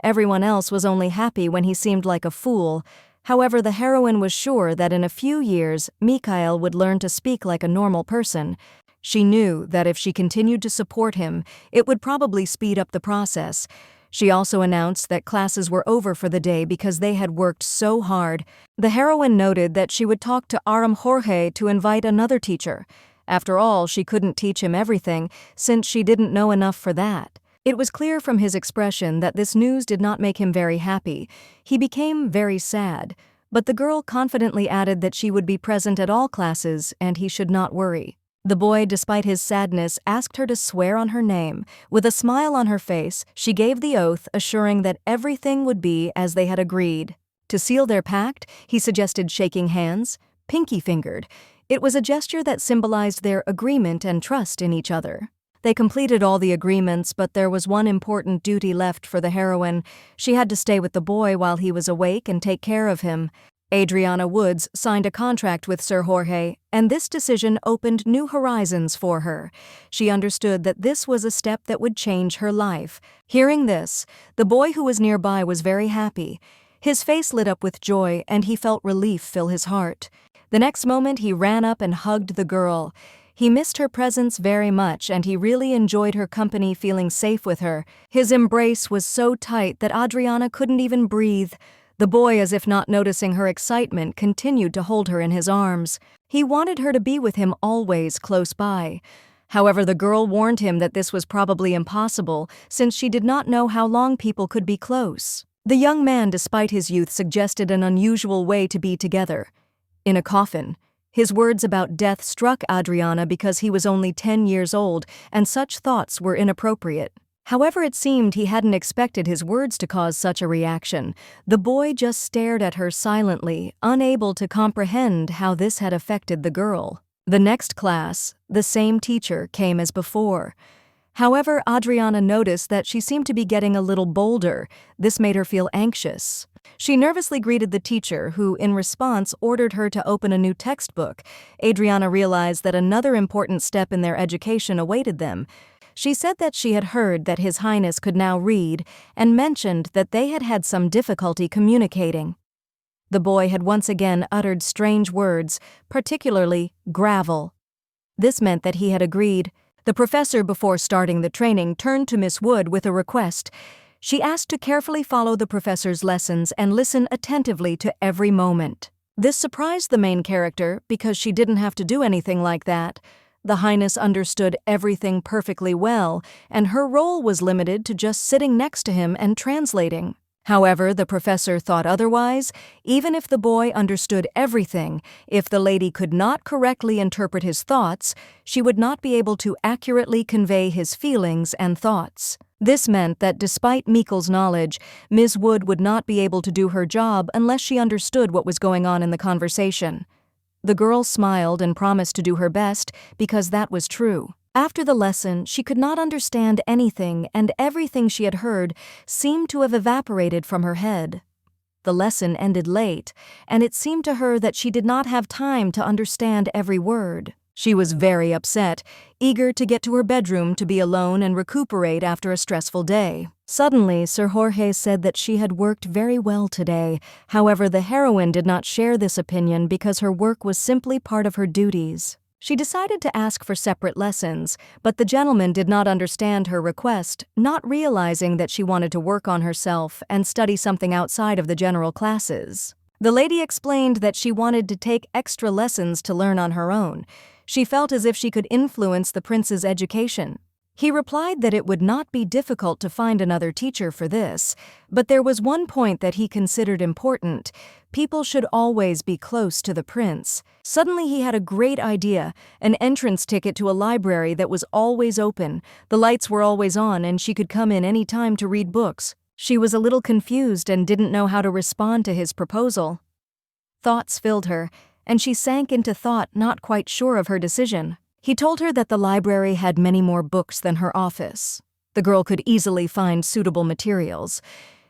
Everyone else was only happy when he seemed like a fool. However, the heroine was sure that in a few years, Mikhail would learn to speak like a normal person. She knew that if she continued to support him, it would probably speed up the process. She also announced that classes were over for the day because they had worked so hard. The heroine noted that she would talk to Aram Jorge to invite another teacher. After all, she couldn't teach him everything, since she didn't know enough for that. It was clear from his expression that this news did not make him very happy. He became very sad, but the girl confidently added that she would be present at all classes and he should not worry. The boy, despite his sadness, asked her to swear on her name. With a smile on her face, she gave the oath, assuring that everything would be as they had agreed. To seal their pact, he suggested shaking hands, pinky-fingered. It was a gesture that symbolized their agreement and trust in each other. They completed all the agreements, but there was one important duty left for the heroine. She had to stay with the boy while he was awake and take care of him. Adriana Woods signed a contract with Sir Jorge, and this decision opened new horizons for her. She understood that this was a step that would change her life. Hearing this, the boy who was nearby was very happy. His face lit up with joy, and he felt relief fill his heart. The next moment, he ran up and hugged the girl. He missed her presence very much, and he really enjoyed her company, feeling safe with her. His embrace was so tight that Adriana couldn't even breathe. The boy, as if not noticing her excitement, continued to hold her in his arms. He wanted her to be with him always close by. However, the girl warned him that this was probably impossible, since she did not know how long people could be close. The young man, despite his youth, suggested an unusual way to be together. In a coffin. His words about death struck Adriana because he was only 10 years old, and such thoughts were inappropriate. However, it seemed he hadn't expected his words to cause such a reaction. The boy just stared at her silently, unable to comprehend how this had affected the girl. The next class, the same teacher came as before. However, Adriana noticed that she seemed to be getting a little bolder. This made her feel anxious. She nervously greeted the teacher, who, in response, ordered her to open a new textbook. Adriana realized that another important step in their education awaited them. She said that she had heard that His Highness could now read, and mentioned that they had had some difficulty communicating. The boy had once again uttered strange words, particularly gravel. This meant that he had agreed. The professor, before starting the training, turned to Miss Wood with a request. She asked to carefully follow the professor's lessons and listen attentively to every moment. This surprised the main character because she didn't have to do anything like that. The Highness understood everything perfectly well, and her role was limited to just sitting next to him and translating. However, the professor thought otherwise. Even if the boy understood everything, if the lady could not correctly interpret his thoughts, she would not be able to accurately convey his feelings and thoughts. This meant that despite Meikle's knowledge, Ms. Wood would not be able to do her job unless she understood what was going on in the conversation. The girl smiled and promised to do her best because that was true. After the lesson, she could not understand anything, and everything she had heard seemed to have evaporated from her head. The lesson ended late, and it seemed to her that she did not have time to understand every word. She was very upset, eager to get to her bedroom to be alone and recuperate after a stressful day. Suddenly, Sir Jorge said that she had worked very well today. However, the heroine did not share this opinion because her work was simply part of her duties. She decided to ask for separate lessons, but the gentleman did not understand her request, not realizing that she wanted to work on herself and study something outside of the general classes. The lady explained that she wanted to take extra lessons to learn on her own. She felt as if she could influence the prince's education. He replied that it would not be difficult to find another teacher for this, but there was one point that he considered important. People should always be close to the prince. Suddenly he had a great idea, an entrance ticket to a library that was always open. The lights were always on and she could come in any time to read books. She was a little confused and didn't know how to respond to his proposal. Thoughts filled her, and she sank into thought, not quite sure of her decision. He told her that the library had many more books than her office. The girl could easily find suitable materials.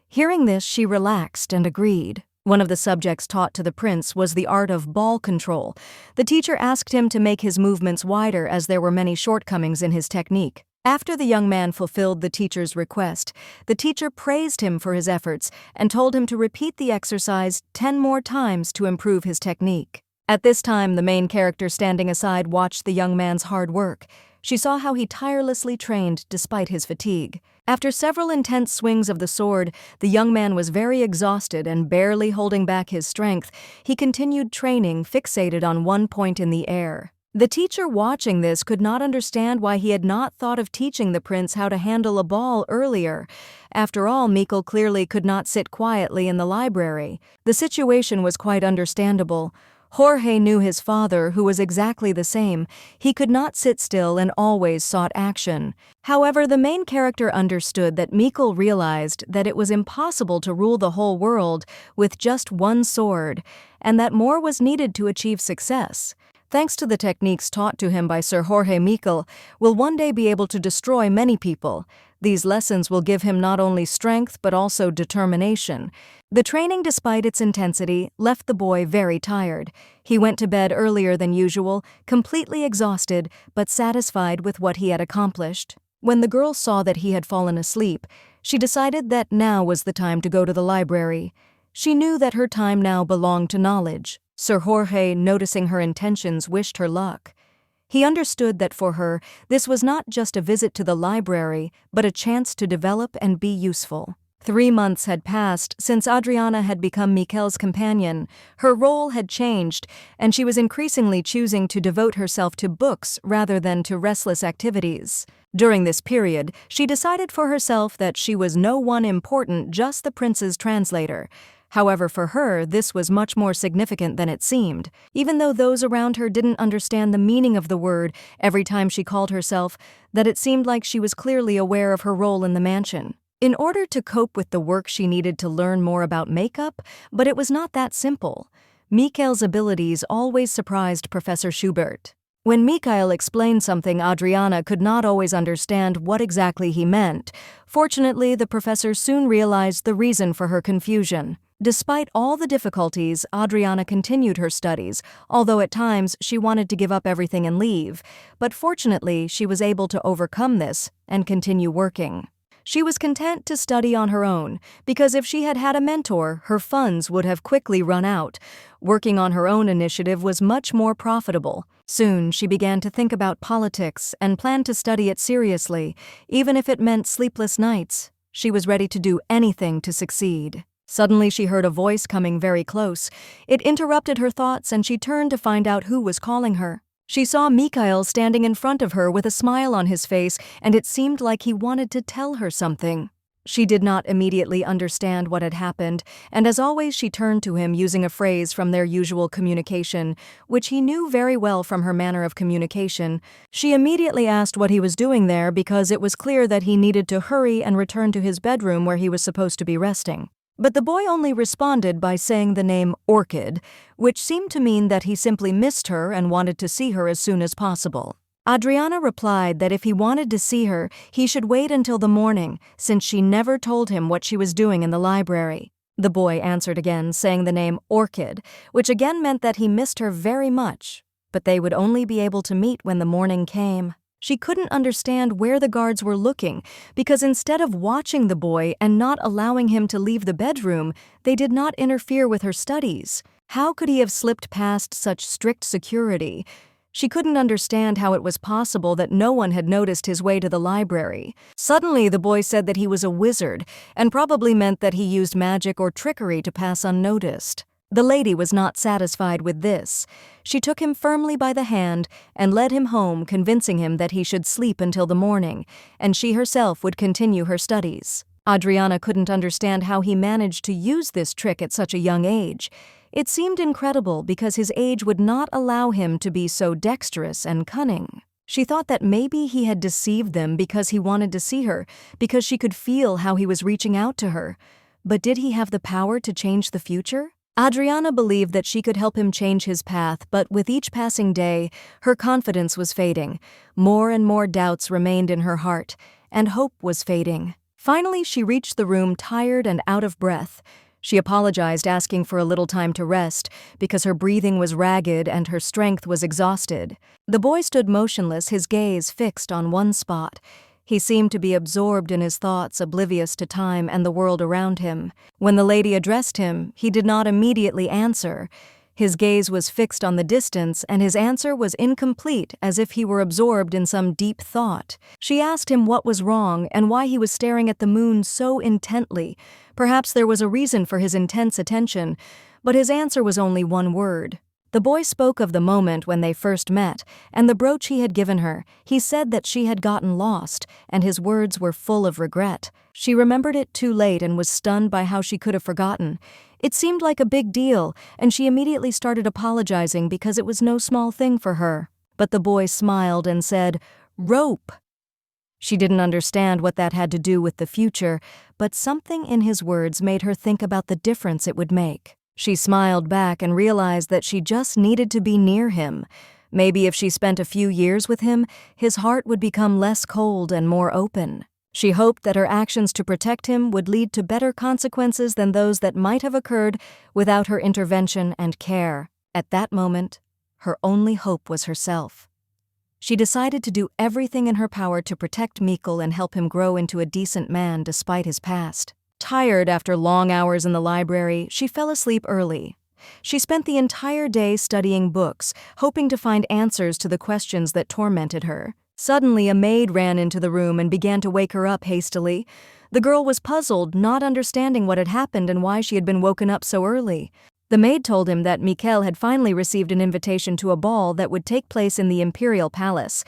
Hearing this, she relaxed and agreed. One of the subjects taught to the prince was the art of ball control. The teacher asked him to make his movements wider as there were many shortcomings in his technique. After the young man fulfilled the teacher's request, the teacher praised him for his efforts and told him to repeat the exercise 10 more times to improve his technique. At this time, the main character standing aside watched the young man's hard work. She saw how he tirelessly trained despite his fatigue. After several intense swings of the sword, the young man was very exhausted and barely holding back his strength. He continued training, fixated on one point in the air. The teacher watching this could not understand why he had not thought of teaching the prince how to handle a ball earlier. After all, Meikle clearly could not sit quietly in the library. The situation was quite understandable. Jorge knew his father, who was exactly the same. He could not sit still and always sought action. However, the main character understood that Meikle realized that it was impossible to rule the whole world with just one sword, and that more was needed to achieve success. Thanks to the techniques taught to him by Sir Jorge, Meikle will one day be able to destroy many people. These lessons will give him not only strength but also determination. The training, despite its intensity, left the boy very tired. He went to bed earlier than usual, completely exhausted but satisfied with what he had accomplished. When the girl saw that he had fallen asleep, she decided that now was the time to go to the library. She knew that her time now belonged to knowledge. Sir Jorge, noticing her intentions, wished her luck. He understood that for her, this was not just a visit to the library, but a chance to develop and be useful. 3 months had passed since Adriana had become Meikle's companion. Her role had changed, and she was increasingly choosing to devote herself to books rather than to restless activities. During this period, she decided for herself that she was no one important, just the prince's translator. However, for her, this was much more significant than it seemed. Even though those around her didn't understand the meaning of the word every time she called herself, that it seemed like she was clearly aware of her role in the mansion. In order to cope with the work, she needed to learn more about makeup, but it was not that simple. Meikle's abilities always surprised Professor Schubert. When Meikle explained something, Adriana could not always understand what exactly he meant. Fortunately, the professor soon realized the reason for her confusion. Despite all the difficulties, Adriana continued her studies, although at times she wanted to give up everything and leave. But fortunately, she was able to overcome this and continue working. She was content to study on her own, because if she had had a mentor, her funds would have quickly run out. Working on her own initiative was much more profitable. Soon, she began to think about politics and planned to study it seriously, even if it meant sleepless nights. She was ready to do anything to succeed. Suddenly, she heard a voice coming very close. It interrupted her thoughts, and she turned to find out who was calling her. She saw Mikhail standing in front of her with a smile on his face, and it seemed like he wanted to tell her something. She did not immediately understand what had happened, and as always she turned to him using a phrase from their usual communication, which he knew very well from her manner of communication. She immediately asked what he was doing there because it was clear that he needed to hurry and return to his bedroom where he was supposed to be resting. But the boy only responded by saying the name Orchid, which seemed to mean that he simply missed her and wanted to see her as soon as possible. Adriana replied that if he wanted to see her, he should wait until the morning, since she never told him what she was doing in the library. The boy answered again, saying the name Orchid, which again meant that he missed her very much, but they would only be able to meet when the morning came. She couldn't understand where the guards were looking, because instead of watching the boy and not allowing him to leave the bedroom, they did not interfere with her studies. How could he have slipped past such strict security? She couldn't understand how it was possible that no one had noticed his way to the library. Suddenly, the boy said that he was a wizard, and probably meant that he used magic or trickery to pass unnoticed. The lady was not satisfied with this. She took him firmly by the hand and led him home, convincing him that he should sleep until the morning, and she herself would continue her studies. Adriana couldn't understand how he managed to use this trick at such a young age. It seemed incredible because his age would not allow him to be so dexterous and cunning. She thought that maybe he had deceived them because he wanted to see her, because she could feel how he was reaching out to her. But did he have the power to change the future? Adriana believed that she could help him change his path, but with each passing day, her confidence was fading. More and more doubts remained in her heart, and hope was fading. Finally, she reached the room tired and out of breath. She apologized, asking for a little time to rest, because her breathing was ragged and her strength was exhausted. The boy stood motionless, his gaze fixed on one spot. He seemed to be absorbed in his thoughts, oblivious to time and the world around him. When the lady addressed him, he did not immediately answer. His gaze was fixed on the distance, and his answer was incomplete, as if he were absorbed in some deep thought. She asked him what was wrong and why he was staring at the moon so intently. Perhaps there was a reason for his intense attention, but his answer was only one word. The boy spoke of the moment when they first met, and the brooch he had given her. He said that she had gotten lost, and his words were full of regret. She remembered it too late and was stunned by how she could have forgotten. It seemed like a big deal, and she immediately started apologizing because it was no small thing for her. But the boy smiled and said, "Rope." She didn't understand what that had to do with the future, but something in his words made her think about the difference it would make. She smiled back and realized that she just needed to be near him. Maybe if she spent a few years with him, his heart would become less cold and more open. She hoped that her actions to protect him would lead to better consequences than those that might have occurred without her intervention and care. At that moment, her only hope was herself. She decided to do everything in her power to protect Mikhail and help him grow into a decent man despite his past. Tired after long hours in the library, she fell asleep early. She spent the entire day studying books, hoping to find answers to the questions that tormented her. Suddenly, a maid ran into the room and began to wake her up hastily. The girl was puzzled, not understanding what had happened and why she had been woken up so early. The maid told him that Mikhail had finally received an invitation to a ball that would take place in the Imperial Palace.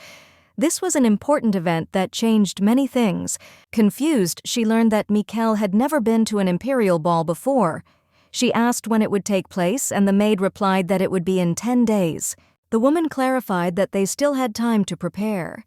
This was an important event that changed many things. Confused, she learned that Mikhail had never been to an imperial ball before. She asked when it would take place, and the maid replied that it would be in 10 days. The woman clarified that they still had time to prepare.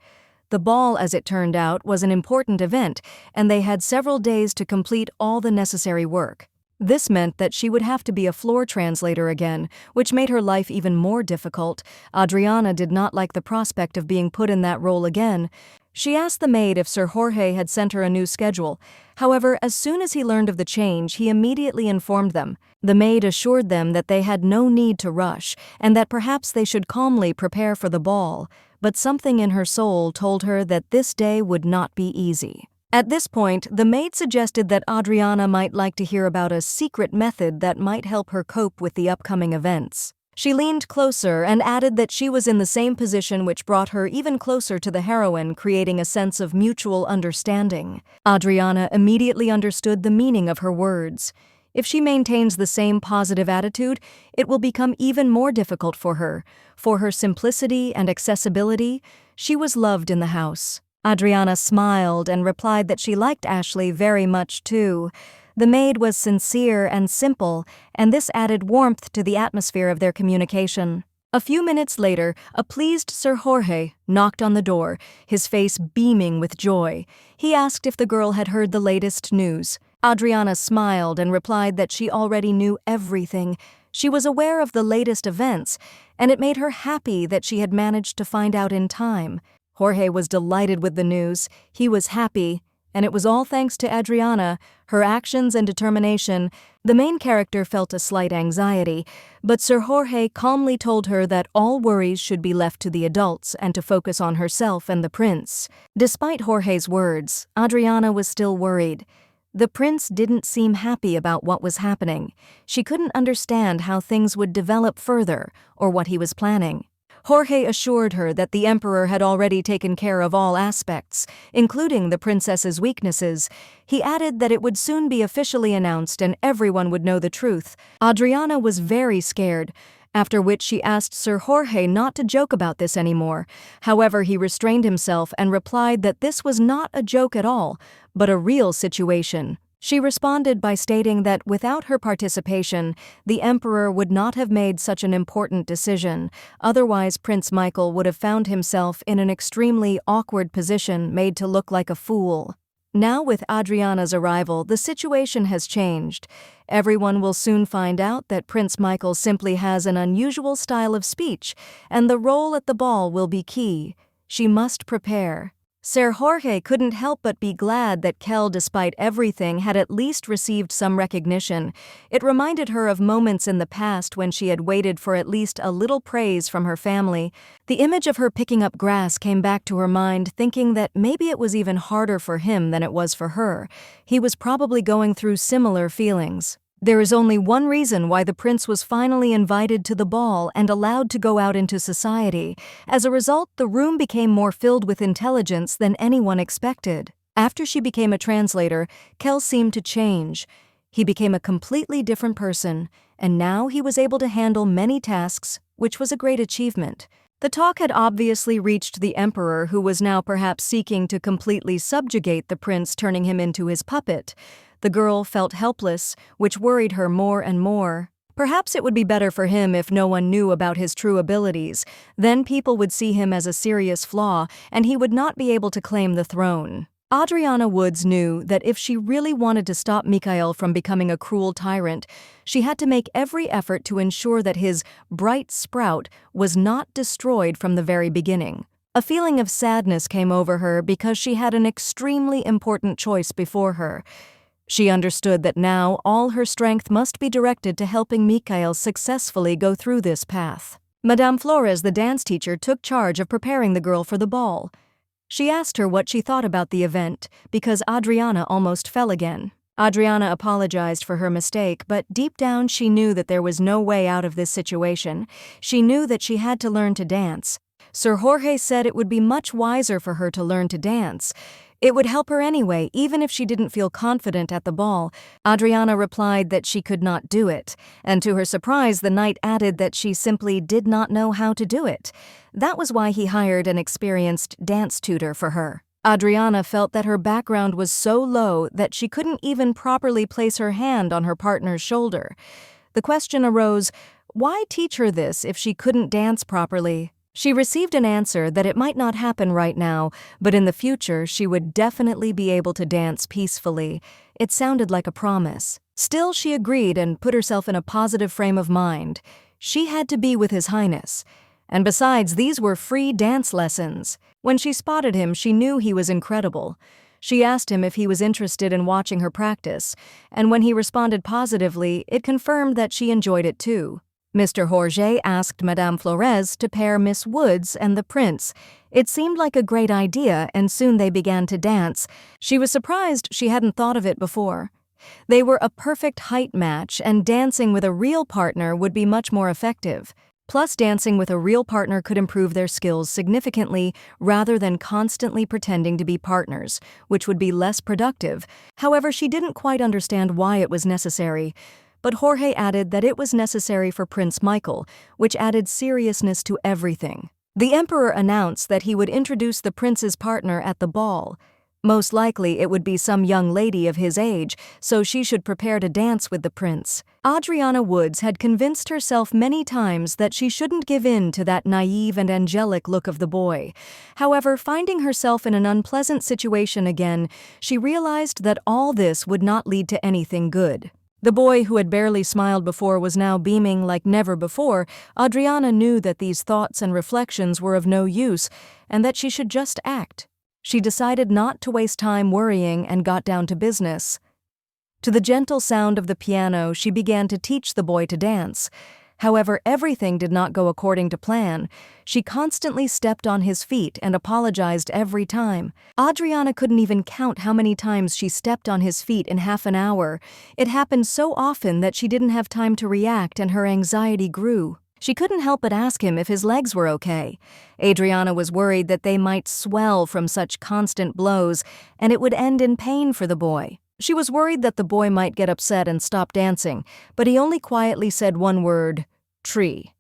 The ball, as it turned out, was an important event, and they had several days to complete all the necessary work. This meant that she would have to be a floor translator again, which made her life even more difficult. Adriana did not like the prospect of being put in that role again. She asked the maid if Sir Jorge had sent her a new schedule. However, as soon as he learned of the change, he immediately informed them. The maid assured them that they had no need to rush, and that perhaps they should calmly prepare for the ball. But something in her soul told her that this day would not be easy. At this point, the maid suggested that Adriana might like to hear about a secret method that might help her cope with the upcoming events. She leaned closer and added that she was in the same position, which brought her even closer to the heroine, creating a sense of mutual understanding. Adriana immediately understood the meaning of her words. If she maintains the same positive attitude, it will become even more difficult for her. For her simplicity and accessibility, she was loved in the house. Adriana smiled and replied that she liked Ashley very much too. The maid was sincere and simple, and this added warmth to the atmosphere of their communication. A few minutes later, a pleased Sir Jorge knocked on the door, his face beaming with joy. He asked if the girl had heard the latest news. Adriana smiled and replied that she already knew everything. She was aware of the latest events, and it made her happy that she had managed to find out in time. Jorge was delighted with the news. He was happy, and it was all thanks to Adriana, her actions and determination. The main character felt a slight anxiety, but Sir Jorge calmly told her that all worries should be left to the adults and to focus on herself and the prince. Despite Jorge's words, Adriana was still worried. The prince didn't seem happy about what was happening. She couldn't understand how things would develop further or what he was planning. Jorge assured her that the emperor had already taken care of all aspects, including the princess's weaknesses. He added that it would soon be officially announced and everyone would know the truth. Adriana was very scared, after which she asked Sir Jorge not to joke about this anymore. However, he restrained himself and replied that this was not a joke at all, but a real situation. She responded by stating that without her participation, the emperor would not have made such an important decision. Otherwise, Prince Michael would have found himself in an extremely awkward position, made to look like a fool. Now, with Adriana's arrival, the situation has changed. Everyone will soon find out that Prince Michael simply has an unusual style of speech, and the role at the ball will be key. She must prepare. Sir Jorge couldn't help but be glad that Kel, despite everything, had at least received some recognition. It reminded her of moments in the past when she had waited for at least a little praise from her family. The image of her picking up grass came back to her mind, thinking that maybe it was even harder for him than it was for her. He was probably going through similar feelings. There is only one reason why the prince was finally invited to the ball and allowed to go out into society. As a result, the room became more filled with intelligence than anyone expected. After she became a translator, Kel seemed to change. He became a completely different person, and now he was able to handle many tasks, which was a great achievement. The talk had obviously reached the emperor, who was now perhaps seeking to completely subjugate the prince, turning him into his puppet. The girl felt helpless, which worried her more and more. Perhaps it would be better for him if no one knew about his true abilities. Then people would see him as a serious flaw, and he would not be able to claim the throne. Adriana Woods knew that if she really wanted to stop Mikhail from becoming a cruel tyrant, she had to make every effort to ensure that his bright sprout was not destroyed from the very beginning. A feeling of sadness came over her because she had an extremely important choice before her. She understood that now all her strength must be directed to helping Mikhail successfully go through this path. Madame Flores, the dance teacher, took charge of preparing the girl for the ball. She asked her what she thought about the event, because Adriana almost fell again. Adriana apologized for her mistake, but deep down she knew that there was no way out of this situation. She knew that she had to learn to dance. Sir Jorge said it would be much wiser for her to learn to dance. It would help her anyway, even if she didn't feel confident at the ball. Adriana replied that she could not do it, and to her surprise, the knight added that she simply did not know how to do it. That was why he hired an experienced dance tutor for her. Adriana felt that her background was so low that she couldn't even properly place her hand on her partner's shoulder. The question arose, why teach her this if she couldn't dance properly? She received an answer that it might not happen right now, but in the future she would definitely be able to dance peacefully. It sounded like a promise. Still, she agreed and put herself in a positive frame of mind. She had to be with His Highness. And besides, these were free dance lessons. When she spotted him, she knew he was incredible. She asked him if he was interested in watching her practice, and when he responded positively, it confirmed that she enjoyed it too. Mr. Jorge asked Madame Flores to pair Miss Woods and the prince. It seemed like a great idea, and soon they began to dance. She was surprised she hadn't thought of it before. They were a perfect height match, and dancing with a real partner would be much more effective. Plus, dancing with a real partner could improve their skills significantly rather than constantly pretending to be partners, which would be less productive. However, she didn't quite understand why it was necessary. But Jorge added that it was necessary for Prince Michael, which added seriousness to everything. The emperor announced that he would introduce the prince's partner at the ball. Most likely it would be some young lady of his age, so she should prepare to dance with the prince. Adriana Woods had convinced herself many times that she shouldn't give in to that naive and angelic look of the boy. However, finding herself in an unpleasant situation again, she realized that all this would not lead to anything good. The boy who had barely smiled before was now beaming like never before. Adriana knew that these thoughts and reflections were of no use, and that she should just act. She decided not to waste time worrying and got down to business. To the gentle sound of the piano, she began to teach the boy to dance. However, everything did not go according to plan. She constantly stepped on his feet and apologized every time. Adriana couldn't even count how many times she stepped on his feet in half an hour. It happened so often that she didn't have time to react, and her anxiety grew. She couldn't help but ask him if his legs were okay. Adriana was worried that they might swell from such constant blows, and it would end in pain for the boy. She was worried that the boy might get upset and stop dancing, but he only quietly said one word, "Tree."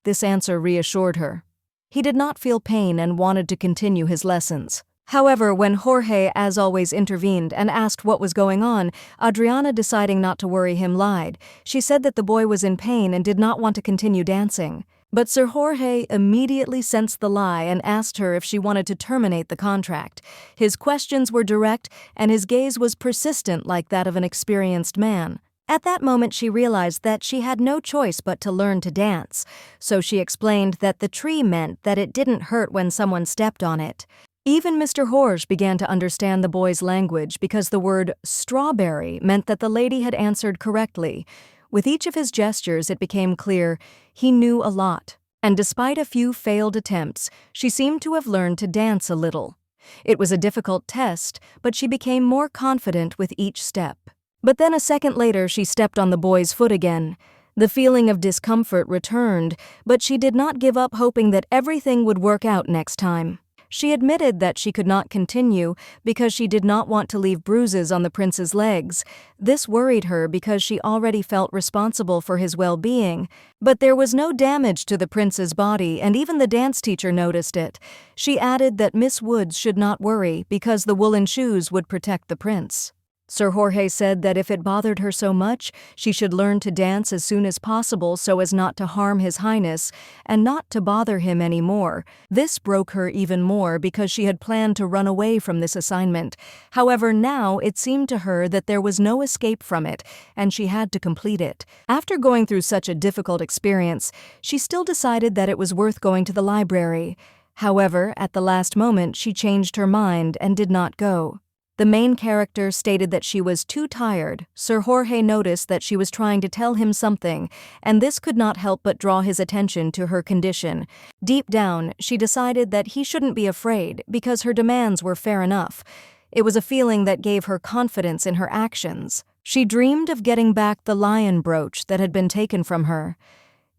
This answer reassured her. He did not feel pain and wanted to continue his lessons. However, when Jorge, as always, intervened and asked what was going on, Adriana, deciding not to worry him, lied. She said that the boy was in pain and did not want to continue dancing. But Sir Jorge immediately sensed the lie and asked her if she wanted to terminate the contract. His questions were direct, and his gaze was persistent like that of an experienced man. At that moment, she realized that she had no choice but to learn to dance. So she explained that the tree meant that it didn't hurt when someone stepped on it. Even Mr. Jorge began to understand the boy's language because the word strawberry meant that the lady had answered correctly. With each of his gestures, it became clear he knew a lot, and despite a few failed attempts, she seemed to have learned to dance a little. It was a difficult test, but she became more confident with each step. But then a second later, she stepped on the boy's foot again. The feeling of discomfort returned, but she did not give up hoping that everything would work out next time. She admitted that she could not continue because she did not want to leave bruises on the prince's legs. This worried her because she already felt responsible for his well-being. But there was no damage to the prince's body, and even the dance teacher noticed it. She added that Miss Woods should not worry because the woolen shoes would protect the prince. Sir Jorge said that if it bothered her so much, she should learn to dance as soon as possible so as not to harm His Highness and not to bother him any more. This broke her even more because she had planned to run away from this assignment. However, now it seemed to her that there was no escape from it, and she had to complete it. After going through such a difficult experience, she still decided that it was worth going to the library. However, at the last moment, she changed her mind and did not go. The main character stated that she was too tired. Sir Jorge noticed that she was trying to tell him something, and this could not help but draw his attention to her condition. Deep down, she decided that he shouldn't be afraid because her demands were fair enough. It was a feeling that gave her confidence in her actions. She dreamed of getting back the lion brooch that had been taken from her.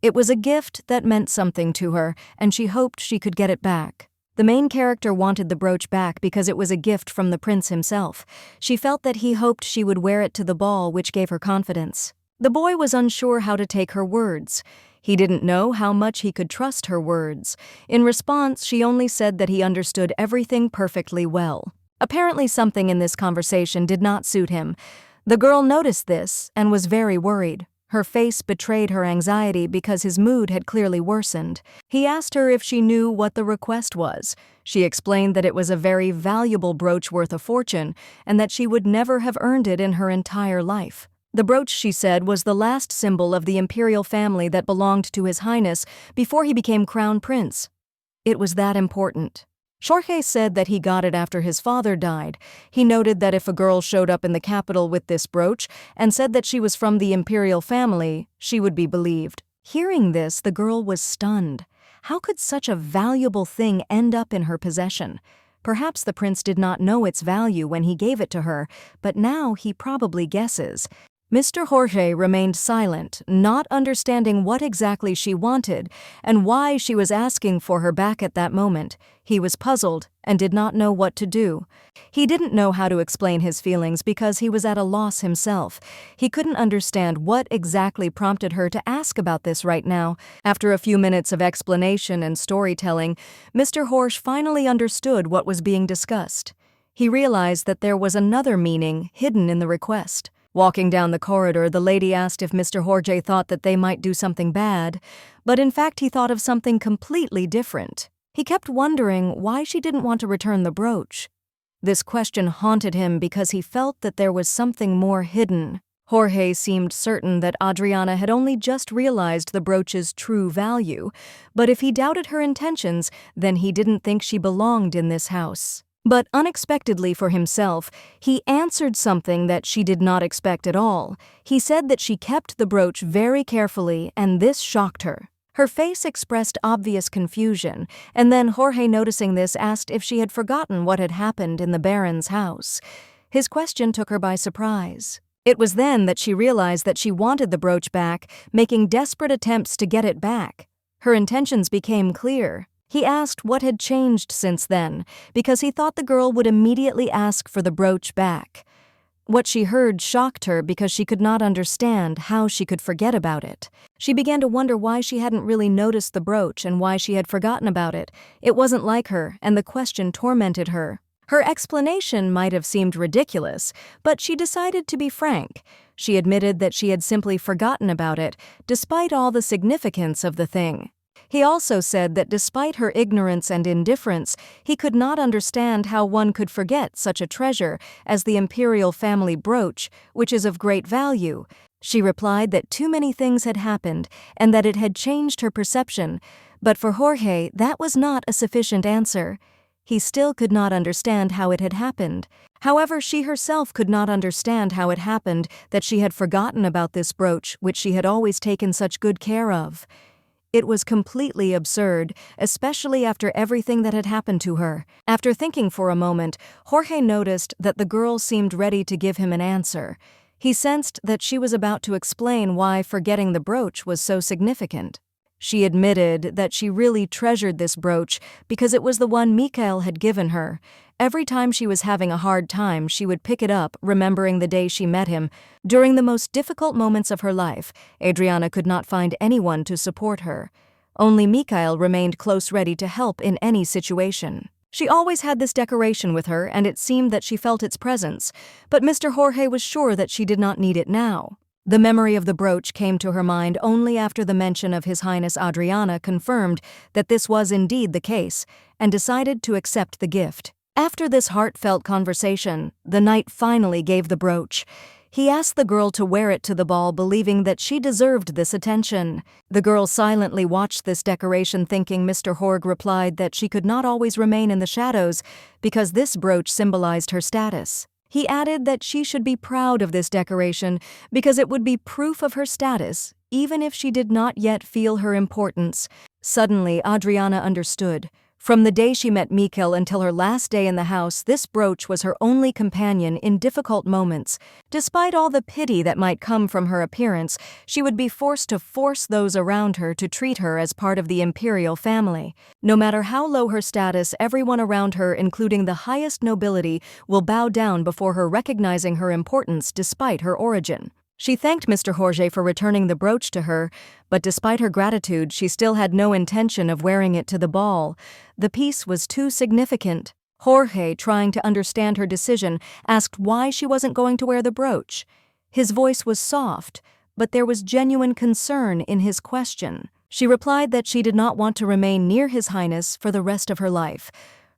It was a gift that meant something to her, and she hoped she could get it back. The main character wanted the brooch back because it was a gift from the prince himself. She felt that he hoped she would wear it to the ball, which gave her confidence. The boy was unsure how to take her words. He didn't know how much he could trust her words. In response, she only said that he understood everything perfectly well. Apparently, something in this conversation did not suit him. The girl noticed this and was very worried. Her face betrayed her anxiety because his mood had clearly worsened. He asked her if she knew what the request was. She explained that it was a very valuable brooch worth a fortune, and that she would never have earned it in her entire life. The brooch, she said, was the last symbol of the imperial family that belonged to His Highness before he became crown prince. It was that important. Jorge said that he got it after his father died. He noted that if a girl showed up in the capital with this brooch and said that she was from the imperial family, she would be believed. Hearing this, the girl was stunned. How could such a valuable thing end up in her possession? Perhaps the prince did not know its value when he gave it to her, but now he probably guesses. Mr. Jorge remained silent, not understanding what exactly she wanted and why she was asking for her back at that moment. He was puzzled and did not know what to do. He didn't know how to explain his feelings because he was at a loss himself. He couldn't understand what exactly prompted her to ask about this right now. After a few minutes of explanation and storytelling, Mr. Jorge finally understood what was being discussed. He realized that there was another meaning hidden in the request. Walking down the corridor, the lady asked if Mr. Jorge thought that they might do something bad, but in fact he thought of something completely different. He kept wondering why she didn't want to return the brooch. This question haunted him because he felt that there was something more hidden. Jorge seemed certain that Adriana had only just realized the brooch's true value, but if he doubted her intentions, then he didn't think she belonged in this house. But unexpectedly for himself, he answered something that she did not expect at all. He said that she kept the brooch very carefully, and this shocked her. Her face expressed obvious confusion, and then Jorge, noticing this, asked if she had forgotten what had happened in the Baron's house. His question took her by surprise. It was then that she realized that she wanted the brooch back, making desperate attempts to get it back. Her intentions became clear. He asked what had changed since then, because he thought the girl would immediately ask for the brooch back. What she heard shocked her because she could not understand how she could forget about it. She began to wonder why she hadn't really noticed the brooch and why she had forgotten about it. It wasn't like her, and the question tormented her. Her explanation might have seemed ridiculous, but she decided to be frank. She admitted that she had simply forgotten about it, despite all the significance of the thing. He also said that despite her ignorance and indifference, he could not understand how one could forget such a treasure as the imperial family brooch, which is of great value. She replied that too many things had happened and that it had changed her perception, but for Jorge, that was not a sufficient answer. He still could not understand how it had happened. However, she herself could not understand how it happened that she had forgotten about this brooch, which she had always taken such good care of. It was completely absurd, especially after everything that had happened to her. After thinking for a moment, Jorge noticed that the girl seemed ready to give him an answer. He sensed that she was about to explain why forgetting the brooch was so significant. She admitted that she really treasured this brooch because it was the one Mikhail had given her. Every time she was having a hard time, she would pick it up, remembering the day she met him. During the most difficult moments of her life, Adriana could not find anyone to support her. Only Mikhail remained close, ready to help in any situation. She always had this decoration with her, and it seemed that she felt its presence, but Mr. Jorge was sure that she did not need it now. The memory of the brooch came to her mind only after the mention of His Highness Adriana confirmed that this was indeed the case, and decided to accept the gift. After this heartfelt conversation, the knight finally gave the brooch. He asked the girl to wear it to the ball, believing that she deserved this attention. The girl silently watched this decoration, thinking Mr. Jorge replied that she could not always remain in the shadows because this brooch symbolized her status. He added that she should be proud of this decoration because it would be proof of her status, even if she did not yet feel her importance. Suddenly, Adriana understood. From the day she met Mikhail until her last day in the house, this brooch was her only companion in difficult moments. Despite all the pity that might come from her appearance, she would be forced to force those around her to treat her as part of the imperial family. No matter how low her status, everyone around her, including the highest nobility, will bow down before her, recognizing her importance despite her origin. She thanked Mr. Jorge for returning the brooch to her, but despite her gratitude, she still had no intention of wearing it to the ball. The piece was too significant. Jorge, trying to understand her decision, asked why she wasn't going to wear the brooch. His voice was soft, but there was genuine concern in his question. She replied that she did not want to remain near His Highness for the rest of her life.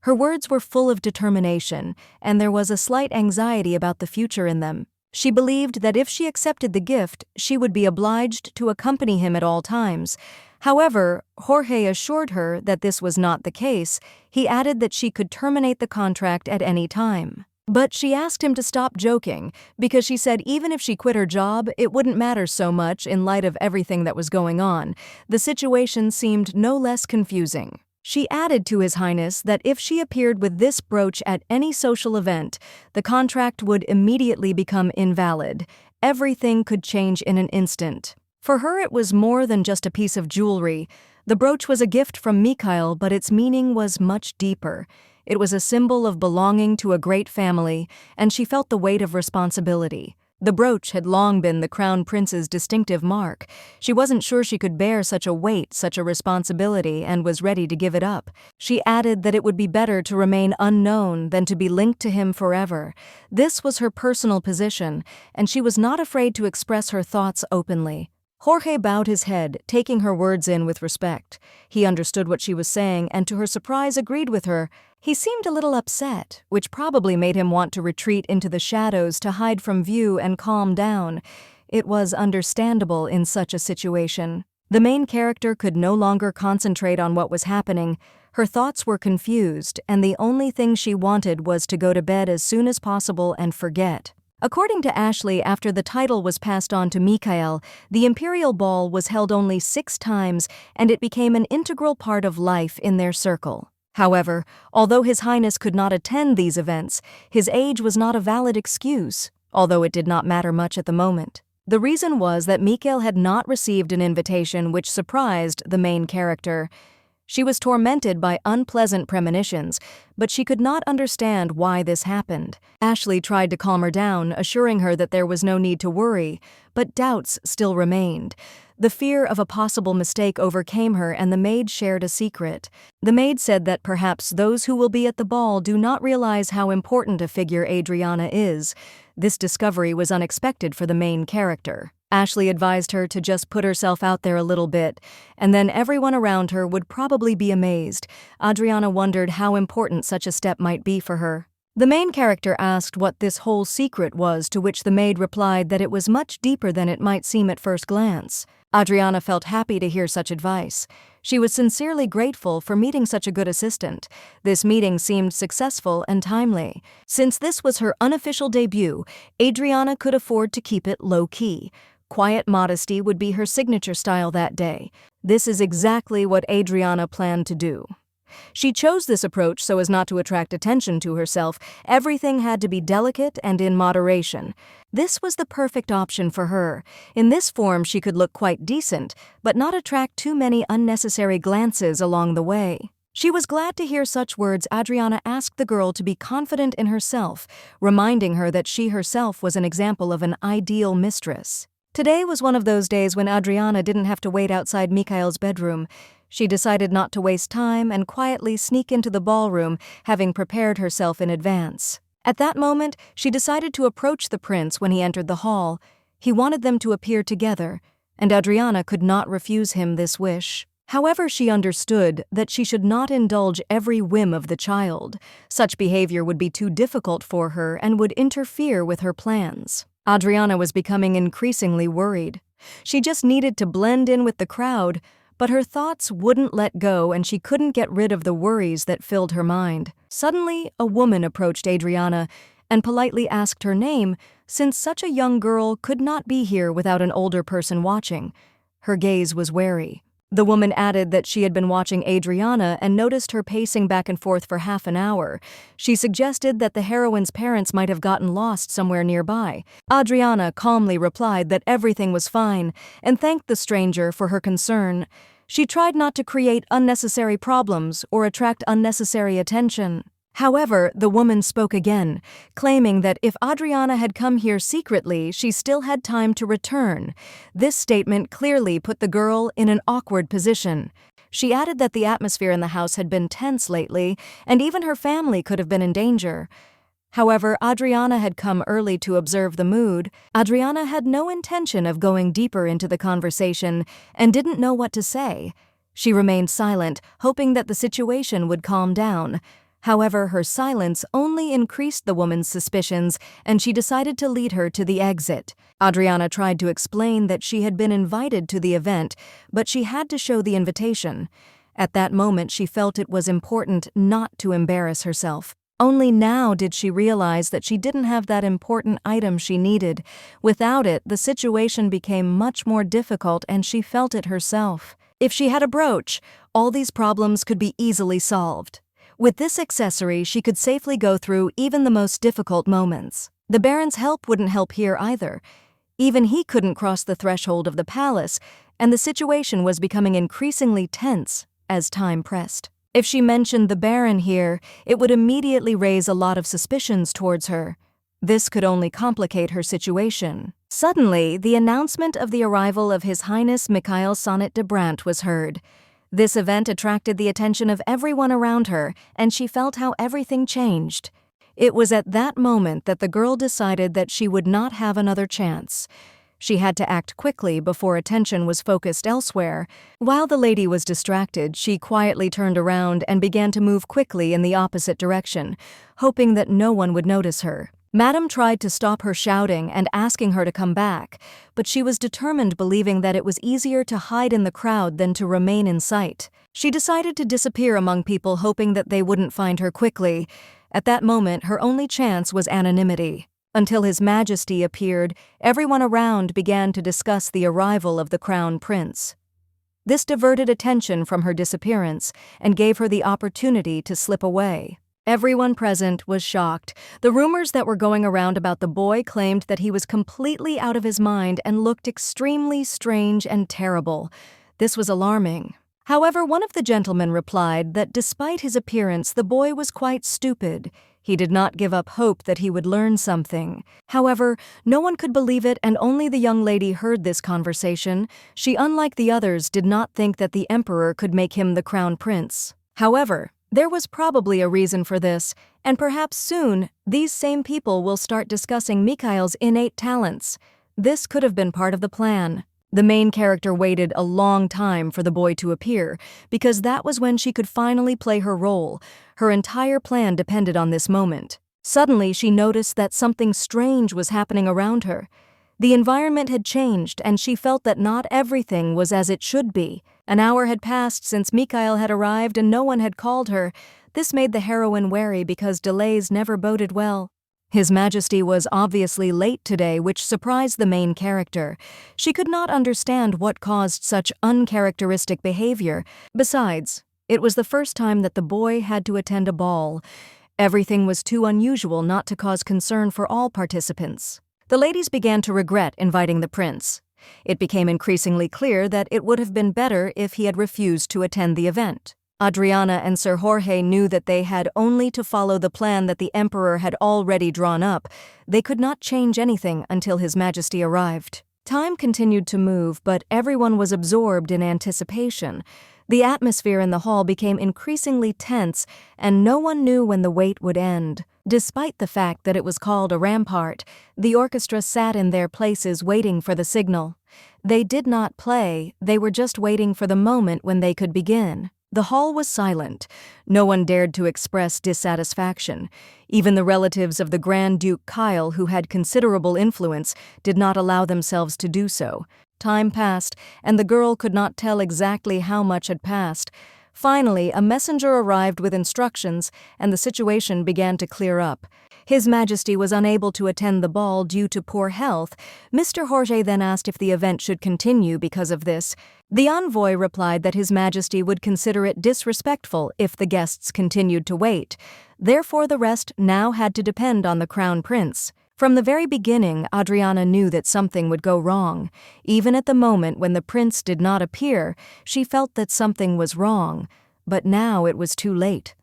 Her words were full of determination, and there was a slight anxiety about the future in them. She believed that if she accepted the gift, she would be obliged to accompany him at all times. However, Jorge assured her that this was not the case. He added that she could terminate the contract at any time. But she asked him to stop joking, because she said even if she quit her job, it wouldn't matter so much in light of everything that was going on. The situation seemed no less confusing. She added to His Highness that if she appeared with this brooch at any social event, the contract would immediately become invalid. Everything could change in an instant. For her, it was more than just a piece of jewelry. The brooch was a gift from Mikhail, but its meaning was much deeper. It was a symbol of belonging to a great family, and she felt the weight of responsibility. The brooch had long been the crown prince's distinctive mark. She wasn't sure she could bear such a weight, such a responsibility, and was ready to give it up. She added that it would be better to remain unknown than to be linked to him forever. This was her personal position, and she was not afraid to express her thoughts openly. Jorge bowed his head, taking her words in with respect. He understood what she was saying and to her surprise agreed with her. He seemed a little upset, which probably made him want to retreat into the shadows to hide from view and calm down. It was understandable in such a situation. The main character could no longer concentrate on what was happening. Her thoughts were confused, and the only thing she wanted was to go to bed as soon as possible and forget. According to Ashley, after the title was passed on to Mikhail, the imperial ball was held only 6 times, and it became an integral part of life in their circle. However, although His Highness could not attend these events, his age was not a valid excuse, although it did not matter much at the moment. The reason was that Mikhail had not received an invitation, which surprised the main character. She was tormented by unpleasant premonitions, but she could not understand why this happened. Ashley tried to calm her down, assuring her that there was no need to worry, but doubts still remained. The fear of a possible mistake overcame her, and the maid shared a secret. The maid said that perhaps those who will be at the ball do not realize how important a figure Adriana is. This discovery was unexpected for the main character. Ashley advised her to just put herself out there a little bit, and then everyone around her would probably be amazed. Adriana wondered how important such a step might be for her. The main character asked what this whole secret was, to which the maid replied that it was much deeper than it might seem at first glance. Adriana felt happy to hear such advice. She was sincerely grateful for meeting such a good assistant. This meeting seemed successful and timely. Since this was her unofficial debut, Adriana could afford to keep it low-key. Quiet modesty would be her signature style that day. This is exactly what Adriana planned to do. She chose this approach so as not to attract attention to herself. Everything had to be delicate and in moderation. This was the perfect option for her. In this form, she could look quite decent, but not attract too many unnecessary glances along the way. She was glad to hear such words. Adriana asked the girl to be confident in herself, reminding her that she herself was an example of an ideal mistress. Today was one of those days when Adriana didn't have to wait outside Mikhail's bedroom. She decided not to waste time and quietly sneak into the ballroom, having prepared herself in advance. At that moment, she decided to approach the prince when he entered the hall. He wanted them to appear together, and Adriana could not refuse him this wish. However, she understood that she should not indulge every whim of the child. Such behavior would be too difficult for her and would interfere with her plans. Adriana was becoming increasingly worried. She just needed to blend in with the crowd, but her thoughts wouldn't let go and she couldn't get rid of the worries that filled her mind. Suddenly, a woman approached Adriana and politely asked her name, since such a young girl could not be here without an older person watching. Her gaze was wary. The woman added that she had been watching Adriana and noticed her pacing back and forth for half an hour. She suggested that the heroine's parents might have gotten lost somewhere nearby. Adriana calmly replied that everything was fine and thanked the stranger for her concern. She tried not to create unnecessary problems or attract unnecessary attention. However, the woman spoke again, claiming that if Adriana had come here secretly, she still had time to return. This statement clearly put the girl in an awkward position. She added that the atmosphere in the house had been tense lately, and even her family could have been in danger. However, Adriana had come early to observe the mood. Adriana had no intention of going deeper into the conversation and didn't know what to say. She remained silent, hoping that the situation would calm down. However, her silence only increased the woman's suspicions, and she decided to lead her to the exit. Adriana tried to explain that she had been invited to the event, but she had to show the invitation. At that moment, she felt it was important not to embarrass herself. Only now did she realize that she didn't have that important item she needed. Without it, the situation became much more difficult, and she felt it herself. If she had a brooch, all these problems could be easily solved. With this accessory, she could safely go through even the most difficult moments. The Baron's help wouldn't help here either. Even he couldn't cross the threshold of the palace, and the situation was becoming increasingly tense as time pressed. If she mentioned the Baron here, it would immediately raise a lot of suspicions towards her. This could only complicate her situation. Suddenly, the announcement of the arrival of His Highness Mikhail Sonnet de Brandt was heard. This event attracted the attention of everyone around her, and she felt how everything changed. It was at that moment that the girl decided that she would not have another chance. She had to act quickly before attention was focused elsewhere. While the lady was distracted, she quietly turned around and began to move quickly in the opposite direction, hoping that no one would notice her. Madame tried to stop her shouting and asking her to come back, but she was determined, believing that it was easier to hide in the crowd than to remain in sight. She decided to disappear among people, hoping that they wouldn't find her quickly. At that moment, her only chance was anonymity. Until His Majesty appeared, everyone around began to discuss the arrival of the Crown Prince. This diverted attention from her disappearance and gave her the opportunity to slip away. Everyone present was shocked. The rumors that were going around about the boy claimed that he was completely out of his mind and looked extremely strange and terrible. This was alarming. However, one of the gentlemen replied that despite his appearance, the boy was quite stupid. He did not give up hope that he would learn something. However, no one could believe it, and only the young lady heard this conversation. She, unlike the others, did not think that the emperor could make him the crown prince. However, there was probably a reason for this, and perhaps soon these same people will start discussing Mikhail's innate talents. This could have been part of the plan. The main character waited a long time for the boy to appear, because that was when she could finally play her role. Her entire plan depended on this moment. Suddenly, she noticed that something strange was happening around her. The environment had changed, and she felt that not everything was as it should be. An hour had passed since Mikhail had arrived, and no one had called her. This made the heroine wary, because delays never boded well. His Majesty was obviously late today, which surprised the main character. She could not understand what caused such uncharacteristic behavior. Besides, it was the first time that the boy had to attend a ball. Everything was too unusual not to cause concern for all participants. The ladies began to regret inviting the prince. It became increasingly clear that it would have been better if he had refused to attend the event. Adriana and Sir Jorge knew that they had only to follow the plan that the emperor had already drawn up. They could not change anything until His Majesty arrived. Time continued to move, but everyone was absorbed in anticipation. The atmosphere in the hall became increasingly tense, and no one knew when the wait would end. Despite the fact that it was called a rampart, the orchestra sat in their places waiting for the signal. They did not play, they were just waiting for the moment when they could begin. The hall was silent. No one dared to express dissatisfaction. Even the relatives of the Grand Duke Kyle, who had considerable influence, did not allow themselves to do so. Time passed, and the girl could not tell exactly how much had passed. Finally, a messenger arrived with instructions, and the situation began to clear up. His Majesty was unable to attend the ball due to poor health. Mr. Jorge then asked if the event should continue because of this. The envoy replied that His Majesty would consider it disrespectful if the guests continued to wait. Therefore, the rest now had to depend on the Crown Prince. From the very beginning, Adriana knew that something would go wrong. Even at the moment when the prince did not appear, she felt that something was wrong. But now it was too late.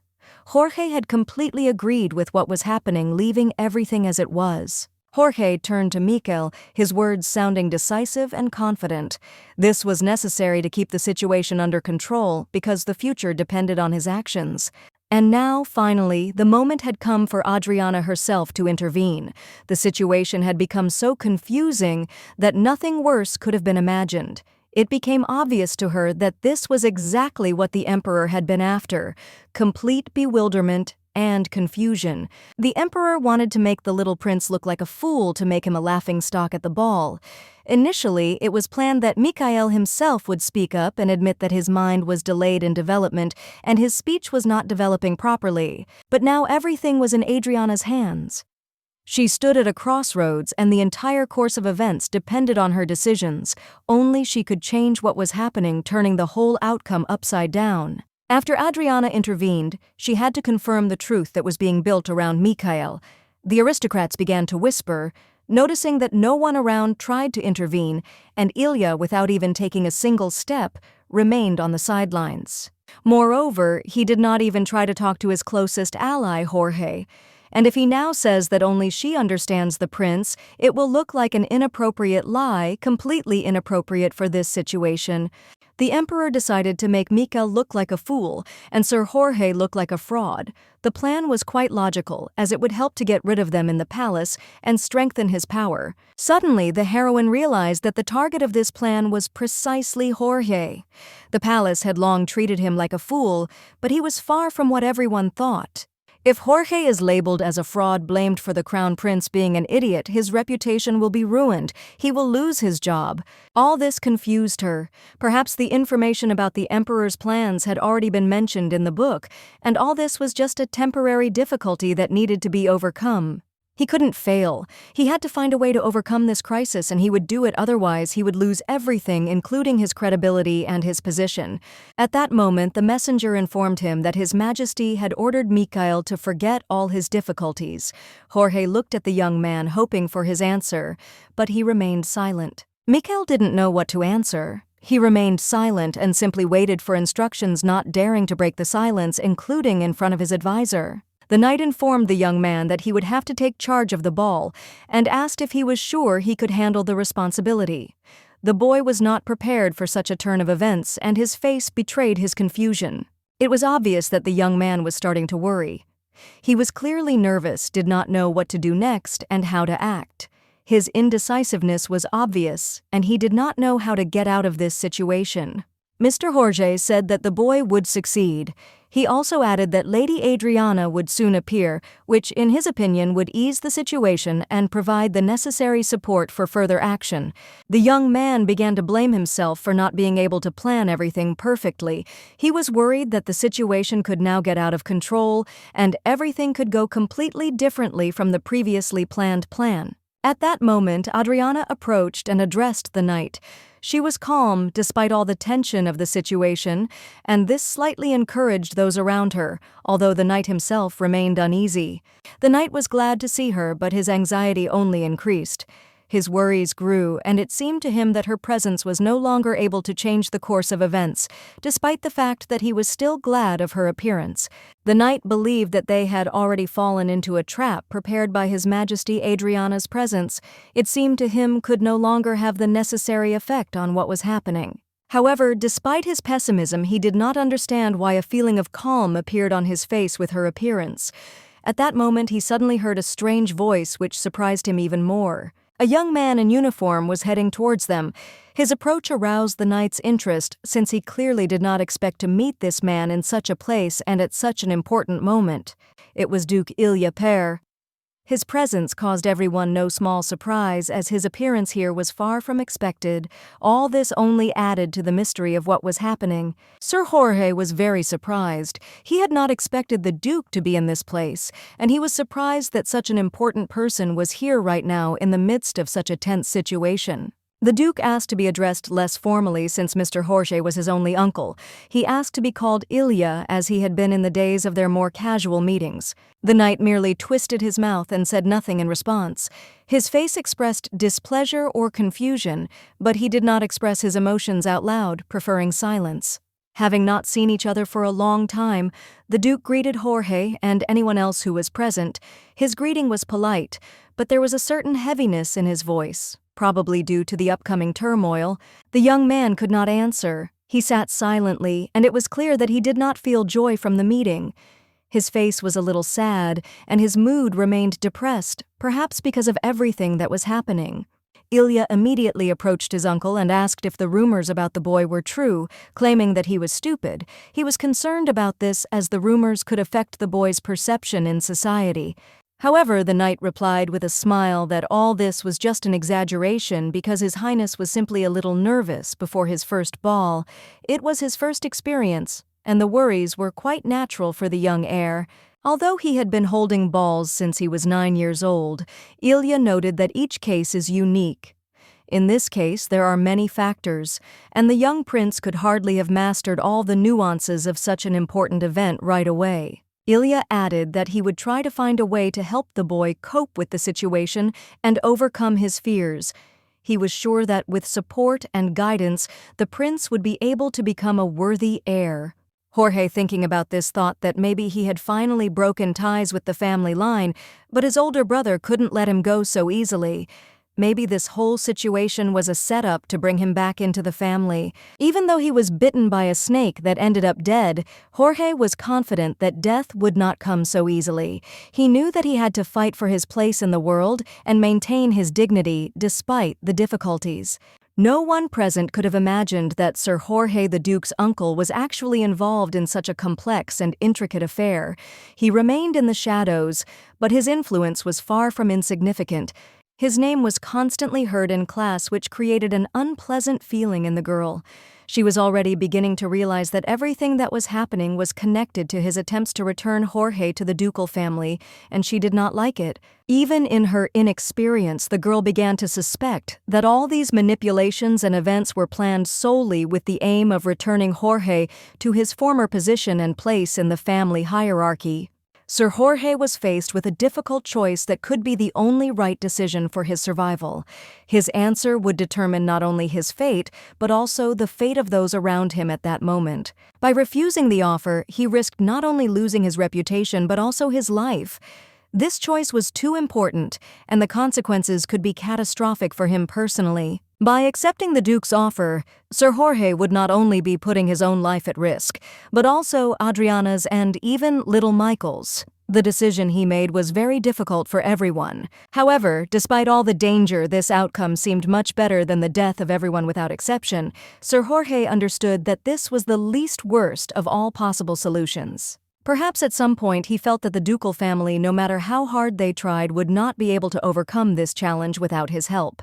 Jorge had completely agreed with what was happening, leaving everything as it was. Jorge turned to Mikhail, his words sounding decisive and confident. This was necessary to keep the situation under control because the future depended on his actions. And now, finally, the moment had come for Adriana herself to intervene. The situation had become so confusing that nothing worse could have been imagined. It became obvious to her that this was exactly what the emperor had been after: complete bewilderment and confusion. The emperor wanted to make the little prince look like a fool to make him a laughingstock at the ball. Initially, it was planned that Mikhail himself would speak up and admit that his mind was delayed in development and his speech was not developing properly. But now everything was in Adriana's hands. She stood at a crossroads and the entire course of events depended on her decisions. Only she could change what was happening, turning the whole outcome upside down. After Adriana intervened, she had to confirm the truth that was being built around Mikhail. The aristocrats began to whisper, noticing that no one around tried to intervene, and Ilya, without even taking a single step, remained on the sidelines. Moreover, he did not even try to talk to his closest ally, Jorge. And if he now says that only she understands the prince, it will look like an inappropriate lie, completely inappropriate for this situation. The emperor decided to make Mikhail look like a fool and Sir Jorge look like a fraud. The plan was quite logical, as it would help to get rid of them in the palace and strengthen his power. Suddenly, the heroine realized that the target of this plan was precisely Jorge. The palace had long treated him like a fool, but he was far from what everyone thought. If Jorge is labeled as a fraud blamed for the crown prince being an idiot, his reputation will be ruined. He will lose his job. All this confused her. Perhaps the information about the emperor's plans had already been mentioned in the book, and all this was just a temporary difficulty that needed to be overcome. He couldn't fail. He had to find a way to overcome this crisis, and he would do it, otherwise he would lose everything, including his credibility and his position. At that moment, the messenger informed him that His Majesty had ordered Mikhail to forget all his difficulties. Jorge looked at the young man, hoping for his answer, but he remained silent. Mikhail didn't know what to answer. He remained silent and simply waited for instructions, not daring to break the silence, including in front of his advisor. The knight informed the young man that he would have to take charge of the ball and asked if he was sure he could handle the responsibility. The boy was not prepared for such a turn of events, and his face betrayed his confusion. It was obvious that the young man was starting to worry. He was clearly nervous, did not know what to do next and how to act. His indecisiveness was obvious, and he did not know how to get out of this situation. Mr. Jorge said that the boy would succeed. He also added that Lady Adriana would soon appear, which, in his opinion, would ease the situation and provide the necessary support for further action. The young man began to blame himself for not being able to plan everything perfectly. He was worried that the situation could now get out of control and everything could go completely differently from the previously planned plan. At that moment, Adriana approached and addressed the knight. She was calm despite all the tension of the situation, and this slightly encouraged those around her, although the knight himself remained uneasy. The knight was glad to see her, but his anxiety only increased. His worries grew, and it seemed to him that her presence was no longer able to change the course of events, despite the fact that he was still glad of her appearance. The knight believed that they had already fallen into a trap prepared by His Majesty Adriana's presence. It seemed to him could no longer have the necessary effect on what was happening. However, despite his pessimism, he did not understand why a feeling of calm appeared on his face with her appearance. At that moment, he suddenly heard a strange voice which surprised him even more. A young man in uniform was heading towards them. His approach aroused the knight's interest, since he clearly did not expect to meet this man in such a place and at such an important moment. It was Duke Ilya Père. His presence caused everyone no small surprise, as his appearance here was far from expected. All this only added to the mystery of what was happening. Sir Jorge was very surprised. He had not expected the Duke to be in this place, and he was surprised that such an important person was here right now in the midst of such a tense situation. The Duke asked to be addressed less formally since Mr. Jorge was his only uncle. He asked to be called Ilya, as he had been in the days of their more casual meetings. The knight merely twisted his mouth and said nothing in response. His face expressed displeasure or confusion, but he did not express his emotions out loud, preferring silence. Having not seen each other for a long time, the Duke greeted Jorge and anyone else who was present. His greeting was polite, but there was a certain heaviness in his voice. Probably due to the upcoming turmoil, the young man could not answer. He sat silently, and it was clear that he did not feel joy from the meeting. His face was a little sad, and his mood remained depressed, perhaps because of everything that was happening. Ilya immediately approached his uncle and asked if the rumors about the boy were true, claiming that he was stupid. He was concerned about this as the rumors could affect the boy's perception in society. However, the knight replied with a smile that all this was just an exaggeration because His Highness was simply a little nervous before his first ball. It was his first experience, and the worries were quite natural for the young heir. Although he had been holding balls since he was 9 years old, Ilya noted that each case is unique. In this case, there are many factors, and the young prince could hardly have mastered all the nuances of such an important event right away. Ilya added that he would try to find a way to help the boy cope with the situation and overcome his fears. He was sure that with support and guidance, the prince would be able to become a worthy heir. Jorge, thinking about this, thought that maybe he had finally broken ties with the family line, but his older brother couldn't let him go so easily. Maybe this whole situation was a setup to bring him back into the family. Even though he was bitten by a snake that ended up dead, Jorge was confident that death would not come so easily. He knew that he had to fight for his place in the world and maintain his dignity despite the difficulties. No one present could have imagined that Sir Jorge the Duke's uncle was actually involved in such a complex and intricate affair. He remained in the shadows, but his influence was far from insignificant. His name was constantly heard in class, which created an unpleasant feeling in the girl. She was already beginning to realize that everything that was happening was connected to his attempts to return Jorge to the ducal family, and she did not like it. Even in her inexperience, the girl began to suspect that all these manipulations and events were planned solely with the aim of returning Jorge to his former position and place in the family hierarchy. Sir Jorge was faced with a difficult choice that could be the only right decision for his survival. His answer would determine not only his fate, but also the fate of those around him at that moment. By refusing the offer, he risked not only losing his reputation but also his life. This choice was too important, and the consequences could be catastrophic for him personally. By accepting the Duke's offer, Sir Jorge would not only be putting his own life at risk, but also Adriana's and even little Michael's. The decision he made was very difficult for everyone. However, despite all the danger, this outcome seemed much better than the death of everyone without exception. Sir Jorge understood that this was the least worst of all possible solutions. Perhaps at some point he felt that the ducal family, no matter how hard they tried, would not be able to overcome this challenge without his help.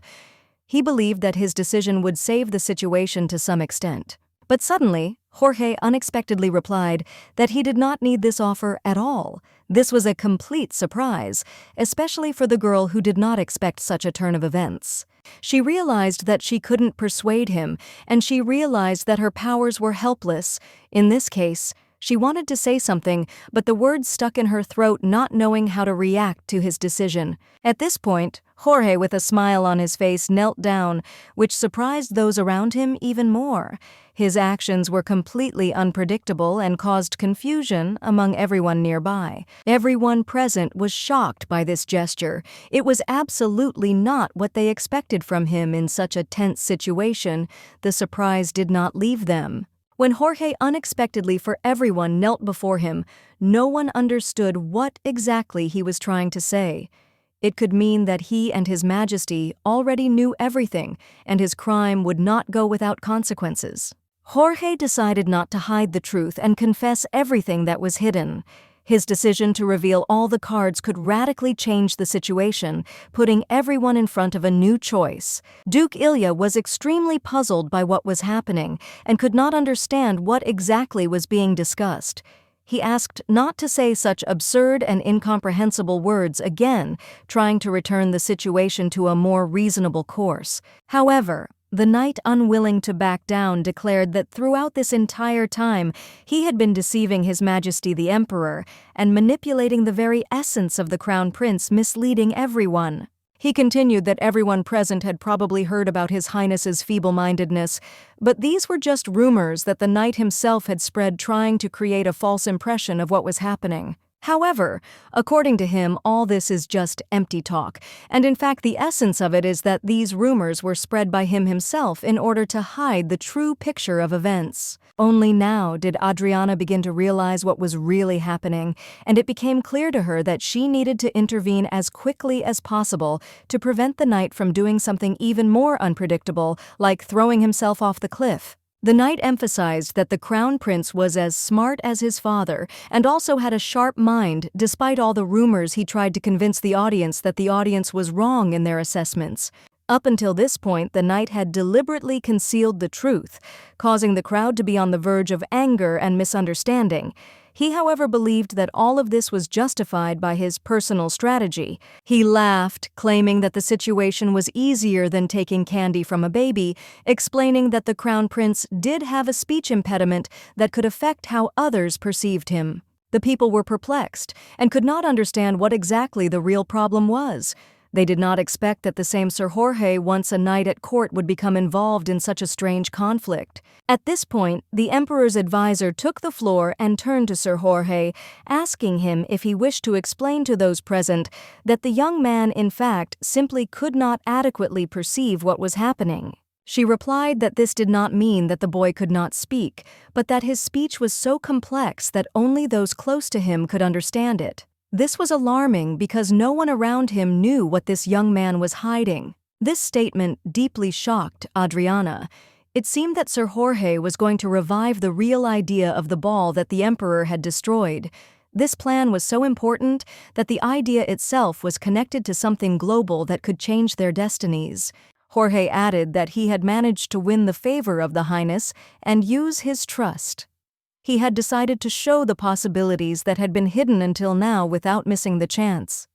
He believed that his decision would save the situation to some extent. But suddenly, Jorge unexpectedly replied that he did not need this offer at all. This was a complete surprise, especially for the girl who did not expect such a turn of events. She realized that she couldn't persuade him, and she realized that her powers were helpless. In this case, she wanted to say something, but the words stuck in her throat, not knowing how to react to his decision. At this point, Jorge, with a smile on his face, knelt down, which surprised those around him even more. His actions were completely unpredictable and caused confusion among everyone nearby. Everyone present was shocked by this gesture. It was absolutely not what they expected from him in such a tense situation. The surprise did not leave them. When Jorge unexpectedly for everyone knelt before him, no one understood what exactly he was trying to say. It could mean that he and His Majesty already knew everything, and his crime would not go without consequences. Jorge decided not to hide the truth and confess everything that was hidden. His decision to reveal all the cards could radically change the situation, putting everyone in front of a new choice. Duke Ilya was extremely puzzled by what was happening and could not understand what exactly was being discussed. He asked not to say such absurd and incomprehensible words again, trying to return the situation to a more reasonable course. However, the knight, unwilling to back down, declared that throughout this entire time he had been deceiving His Majesty the Emperor and manipulating the very essence of the Crown Prince, misleading everyone. He continued that everyone present had probably heard about His Highness's feeble-mindedness, but these were just rumors that the knight himself had spread, trying to create a false impression of what was happening. However, according to him, all this is just empty talk, and in fact the essence of it is that these rumors were spread by him himself in order to hide the true picture of events. Only now did Adriana begin to realize what was really happening, and it became clear to her that she needed to intervene as quickly as possible to prevent the knight from doing something even more unpredictable, like throwing himself off the cliff. The knight emphasized that the crown prince was as smart as his father and also had a sharp mind. Despite all the rumors, he tried to convince the audience that the audience was wrong in their assessments. Up until this point, the knight had deliberately concealed the truth, causing the crowd to be on the verge of anger and misunderstanding. He, however, believed that all of this was justified by his personal strategy. He laughed, claiming that the situation was easier than taking candy from a baby, explaining that the crown prince did have a speech impediment that could affect how others perceived him. The people were perplexed and could not understand what exactly the real problem was. They did not expect that the same Sir Jorge, once a knight at court, would become involved in such a strange conflict. At this point, the emperor's advisor took the floor and turned to Sir Jorge, asking him if he wished to explain to those present that the young man, in fact, simply could not adequately perceive what was happening. She replied that this did not mean that the boy could not speak, but that his speech was so complex that only those close to him could understand it. This was alarming because no one around him knew what this young man was hiding. This statement deeply shocked Adriana. It seemed that Sir Jorge was going to revive the real idea of the ball that the emperor had destroyed. This plan was so important that the idea itself was connected to something global that could change their destinies. Jorge added that he had managed to win the favor of the Highness and use his trust. He had decided to show the possibilities that had been hidden until now without missing the chance.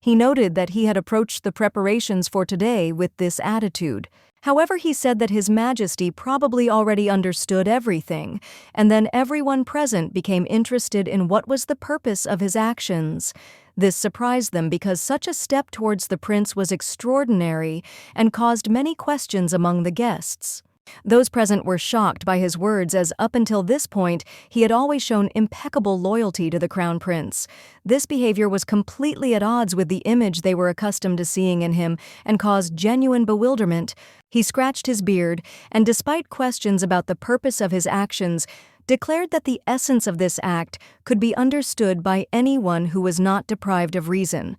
He noted that he had approached the preparations for today with this attitude. However, he said that His Majesty probably already understood everything, and then everyone present became interested in what was the purpose of his actions. This surprised them because such a step towards the prince was extraordinary and caused many questions among the guests. Those present were shocked by his words, as up until this point he had always shown impeccable loyalty to the crown prince. This behavior was completely at odds with the image they were accustomed to seeing in him and caused genuine bewilderment. He scratched his beard and, despite questions about the purpose of his actions, declared that the essence of this act could be understood by anyone who was not deprived of reason.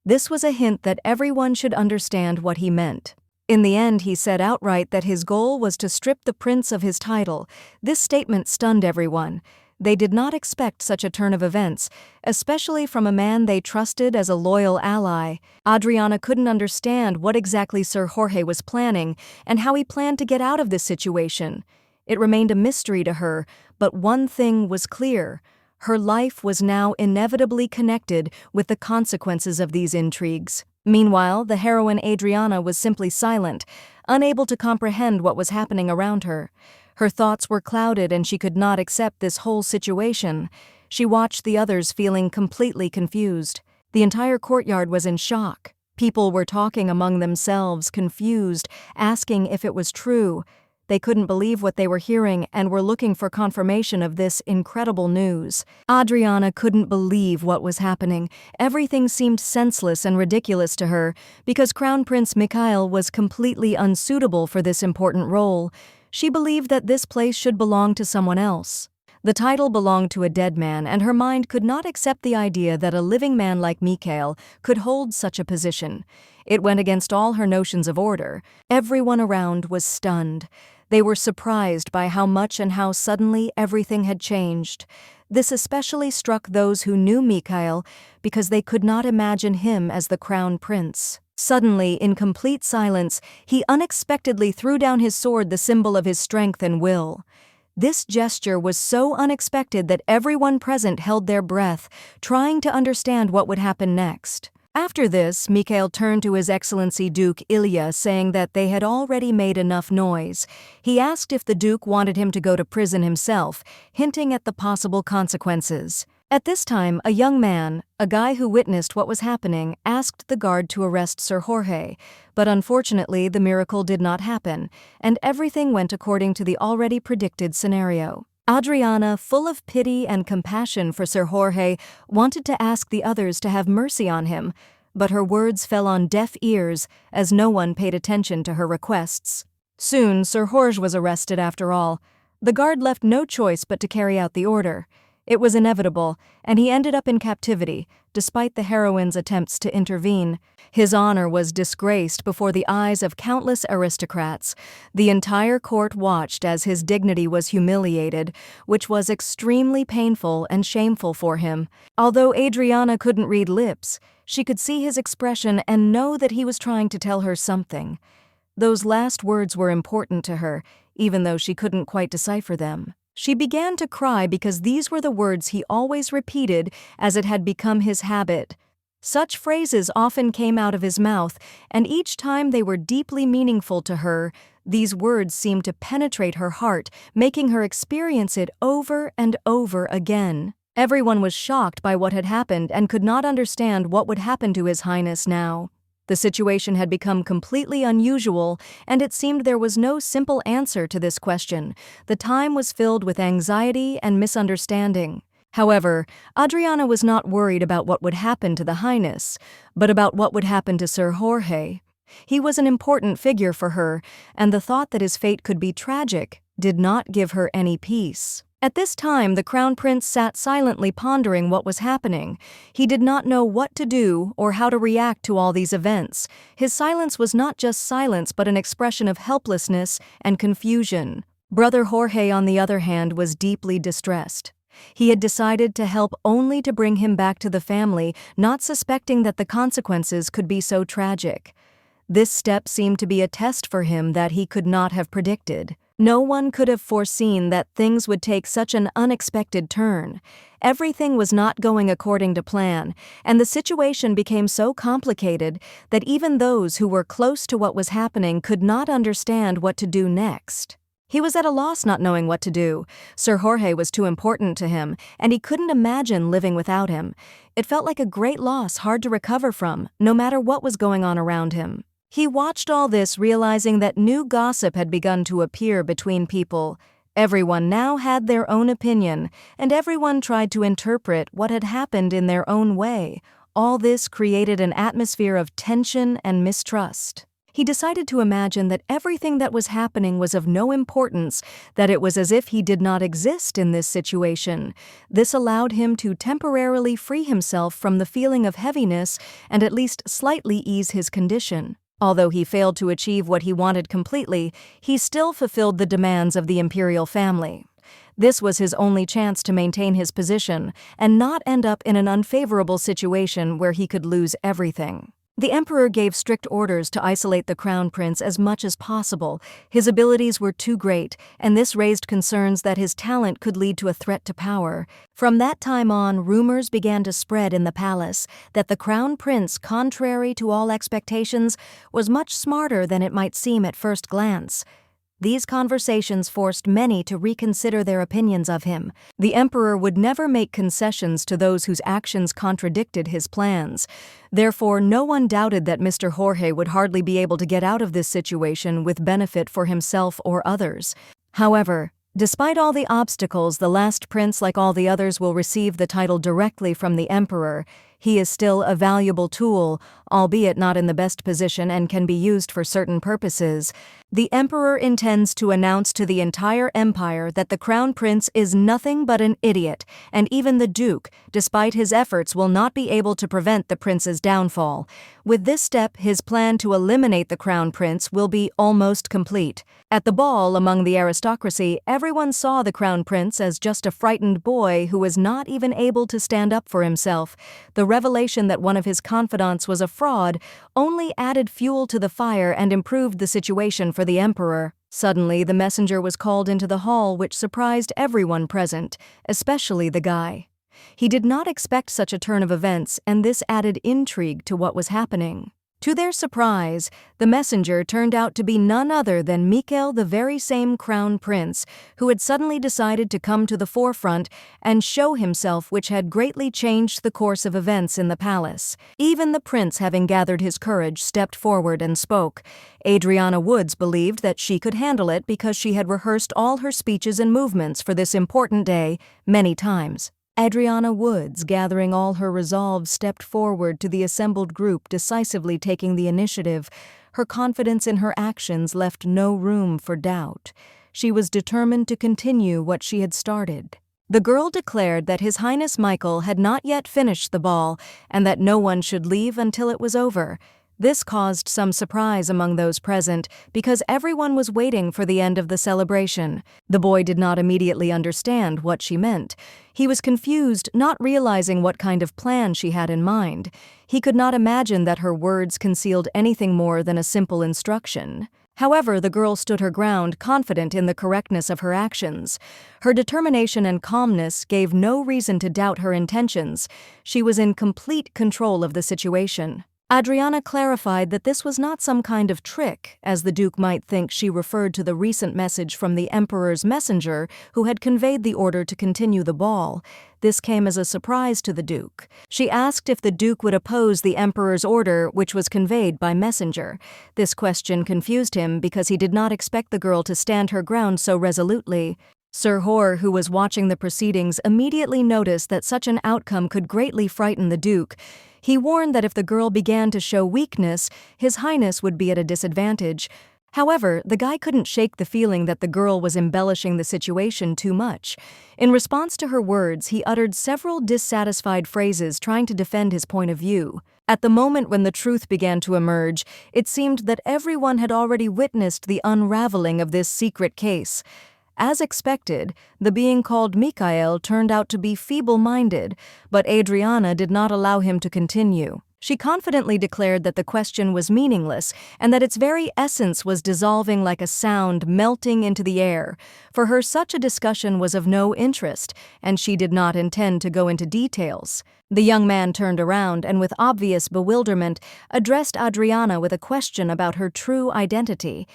This was a hint that everyone should understand what he meant. In the end, he said outright that his goal was to strip the prince of his title. This statement stunned everyone. They did not expect such a turn of events, especially from a man they trusted as a loyal ally. Adriana couldn't understand what exactly Sir Jorge was planning and how he planned to get out of this situation. It remained a mystery to her, but one thing was clear. Her life was now inevitably connected with the consequences of these intrigues. Meanwhile, the heroine Adriana was simply silent, unable to comprehend what was happening around her. Her thoughts were clouded and she could not accept this whole situation. She watched the others, feeling completely confused. The entire courtyard was in shock. People were talking among themselves, confused, asking if it was true. They couldn't believe what they were hearing and were looking for confirmation of this incredible news. Adriana couldn't believe what was happening. Everything seemed senseless and ridiculous to her because Crown Prince Mikhail was completely unsuitable for this important role. She believed that this place should belong to someone else. The title belonged to a dead man, and her mind could not accept the idea that a living man like Mikhail could hold such a position. It went against all her notions of order. Everyone around was stunned. They were surprised by how much and how suddenly everything had changed. This especially struck those who knew Mikhail because they could not imagine him as the crown prince. Suddenly, in complete silence, he unexpectedly threw down his sword, the symbol of his strength and will. This gesture was so unexpected that everyone present held their breath, trying to understand what would happen next. After this, Mikhail turned to His Excellency Duke Ilya, saying that they had already made enough noise. He asked if the Duke wanted him to go to prison himself, hinting at the possible consequences. At this time, a young man, a guy who witnessed what was happening, asked the guard to arrest Sir Jorge, but unfortunately the miracle did not happen, and everything went according to the already predicted scenario. Adriana, full of pity and compassion for Sir Jorge, wanted to ask the others to have mercy on him, but her words fell on deaf ears as no one paid attention to her requests. Soon, Sir Jorge was arrested after all. The guard left no choice but to carry out the order. It was inevitable, and he ended up in captivity, despite the heroine's attempts to intervene. His honor was disgraced before the eyes of countless aristocrats. The entire court watched as his dignity was humiliated, which was extremely painful and shameful for him. Although Adriana couldn't read lips, she could see his expression and know that he was trying to tell her something. Those last words were important to her, even though she couldn't quite decipher them. She began to cry because these were the words he always repeated, as it had become his habit. Such phrases often came out of his mouth, and each time they were deeply meaningful to her. These words seemed to penetrate her heart, making her experience it over and over again. Everyone was shocked by what had happened and could not understand what would happen to His Highness now. The situation had become completely unusual, and it seemed there was no simple answer to this question. The time was filled with anxiety and misunderstanding. However, Adriana was not worried about what would happen to the Highness, but about what would happen to Sir Jorge. He was an important figure for her, and the thought that his fate could be tragic did not give her any peace. At this time, the Crown Prince sat silently pondering what was happening. He did not know what to do or how to react to all these events. His silence was not just silence but an expression of helplessness and confusion. Brother Jorge, on the other hand, was deeply distressed. He had decided to help only to bring him back to the family, not suspecting that the consequences could be so tragic. This step seemed to be a test for him that he could not have predicted. No one could have foreseen that things would take such an unexpected turn. Everything was not going according to plan, and the situation became so complicated that even those who were close to what was happening could not understand what to do next. He was at a loss, not knowing what to do. Sir Jorge was too important to him, and he couldn't imagine living without him. It felt like a great loss, hard to recover from, no matter what was going on around him. He watched all this, realizing that new gossip had begun to appear between people. Everyone now had their own opinion, and everyone tried to interpret what had happened in their own way. All this created an atmosphere of tension and mistrust. He decided to imagine that everything that was happening was of no importance, that it was as if he did not exist in this situation. This allowed him to temporarily free himself from the feeling of heaviness and at least slightly ease his condition. Although he failed to achieve what he wanted completely, he still fulfilled the demands of the imperial family. This was his only chance to maintain his position and not end up in an unfavorable situation where he could lose everything. The emperor gave strict orders to isolate the crown prince as much as possible. His abilities were too great, and this raised concerns that his talent could lead to a threat to power. From that time on, rumors began to spread in the palace that the crown prince, contrary to all expectations, was much smarter than it might seem at first glance. These conversations forced many to reconsider their opinions of him. The emperor would never make concessions to those whose actions contradicted his plans. Therefore, no one doubted that Mr. Jorge would hardly be able to get out of this situation with benefit for himself or others. However, despite all the obstacles, the last prince, like all the others, will receive the title directly from the emperor. He is still a valuable tool, albeit not in the best position and can be used for certain purposes. The emperor intends to announce to the entire empire that the crown prince is nothing but an idiot, and even the duke, despite his efforts, will not be able to prevent the prince's downfall. With this step, his plan to eliminate the crown prince will be almost complete. At the ball among the aristocracy, everyone saw the crown prince as just a frightened boy who was not even able to stand up for himself. The revelation that one of his confidants was a fraud only added fuel to the fire and improved the situation for the emperor. Suddenly, the messenger was called into the hall, which surprised everyone present, especially the guy. He did not expect such a turn of events, and this added intrigue to what was happening. To their surprise, the messenger turned out to be none other than Mikhail, the very same crown prince who had suddenly decided to come to the forefront and show himself, which had greatly changed the course of events in the palace. Even the prince, having gathered his courage, stepped forward and spoke. Adriana Woods believed that she could handle it because she had rehearsed all her speeches and movements for this important day many times. Adriana Woods, gathering all her resolve, stepped forward to the assembled group, decisively taking the initiative. Her confidence in her actions left no room for doubt. She was determined to continue what she had started. The girl declared that His Highness Michael had not yet finished the ball and that no one should leave until it was over. This caused some surprise among those present because everyone was waiting for the end of the celebration. The boy did not immediately understand what she meant. He was confused, not realizing what kind of plan she had in mind. He could not imagine that her words concealed anything more than a simple instruction. However, the girl stood her ground, confident in the correctness of her actions. Her determination and calmness gave no reason to doubt her intentions. She was in complete control of the situation. Adriana clarified that this was not some kind of trick, as the Duke might think. She referred to the recent message from the Emperor's messenger who had conveyed the order to continue the ball. This came as a surprise to the Duke. She asked if the Duke would oppose the Emperor's order, which was conveyed by messenger. This question confused him because he did not expect the girl to stand her ground so resolutely. Sir Hor, who was watching the proceedings, immediately noticed that such an outcome could greatly frighten the Duke. He warned that if the girl began to show weakness, His Highness would be at a disadvantage. However, the guy couldn't shake the feeling that the girl was embellishing the situation too much. In response to her words, he uttered several dissatisfied phrases trying to defend his point of view. At the moment when the truth began to emerge, it seemed that everyone had already witnessed the unraveling of this secret case. As expected, the being called Mikhail turned out to be feeble-minded, but Adriana did not allow him to continue. She confidently declared that the question was meaningless and that its very essence was dissolving like a sound melting into the air. For her, such a discussion was of no interest, and she did not intend to go into details. The young man turned around and, with obvious bewilderment, addressed Adriana with a question about her true identity.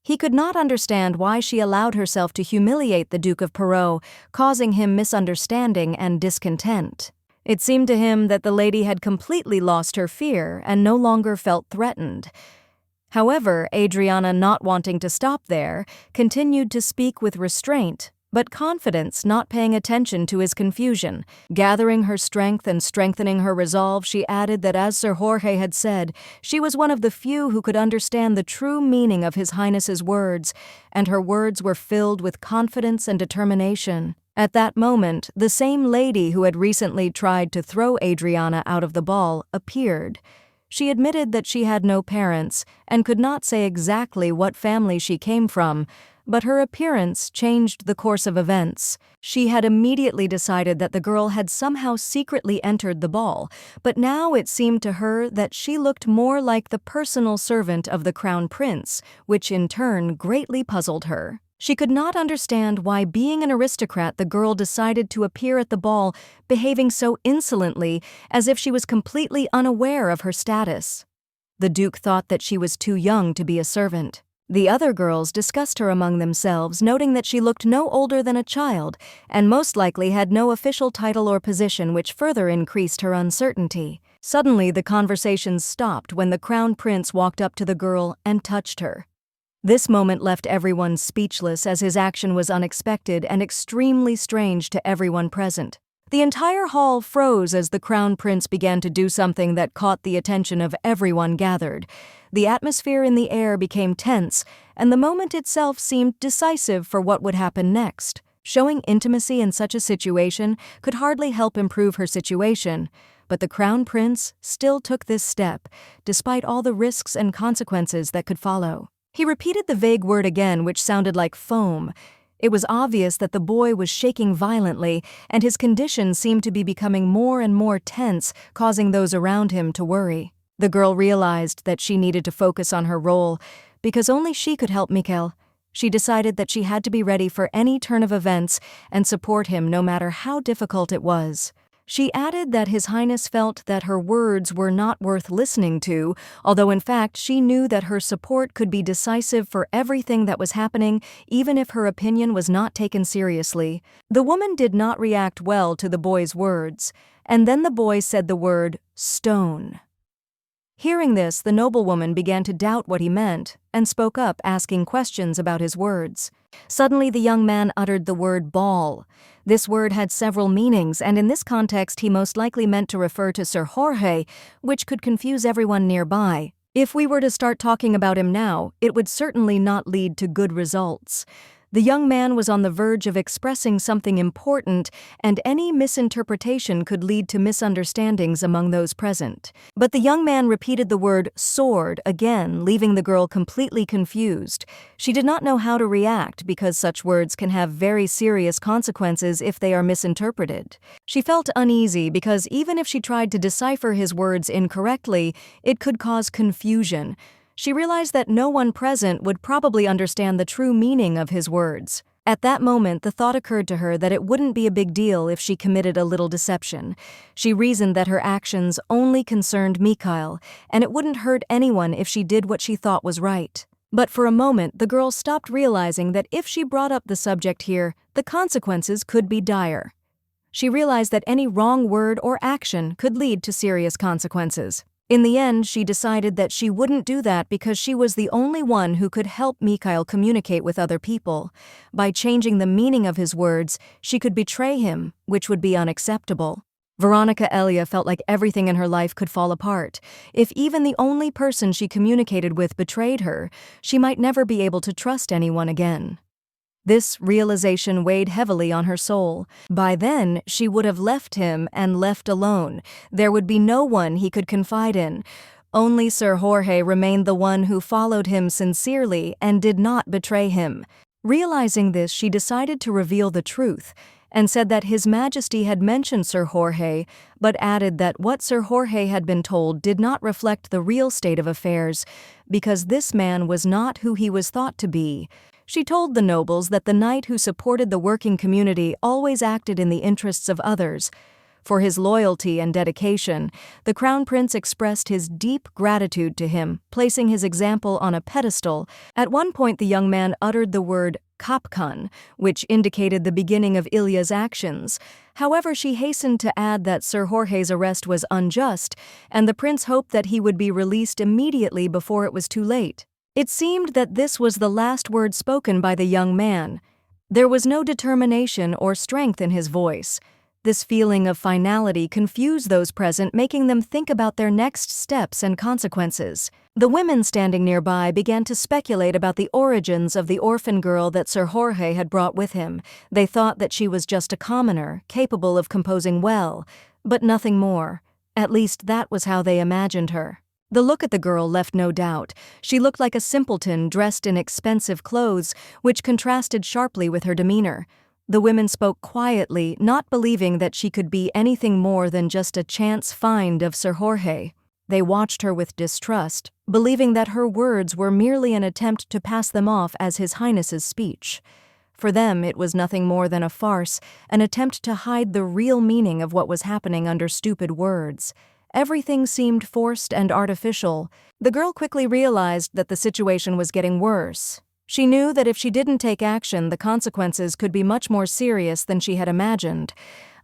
He could not understand why she allowed herself to humiliate the Duke of Perot, causing him misunderstanding and discontent. It seemed to him that the lady had completely lost her fear and no longer felt threatened. However, Adriana, not wanting to stop there, continued to speak with restraint, but confidence, not paying attention to his confusion. Gathering her strength and strengthening her resolve, she added that, as Sir Jorge had said, she was one of the few who could understand the true meaning of His Highness's words, and her words were filled with confidence and determination. At that moment, the same lady who had recently tried to throw Adriana out of the ball appeared. She admitted that she had no parents and could not say exactly what family she came from, but her appearance changed the course of events. She had immediately decided that the girl had somehow secretly entered the ball, but now it seemed to her that she looked more like the personal servant of the Crown Prince, which in turn greatly puzzled her. She could not understand why, being an aristocrat, the girl decided to appear at the ball behaving so insolently, as if she was completely unaware of her status. The Duke thought that she was too young to be a servant. The other girls discussed her among themselves, noting that she looked no older than a child and most likely had no official title or position, which further increased her uncertainty. Suddenly, the conversations stopped when the Crown Prince walked up to the girl and touched her. This moment left everyone speechless, as his action was unexpected and extremely strange to everyone present. The entire hall froze as the Crown Prince began to do something that caught the attention of everyone gathered. The atmosphere in the air became tense, and the moment itself seemed decisive for what would happen next. Showing intimacy in such a situation could hardly help improve her situation, but the Crown Prince still took this step, despite all the risks and consequences that could follow. He repeated the vague word again, which sounded like foam. It was obvious that the boy was shaking violently, and his condition seemed to be becoming more and more tense, causing those around him to worry. The girl realized that she needed to focus on her role, because only she could help Mikhail. She decided that she had to be ready for any turn of events and support him no matter how difficult it was. She added that His Highness felt that her words were not worth listening to, although in fact she knew that her support could be decisive for everything that was happening, even if her opinion was not taken seriously. The woman did not react well to the boy's words, and then the boy said the word stone. Hearing this, the noblewoman began to doubt what he meant and spoke up, asking questions about his words. Suddenly, the young man uttered the word ball. This word had several meanings, and in this context he most likely meant to refer to Sir Jorge, which could confuse everyone nearby. If we were to start talking about him now, it would certainly not lead to good results. The young man was on the verge of expressing something important, and any misinterpretation could lead to misunderstandings among those present. But the young man repeated the word sword again, leaving the girl completely confused. She did not know how to react because such words can have very serious consequences if they are misinterpreted. She felt uneasy because even if she tried to decipher his words incorrectly, it could cause confusion. She realized that no one present would probably understand the true meaning of his words. At that moment, the thought occurred to her that it wouldn't be a big deal if she committed a little deception. She reasoned that her actions only concerned Mikhail, and it wouldn't hurt anyone if she did what she thought was right. But for a moment, the girl stopped, realizing that if she brought up the subject here, the consequences could be dire. She realized that any wrong word or action could lead to serious consequences. In the end, she decided that she wouldn't do that because she was the only one who could help Mikhail communicate with other people. By changing the meaning of his words, she could betray him, which would be unacceptable. Veronica Elia felt like everything in her life could fall apart. If even the only person she communicated with betrayed her, she might never be able to trust anyone again. This realization weighed heavily on her soul. By then, she would have left him and left alone. There would be no one he could confide in. Only Sir Jorge remained the one who followed him sincerely and did not betray him. Realizing this, she decided to reveal the truth and said that His Majesty had mentioned Sir Jorge, but added that what Sir Jorge had been told did not reflect the real state of affairs, because this man was not who he was thought to be. She told the nobles that the knight who supported the working community always acted in the interests of others. For his loyalty and dedication, the Crown Prince expressed his deep gratitude to him, placing his example on a pedestal. At one point, the young man uttered the word kapkan, which indicated the beginning of Ilya's actions. However, she hastened to add that Sir Jorge's arrest was unjust, and the prince hoped that he would be released immediately before it was too late. It seemed that this was the last word spoken by the young man. There was no determination or strength in his voice. This feeling of finality confused those present, making them think about their next steps and consequences. The women standing nearby began to speculate about the origins of the orphan girl that Sir Jorge had brought with him. They thought that she was just a commoner, capable of composing well, but nothing more. At least that was how they imagined her. The look at the girl left no doubt. She looked like a simpleton dressed in expensive clothes, which contrasted sharply with her demeanor. The women spoke quietly, not believing that she could be anything more than just a chance find of Sir Jorge. They watched her with distrust, believing that her words were merely an attempt to pass them off as His Highness's speech. For them, it was nothing more than a farce, an attempt to hide the real meaning of what was happening under stupid words. Everything seemed forced and artificial. The girl quickly realized that the situation was getting worse. She knew that if she didn't take action, the consequences could be much more serious than she had imagined.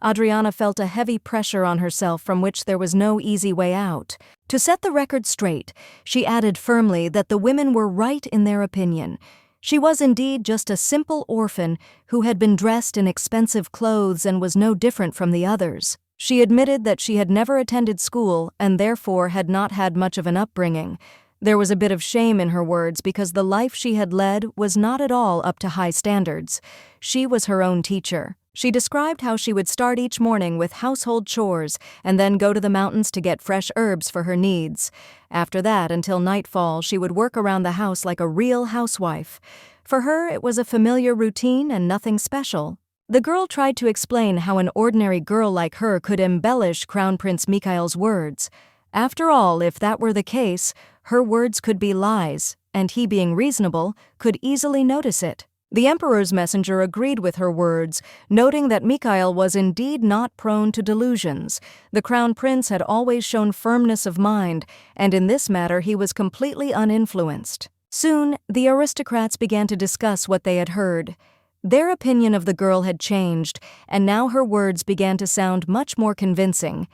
Adriana felt a heavy pressure on herself from which there was no easy way out. To set the record straight, she added firmly that the women were right in their opinion. She was indeed just a simple orphan who had been dressed in expensive clothes and was no different from the others. She admitted that she had never attended school and therefore had not had much of an upbringing. There was a bit of shame in her words because the life she had led was not at all up to high standards. She was her own teacher. She described how she would start each morning with household chores and then go to the mountains to get fresh herbs for her needs. After that, until nightfall, she would work around the house like a real housewife. For her, it was a familiar routine and nothing special. The girl tried to explain how an ordinary girl like her could embellish Crown Prince Mikhail's words. After all, if that were the case, her words could be lies, and he, being reasonable, could easily notice it. The emperor's messenger agreed with her words, noting that Mikhail was indeed not prone to delusions. The crown prince had always shown firmness of mind, and in this matter he was completely uninfluenced. Soon, the aristocrats began to discuss what they had heard. Their opinion of the girl had changed, and now her words began to sound much more convincing.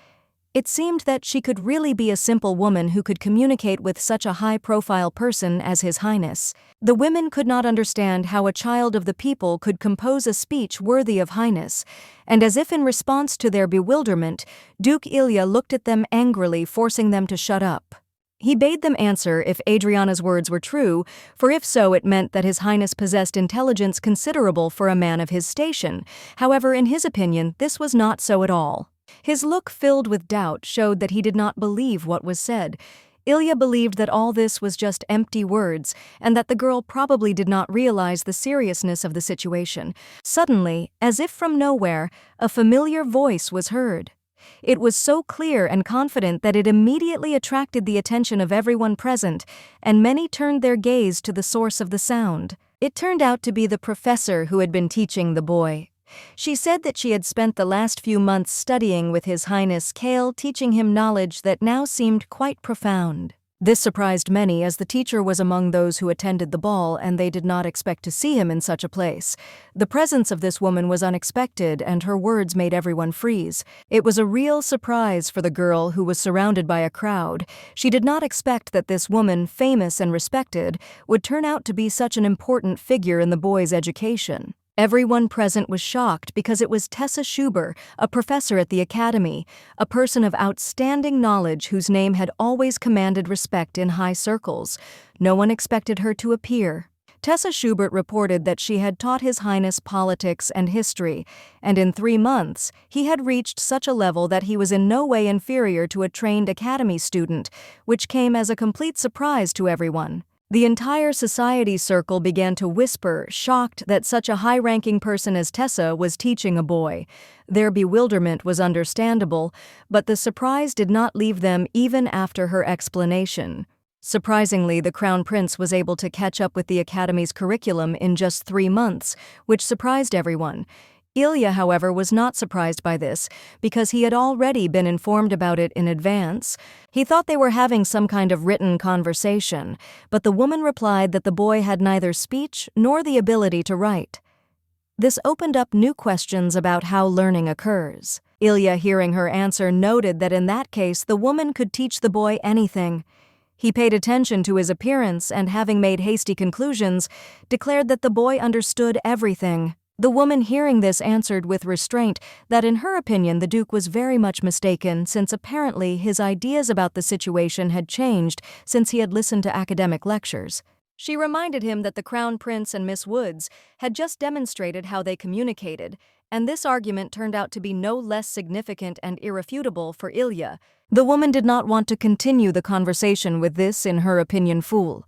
It seemed that she could really be a simple woman who could communicate with such a high-profile person as His Highness. The women could not understand how a child of the people could compose a speech worthy of Highness, and as if in response to their bewilderment, Duke Ilya looked at them angrily, forcing them to shut up. He bade them answer if Adriana's words were true, for if so it meant that His Highness possessed intelligence considerable for a man of his station. However, in his opinion, this was not so at all. His look, filled with doubt, showed that he did not believe what was said. Ilya believed that all this was just empty words, and that the girl probably did not realize the seriousness of the situation. Suddenly, as if from nowhere, a familiar voice was heard. It was so clear and confident that it immediately attracted the attention of everyone present, and many turned their gaze to the source of the sound. It turned out to be the professor who had been teaching the boy. She said that she had spent the last few months studying with His Highness Kale, teaching him knowledge that now seemed quite profound. This surprised many, as the teacher was among those who attended the ball, and they did not expect to see him in such a place. The presence of this woman was unexpected, and her words made everyone freeze. It was a real surprise for the girl, who was surrounded by a crowd. She did not expect that this woman, famous and respected, would turn out to be such an important figure in the boy's education. Everyone present was shocked because it was Tessa Schuber, a professor at the academy, a person of outstanding knowledge whose name had always commanded respect in high circles. No one expected her to appear. Tessa Schubert reported that she had taught His Highness politics and history, and in 3 months he had reached such a level that he was in no way inferior to a trained academy student, which came as a complete surprise to everyone. The entire society circle began to whisper, shocked that such a high-ranking person as Tessa was teaching a boy. Their bewilderment was understandable, but the surprise did not leave them even after her explanation. Surprisingly, the Crown Prince was able to catch up with the Academy's curriculum in just 3 months, which surprised everyone. Ilya, however, was not surprised by this, because he had already been informed about it in advance. He thought they were having some kind of written conversation, but the woman replied that the boy had neither speech nor the ability to write. This opened up new questions about how learning occurs. Ilya, hearing her answer, noted that in that case the woman could teach the boy anything. He paid attention to his appearance and, having made hasty conclusions, declared that the boy understood everything. The woman, hearing this, answered with restraint that in her opinion the Duke was very much mistaken, since apparently his ideas about the situation had changed since he had listened to academic lectures. She reminded him that the Crown Prince and Miss Woods had just demonstrated how they communicated, and this argument turned out to be no less significant and irrefutable for Ilya. The woman did not want to continue the conversation with this, in her opinion, fool.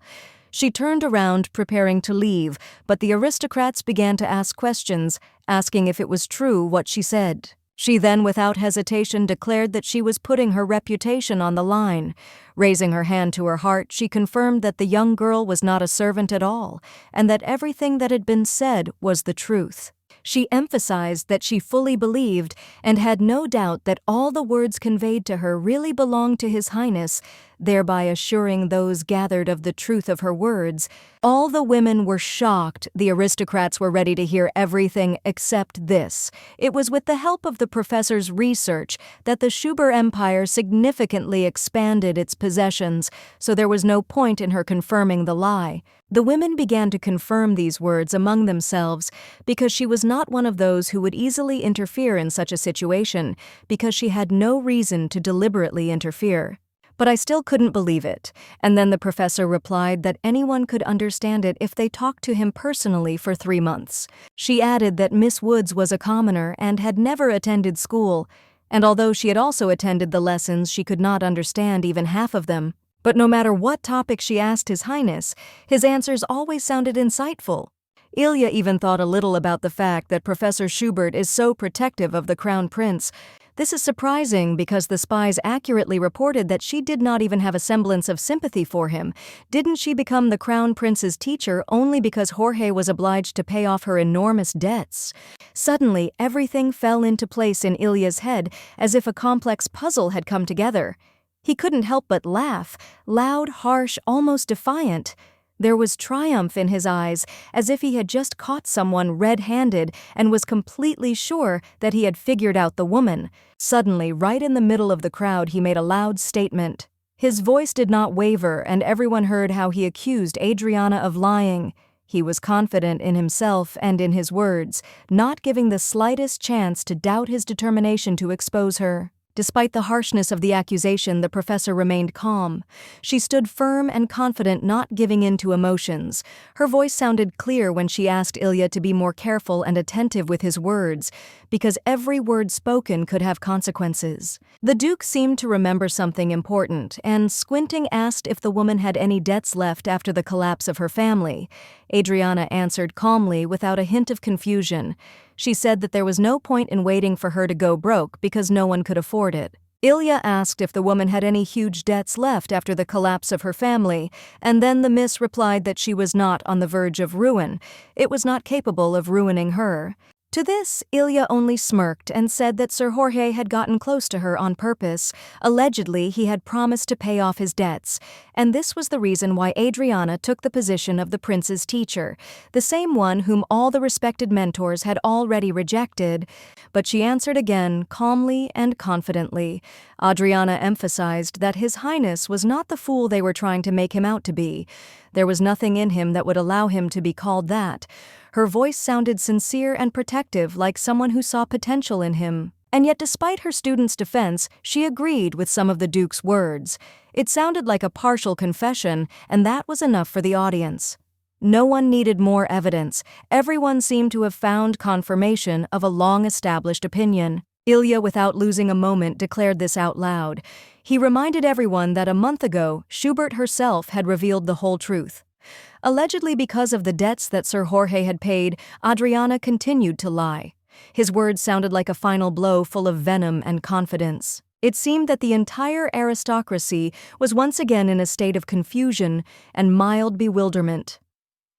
She turned around, preparing to leave, but the aristocrats began to ask questions, asking if it was true what she said. She then, without hesitation, declared that she was putting her reputation on the line. Raising her hand to her heart, she confirmed that the young girl was not a servant at all, and that everything that had been said was the truth. She emphasized that she fully believed and had no doubt that all the words conveyed to her really belonged to His Highness, thereby assuring those gathered of the truth of her words. All the women were shocked. The aristocrats were ready to hear everything except this. It was with the help of the professor's research that the Schuber Empire significantly expanded its possessions, so there was no point in her confirming the lie. The women began to confirm these words among themselves because she was not one of those who would easily interfere in such a situation, because she had no reason to deliberately interfere. But I still couldn't believe it, and then the professor replied that anyone could understand it if they talked to him personally for 3 months. She added that Miss Woods was a commoner and had never attended school, and although she had also attended the lessons, she could not understand even half of them. But no matter what topic she asked His Highness, his answers always sounded insightful. Ilya even thought a little about the fact that Professor Schubert is so protective of the Crown Prince. This is surprising because the spies accurately reported that she did not even have a semblance of sympathy for him. Didn't she become the Crown Prince's teacher only because Jorge was obliged to pay off her enormous debts? Suddenly, everything fell into place in Ilya's head as if a complex puzzle had come together. He couldn't help but laugh, loud, harsh, almost defiant. There was triumph in his eyes, as if he had just caught someone red-handed and was completely sure that he had figured out the woman. Suddenly, right in the middle of the crowd, he made a loud statement. His voice did not waver, and everyone heard how he accused Adriana of lying. He was confident in himself and in his words, not giving the slightest chance to doubt his determination to expose her. Despite the harshness of the accusation, the professor remained calm. She stood firm and confident, not giving in to emotions. Her voice sounded clear when she asked Ilya to be more careful and attentive with his words, because every word spoken could have consequences. The Duke seemed to remember something important, and squinting asked if the woman had any debts left after the collapse of her family. Adriana answered calmly without a hint of confusion. She said that there was no point in waiting for her to go broke because no one could afford it. Ilya asked if the woman had any huge debts left after the collapse of her family, and then the miss replied that she was not on the verge of ruin. It was not capable of ruining her. To this, Ilya only smirked and said that Sir Jorge had gotten close to her on purpose. Allegedly, he had promised to pay off his debts, and this was the reason why Adriana took the position of the prince's teacher, the same one whom all the respected mentors had already rejected. But she answered again, calmly and confidently. Adriana emphasized that His Highness was not the fool they were trying to make him out to be. There was nothing in him that would allow him to be called that. Her voice sounded sincere and protective, like someone who saw potential in him. And yet, despite her student's defense, she agreed with some of the Duke's words. It sounded like a partial confession, and that was enough for the audience. No one needed more evidence. Everyone seemed to have found confirmation of a long-established opinion. Ilya, without losing a moment, declared this out loud. He reminded everyone that a month ago, Schubert herself had revealed the whole truth. Allegedly because of the debts that Sir Jorge had paid, Adriana continued to lie. His words sounded like a final blow full of venom and confidence. It seemed that the entire aristocracy was once again in a state of confusion and mild bewilderment.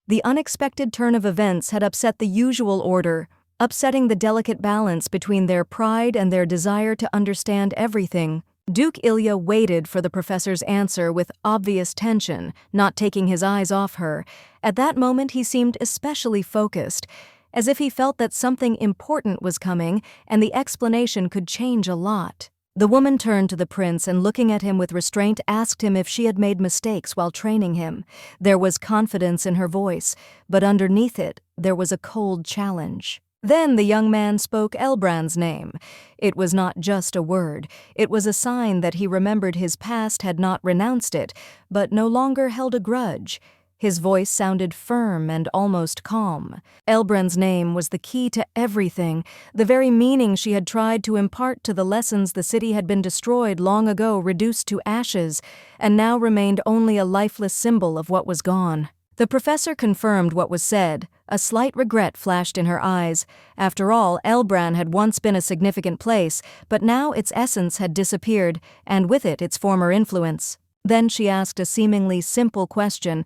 The unexpected turn of events had upset the usual order, upsetting the delicate balance between their pride and their desire to understand everything. Duke Ilya waited for the professor's answer with obvious tension, not taking his eyes off her. At that moment he seemed especially focused, as if he felt that something important was coming and the explanation could change a lot. The woman turned to the prince and, looking at him with restraint, asked him if she had made mistakes while training him. There was confidence in her voice, but underneath it, there was a cold challenge. Then the young man spoke Elbrand's name. It was not just a word. It was a sign that he remembered his past, had not renounced it, but no longer held a grudge. His voice sounded firm and almost calm. Elbrand's name was the key to everything, the very meaning she had tried to impart to the lessons the city had been destroyed long ago, reduced to ashes, and now remained only a lifeless symbol of what was gone. The professor confirmed what was said. A slight regret flashed in her eyes. After all, Elbrand had once been a significant place, but now its essence had disappeared, and with it its former influence. Then she asked a seemingly simple question.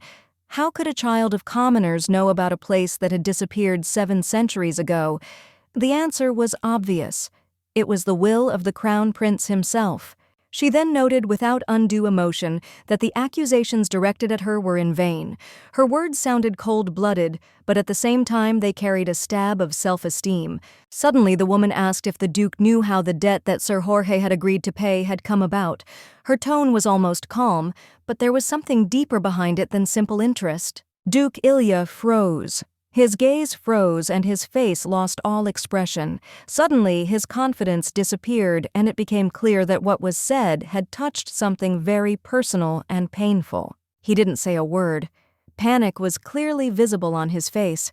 How could a child of commoners know about a place that had disappeared 7 centuries ago? The answer was obvious. It was the will of the Crown Prince himself. She then noted without undue emotion that the accusations directed at her were in vain. Her words sounded cold-blooded, but at the same time they carried a stab of self-esteem. Suddenly the woman asked if the Duke knew how the debt that Sir Jorge had agreed to pay had come about. Her tone was almost calm, but there was something deeper behind it than simple interest. Duke Ilya froze. His gaze froze and his face lost all expression. Suddenly, his confidence disappeared, and it became clear that what was said had touched something very personal and painful. He didn't say a word. Panic was clearly visible on his face.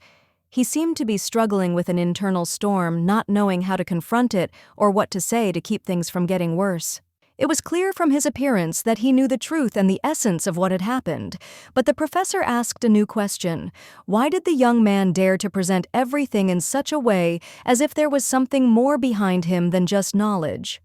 He seemed to be struggling with an internal storm, not knowing how to confront it or what to say to keep things from getting worse. It was clear from his appearance that he knew the truth and the essence of what had happened, but the professor asked a new question. Why did the young man dare to present everything in such a way as if there was something more behind him than just knowledge?